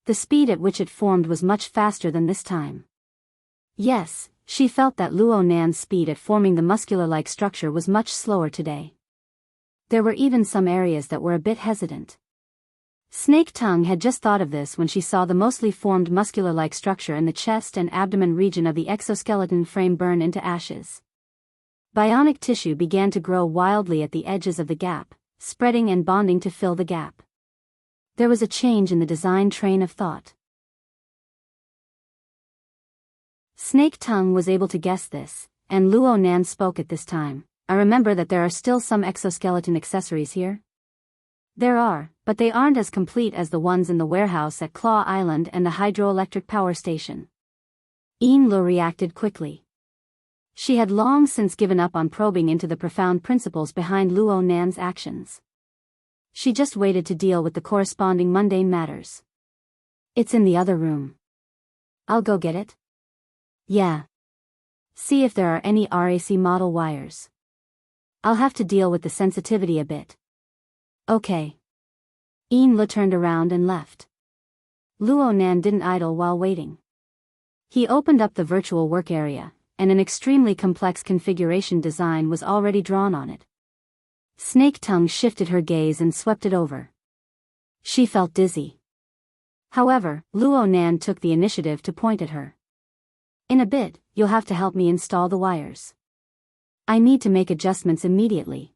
The speed at which it formed was much faster than this time. Yes, she felt that Luo Nan's speed at forming the muscular-like structure was much slower today. There were even some areas that were a bit hesitant. Snake Tongue had just thought of this when she saw the mostly formed muscular-like structure in the chest and abdomen region of the exoskeleton frame burn into ashes. Bionic tissue began to grow wildly at the edges of the gap, spreading and bonding to fill the gap. There was a change in the design train of thought. Snake Tongue was able to guess this, and Luo Nan spoke at this time. I remember that there are still some exoskeleton accessories here. There are, but they aren't as complete as the ones in the warehouse at Claw Island and the hydroelectric power station. Lu reacted quickly. She had long since given up on probing into the profound principles behind Luo Nan's actions. She just waited to deal with the corresponding mundane matters. It's in the other room. I'll go get it. Yeah. See if there are any RAC model wires. I'll have to deal with the sensitivity a bit. Okay. Lu turned around and left. Luo Nan didn't idle while waiting. He opened up the virtual work area, and an extremely complex configuration design was already drawn on it. Snake Tongue shifted her gaze and swept it over. She felt dizzy. However, Luo Nan took the initiative to point at her. In a bit, you'll have to help me install the wires. I need to make adjustments immediately.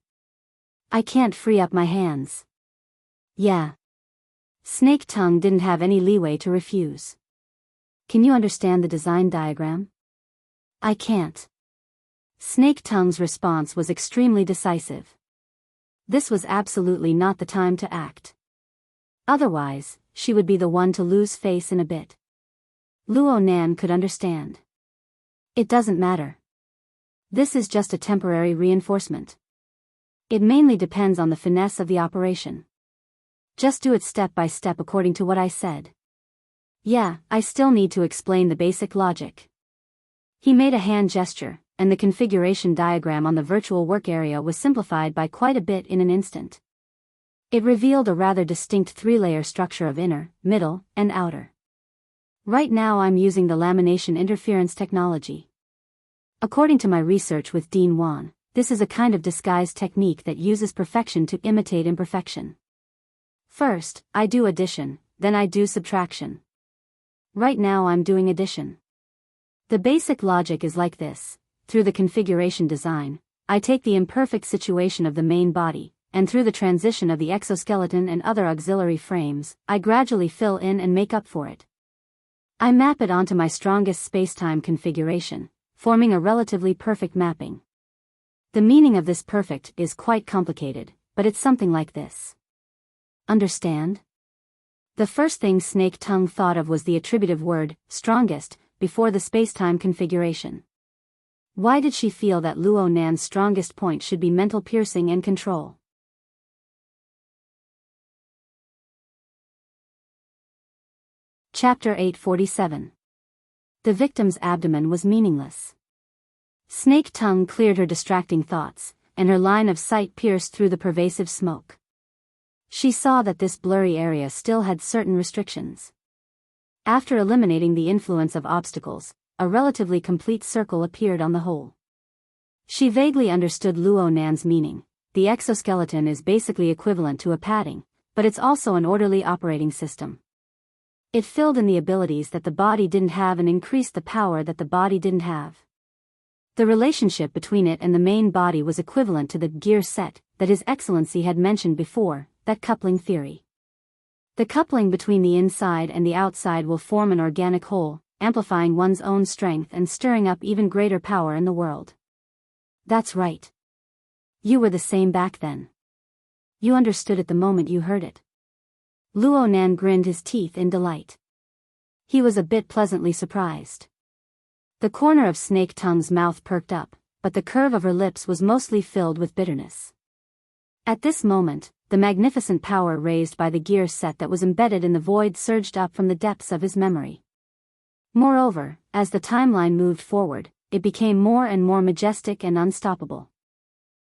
I can't free up my hands. Yeah. Snake Tongue didn't have any leeway to refuse. Can you understand the design diagram? I can't. Snake Tongue's response was extremely decisive. This was absolutely not the time to act. Otherwise, she would be the one to lose face in a bit. Luo Nan could understand. It doesn't matter. This is just a temporary reinforcement. It mainly depends on the finesse of the operation. Just do it step by step according to what I said. Yeah, I still need to explain the basic logic. He made a hand gesture, and the configuration diagram on the virtual work area was simplified by quite a bit in an instant. It revealed a rather distinct three-layer structure of inner, middle, and outer. Right now I'm using the lamination interference technology. According to my research with Dean Wan, this is a kind of disguise technique that uses perfection to imitate imperfection. First, I do addition, then I do subtraction. Right now I'm doing addition. The basic logic is like this. Through the configuration design, I take the imperfect situation of the main body, and through the transition of the exoskeleton and other auxiliary frames, I gradually fill in and make up for it. I map it onto my strongest spacetime configuration, forming a relatively perfect mapping. The meaning of this perfect is quite complicated, but it's something like this. Understand? The first thing Snake Tongue thought of was the attributive word, strongest, before the spacetime configuration. Why did she feel that Luo Nan's strongest point should be mental piercing and control? Chapter 847. The victim's abdomen was meaningless. Snake tongue cleared her distracting thoughts, and her line of sight pierced through the pervasive smoke. She saw that this blurry area still had certain restrictions. After eliminating the influence of obstacles, a relatively complete circle appeared on the whole. She vaguely understood Luo Nan's meaning. The exoskeleton is basically equivalent to a padding, but it's also an orderly operating system. It filled in the abilities that the body didn't have and increased the power that the body didn't have. The relationship between it and the main body was equivalent to the gear set that His Excellency had mentioned before, that coupling theory. The coupling between the inside and the outside will form an organic whole, amplifying one's own strength and stirring up even greater power in the world. That's right. You were the same back then. You understood it the moment you heard it. Luo Nan grinned his teeth in delight. He was a bit pleasantly surprised. The corner of Snake Tongue's mouth perked up, but the curve of her lips was mostly filled with bitterness. At this moment, the magnificent power raised by the gear set that was embedded in the void surged up from the depths of his memory. Moreover, as the timeline moved forward, it became more and more majestic and unstoppable.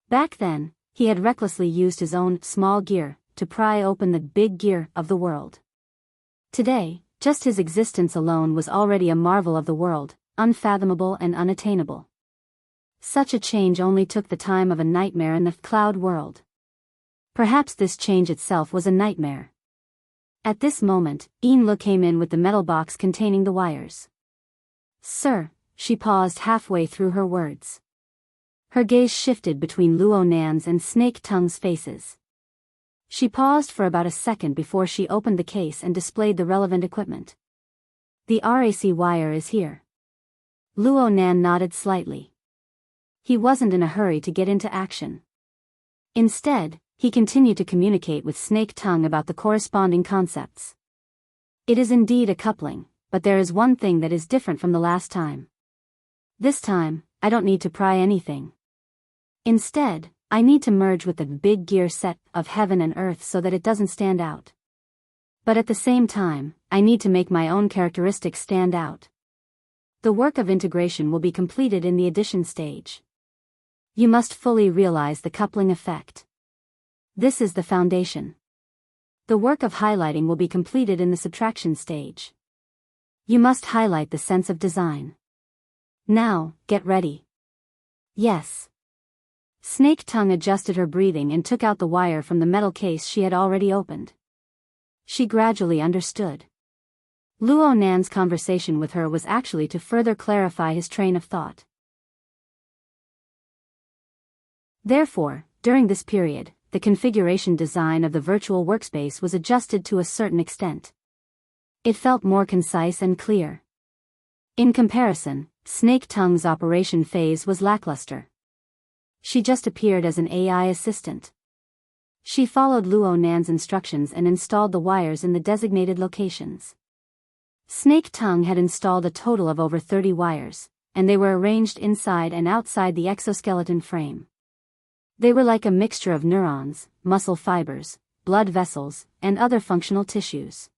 Back then, he had recklessly used his own small gear to pry open the big gear of the world. Today, just his existence alone was already a marvel of the world, unfathomable and unattainable. Such a change only took the time of a nightmare in the cloud world. Perhaps this change itself was a nightmare. At this moment, Lu came in with the metal box containing the wires. "Sir," she paused halfway through her words. Her gaze shifted between Luo Nan's and Snake Tongue's faces. She paused for about a second before she opened the case and displayed the relevant equipment. "The RAC wire is here." Luo Nan nodded slightly. He wasn't in a hurry to get into action. Instead, he continued to communicate with Snake Tongue about the corresponding concepts. "It is indeed a coupling, but there is one thing that is different from the last time. This time, I don't need to pry anything. Instead, I need to merge with the big gear set of heaven and earth so that it doesn't stand out. But at the same time, I need to make my own characteristics stand out. The work of integration will be completed in the addition stage. You must fully realize the coupling effect. This is the foundation. The work of highlighting will be completed in the subtraction stage. You must highlight the sense of design. Now, get ready." "Yes." Snake Tongue adjusted her breathing and took out the wire from the metal case she had already opened. She gradually understood. Luo Nan's conversation with her was actually to further clarify his train of thought. Therefore, during this period, the configuration design of the virtual workspace was adjusted to a certain extent. It felt more concise and clear. In comparison, Snake Tongue's operation phase was lackluster. She just appeared as an AI assistant. She followed Luo Nan's instructions and installed the wires in the designated locations. Snake Tongue had installed a total of over 30 wires, and they were arranged inside and outside the exoskeleton frame. They were like a mixture of neurons, muscle fibers, blood vessels, and other functional tissues.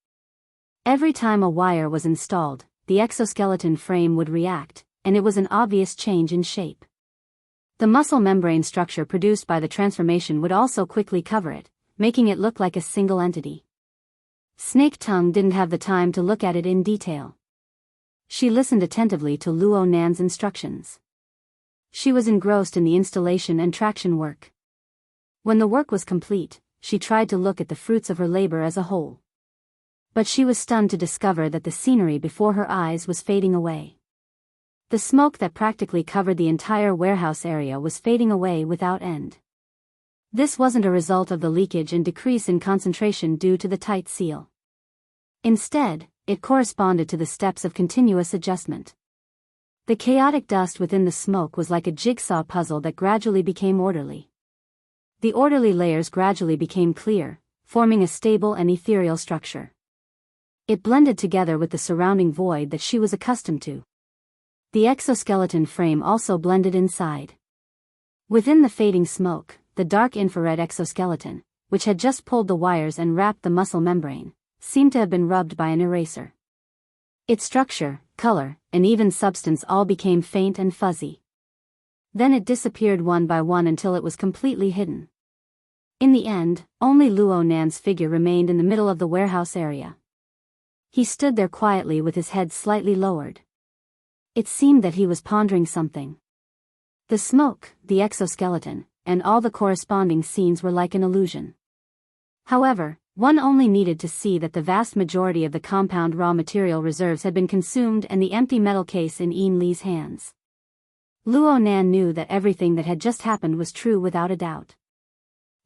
Every time a wire was installed, the exoskeleton frame would react, and it was an obvious change in shape. The muscle membrane structure produced by the transformation would also quickly cover it, making it look like a single entity. Snake Tongue didn't have the time to look at it in detail. She listened attentively to Luo Nan's instructions. She was engrossed in the installation and traction work. When the work was complete, she tried to look at the fruits of her labor as a whole. But she was stunned to discover that the scenery before her eyes was fading away. The smoke that practically covered the entire warehouse area was fading away without end. This wasn't a result of the leakage and decrease in concentration due to the tight seal. Instead, it corresponded to the steps of continuous adjustment. The chaotic dust within the smoke was like a jigsaw puzzle that gradually became orderly. The orderly layers gradually became clear, forming a stable and ethereal structure. It blended together with the surrounding void that she was accustomed to. The exoskeleton frame also blended inside. Within the fading smoke, the dark infrared exoskeleton, which had just pulled the wires and wrapped the muscle membrane, seemed to have been rubbed by an eraser. Its structure, color, and even substance all became faint and fuzzy. Then it disappeared one by one until it was completely hidden. In the end, only Luo Nan's figure remained in the middle of the warehouse area. He stood there quietly with his head slightly lowered. It seemed that he was pondering something. The smoke, the exoskeleton, and all the corresponding scenes were like an illusion. However, one only needed to see that the vast majority of the compound raw material reserves had been consumed and the empty metal case in Yin Li's hands. Luo Nan knew that everything that had just happened was true without a doubt.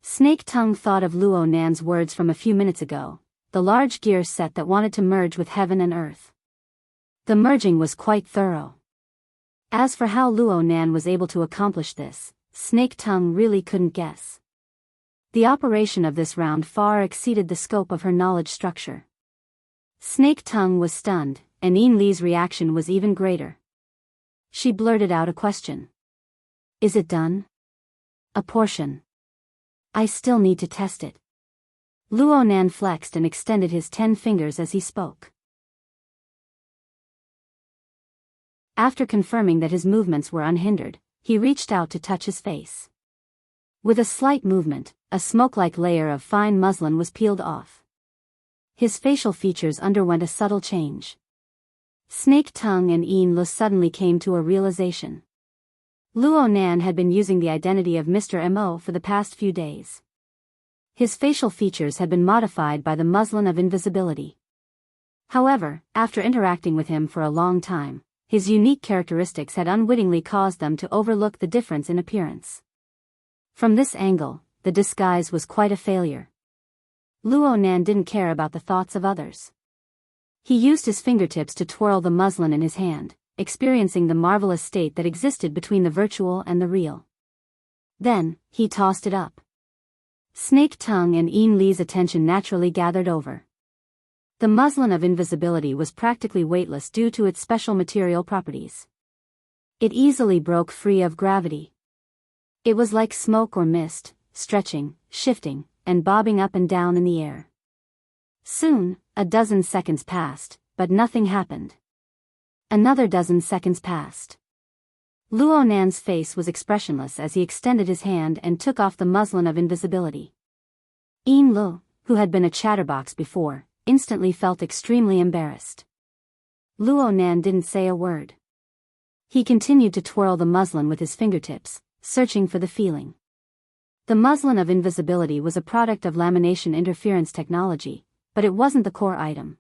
Snake Tongue thought of Luo Nan's words from a few minutes ago, the large gear set that wanted to merge with heaven and earth. The merging was quite thorough. As for how Luo Nan was able to accomplish this, Snake Tongue really couldn't guess. The operation of this round far exceeded the scope of her knowledge structure. Snake Tongue was stunned, and Yin Li's reaction was even greater. She blurted out a question. Is it done? A portion. I still need to test it. Luo Nan flexed and extended his 10 fingers as he spoke. After confirming that his movements were unhindered, he reached out to touch his face. With a slight movement, a smoke-like layer of fine muslin was peeled off. His facial features underwent a subtle change. Snake Tongue and Yin Lu suddenly came to a realization. Luo Nan had been using the identity of Mr. Mo for the past few days. His facial features had been modified by the muslin of invisibility. However, after interacting with him for a long time, his unique characteristics had unwittingly caused them to overlook the difference in appearance. From this angle, the disguise was quite a failure. Luo Nan didn't care about the thoughts of others. He used his fingertips to twirl the muslin in his hand, experiencing the marvelous state that existed between the virtual and the real. Then, he tossed it up. Snake Tongue and Yin Li's attention naturally gathered over. The muslin of invisibility was practically weightless due to its special material properties. It easily broke free of gravity. It was like smoke or mist, stretching, shifting, and bobbing up and down in the air. Soon, a dozen seconds passed, but nothing happened. Another dozen seconds passed. Luo Nan's face was expressionless as he extended his hand and took off the muslin of invisibility. Yin Lu, who had been a chatterbox before, instantly felt extremely embarrassed. Luo Nan didn't say a word. He continued to twirl the muslin with his fingertips, searching for the feeling. The muslin of invisibility was a product of lamination interference technology, but it wasn't the core item.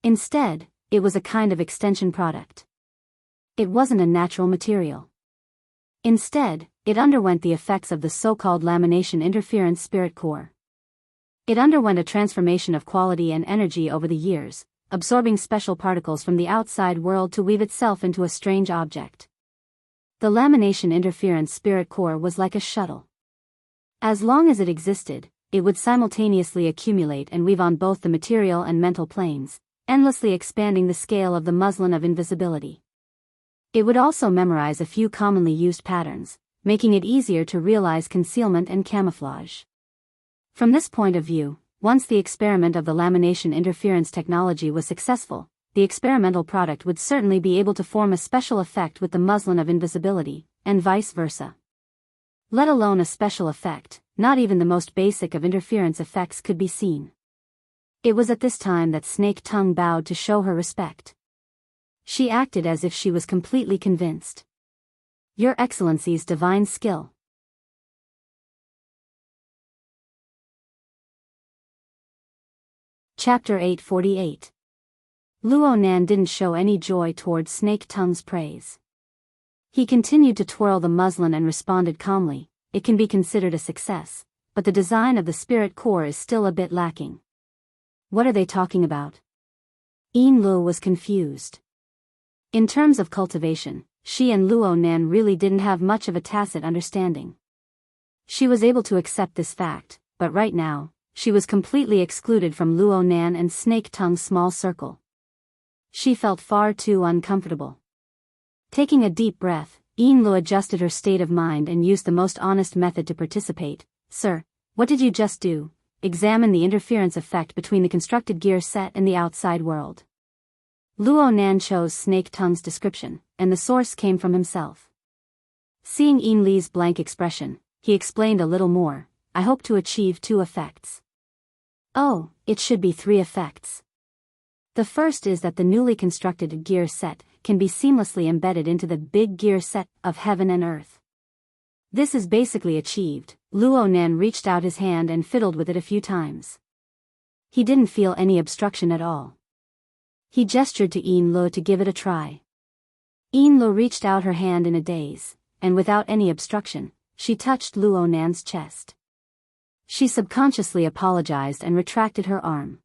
Instead, it was a kind of extension product. It wasn't a natural material. Instead, it underwent the effects of the so-called lamination interference spirit core. It underwent a transformation of quality and energy over the years, absorbing special particles from the outside world to weave itself into a strange object. The lamination interference spirit core was like a shuttle. As long as it existed, it would simultaneously accumulate and weave on both the material and mental planes, endlessly expanding the scale of the muslin of invisibility. It would also memorize a few commonly used patterns, making it easier to realize concealment and camouflage. From this point of view, once the experiment of the lamination interference technology was successful, the experimental product would certainly be able to form a special effect with the muslin of invisibility, and vice versa. Let alone a special effect, not even the most basic of interference effects could be seen. It was at this time that Snake Tongue bowed to show her respect. She acted as if she was completely convinced. Your Excellency's divine skill. Chapter 848. Luo Nan didn't show any joy towards Snake Tongue's praise. He continued to twirl the muslin and responded calmly, it can be considered a success, but the design of the spirit core is still a bit lacking. What are they talking about? Yin Lu was confused. In terms of cultivation, she and Luo Nan really didn't have much of a tacit understanding. She was able to accept this fact, but right now, she was completely excluded from Luo Nan and Snake Tongue's small circle. She felt far too uncomfortable. Taking a deep breath, Lo adjusted her state of mind and used the most honest method to participate. Sir, what did you just do? Examine the interference effect between the constructed gear set and the outside world. Luo Nan chose Snake Tongue's description, and the source came from himself. Seeing Li's blank expression, he explained a little more. I hope to achieve 2 effects. Oh, it should be 3 effects. The first is that the newly constructed gear set can be seamlessly embedded into the big gear set of heaven and earth. This is basically achieved. Luo Nan reached out his hand and fiddled with it a few times. He didn't feel any obstruction at all. He gestured to Lo to give it a try. Lo reached out her hand in a daze, and without any obstruction, she touched Luo Nan's chest. She subconsciously apologized and retracted her arm.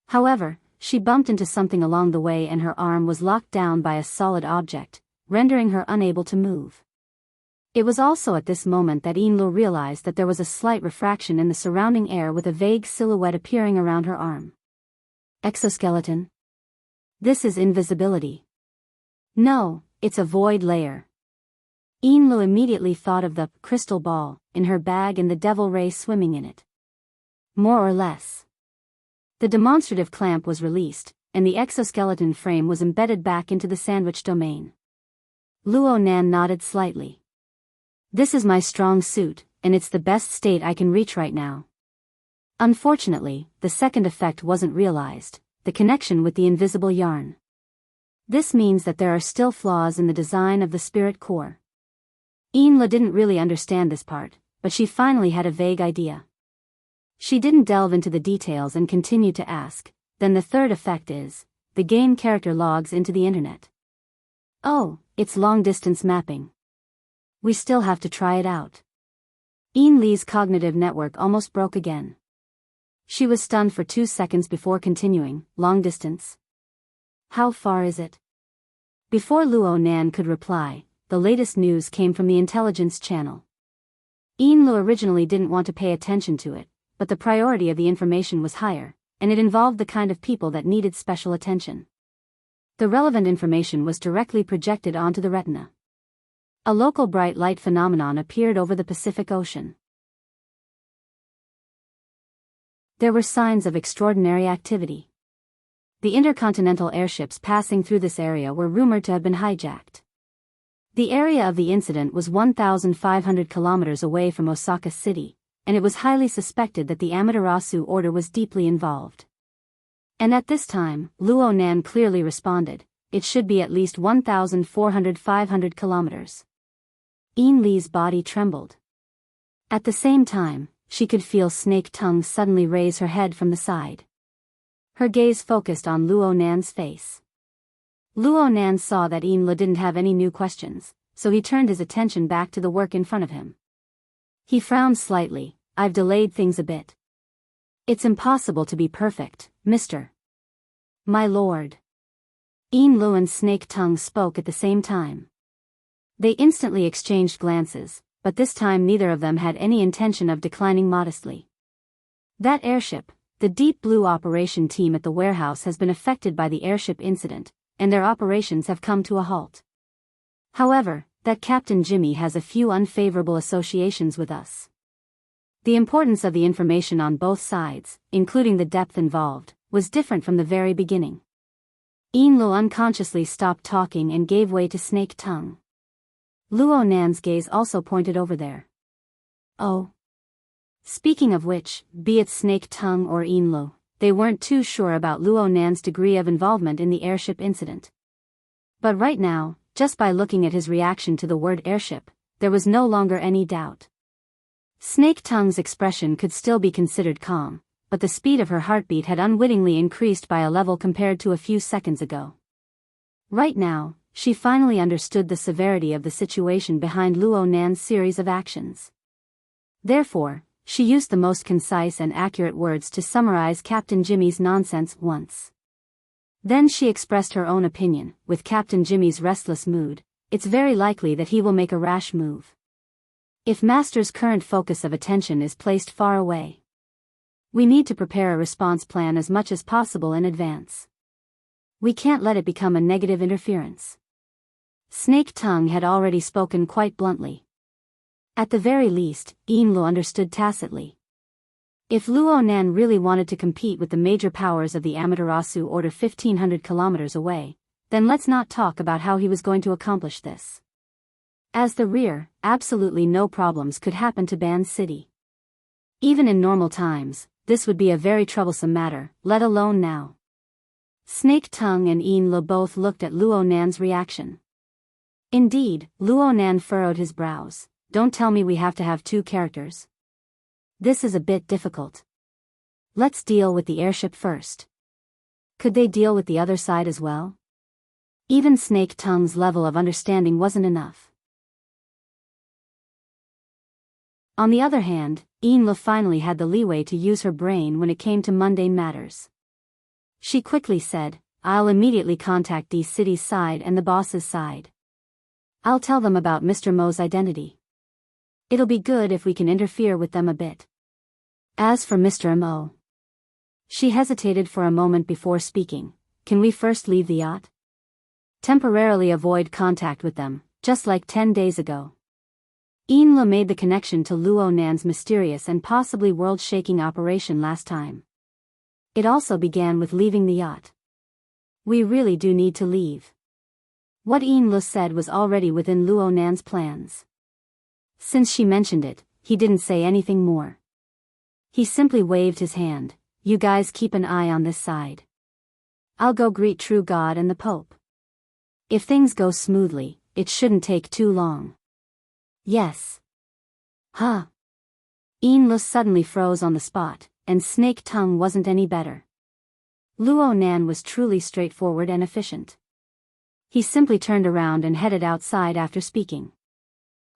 However, she bumped into something along the way and her arm was locked down by a solid object, rendering her unable to move. It was also at this moment that Lo realized that there was a slight refraction in the surrounding air with a vague silhouette appearing around her arm. Exoskeleton? This is invisibility. No, it's a void layer. Lo immediately thought of the crystal ball in her bag and the devil ray swimming in it. More or less. The demonstrative clamp was released, and the exoskeleton frame was embedded back into the sandwich domain. Luo Nan nodded slightly. This is my strong suit, and it's the best state I can reach right now. Unfortunately, the second effect wasn't realized, the connection with the invisible yarn. This means that there are still flaws in the design of the spirit core. La didn't really understand this part, but she finally had a vague idea. She didn't delve into the details and continued to ask, then the third effect is, the game character logs into the internet. Oh, it's long-distance mapping. We still have to try it out. Li's cognitive network almost broke again. She was stunned for 2 seconds before continuing, long distance? How far is it? Before Luo Nan could reply, the latest news came from the intelligence channel. Lu originally didn't want to pay attention to it, but the priority of the information was higher, and it involved the kind of people that needed special attention. The relevant information was directly projected onto the retina. A local bright light phenomenon appeared over the Pacific Ocean. There were signs of extraordinary activity. The intercontinental airships passing through this area were rumored to have been hijacked. The area of the incident was 1,500 kilometers away from Osaka City, and it was highly suspected that the Amaterasu order was deeply involved. And at this time, Luo Nan clearly responded, it should be at least 1,400-500 kilometers. Li's body trembled. At the same time, she could feel Snake Tongue suddenly raise her head from the side. Her gaze focused on Luo Nan's face. Luo Nan saw that La didn't have any new questions, so he turned his attention back to the work in front of him. He frowned slightly. I've delayed things a bit. It's impossible to be perfect, Mr. My lord. Lu and Snake Tongue spoke at the same time. They instantly exchanged glances, but this time neither of them had any intention of declining modestly. That airship, the Deep Blue operation team at the warehouse has been affected by the airship incident, and their operations have come to a halt. However, that Captain Jimmy has a few unfavorable associations with us. The importance of the information on both sides, including the depth involved, was different from the very beginning. Lu unconsciously stopped talking and gave way to Snake Tongue. Luo Nan's gaze also pointed over there. Oh. Speaking of which, be it Snake Tongue or Lu, they weren't too sure about Luo Nan's degree of involvement in the airship incident. But right now, just by looking at his reaction to the word airship, there was no longer any doubt. Snake Tongue's expression could still be considered calm, but the speed of her heartbeat had unwittingly increased by a level compared to a few seconds ago. Right now, she finally understood the severity of the situation behind Luo Nan's series of actions. Therefore, she used the most concise and accurate words to summarize Captain Jimmy's nonsense once. Then she expressed her own opinion. With Captain Jimmy's restless mood, it's very likely that he will make a rash move. If Master's current focus of attention is placed far away, we need to prepare a response plan as much as possible in advance. We can't let it become a negative interference. Snake Tongue had already spoken quite bluntly. At the very least, Inlo understood tacitly. If Luo Nan really wanted to compete with the major powers of the Amaterasu Order 1500 kilometers away, then let's not talk about how he was going to accomplish this. As the rear, absolutely no problems could happen to Ban City. Even in normal times, this would be a very troublesome matter, let alone now. Snake Tongue and Inlo both looked at Luo Nan's reaction. Indeed, Luo Nan furrowed his brows. Don't tell me we have to have two characters. This is a bit difficult. Let's deal with the airship first. Could they deal with the other side as well? Even Snake Tongue's level of understanding wasn't enough. On the other hand, Inla finally had the leeway to use her brain when it came to mundane matters. She quickly said, I'll immediately contact the city's side and the boss's side. I'll tell them about Mr. Mo's identity. It'll be good if we can interfere with them a bit. As for Mr. Mo. She hesitated for a moment before speaking. Can we first leave the yacht? Temporarily avoid contact with them, just like 10 days ago. Inla made the connection to Luo Nan's mysterious and possibly world-shaking operation last time. It also began with leaving the yacht. We really do need to leave. What Inla said was already within Luo Nan's plans. Since she mentioned it, he didn't say anything more. He simply waved his hand. You guys keep an eye on this side. I'll go greet True God and the Pope. If things go smoothly, it shouldn't take too long. Yes. Huh. Inla suddenly froze on the spot, and Snake Tongue wasn't any better. Luo Nan was truly straightforward and efficient. He simply turned around and headed outside after speaking.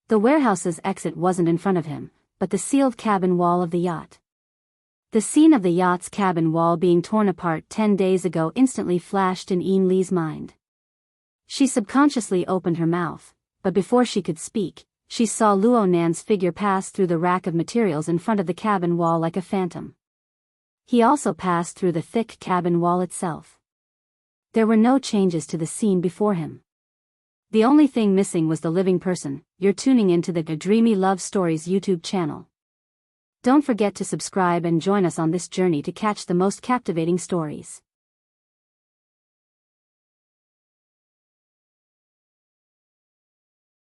The warehouse's exit wasn't in front of him, but the sealed cabin wall of the yacht. The scene of the yacht's cabin wall being torn apart 10 days ago instantly flashed in Li's mind. She subconsciously opened her mouth, but before she could speak, she saw Luo Nan's figure pass through the rack of materials in front of the cabin wall like a phantom. He also passed through the thick cabin wall itself. There were no changes to the scene before him. The only thing missing was the living person. You're tuning into the Dreamy Love Stories YouTube channel. Don't forget to subscribe and join us on this journey to catch the most captivating stories.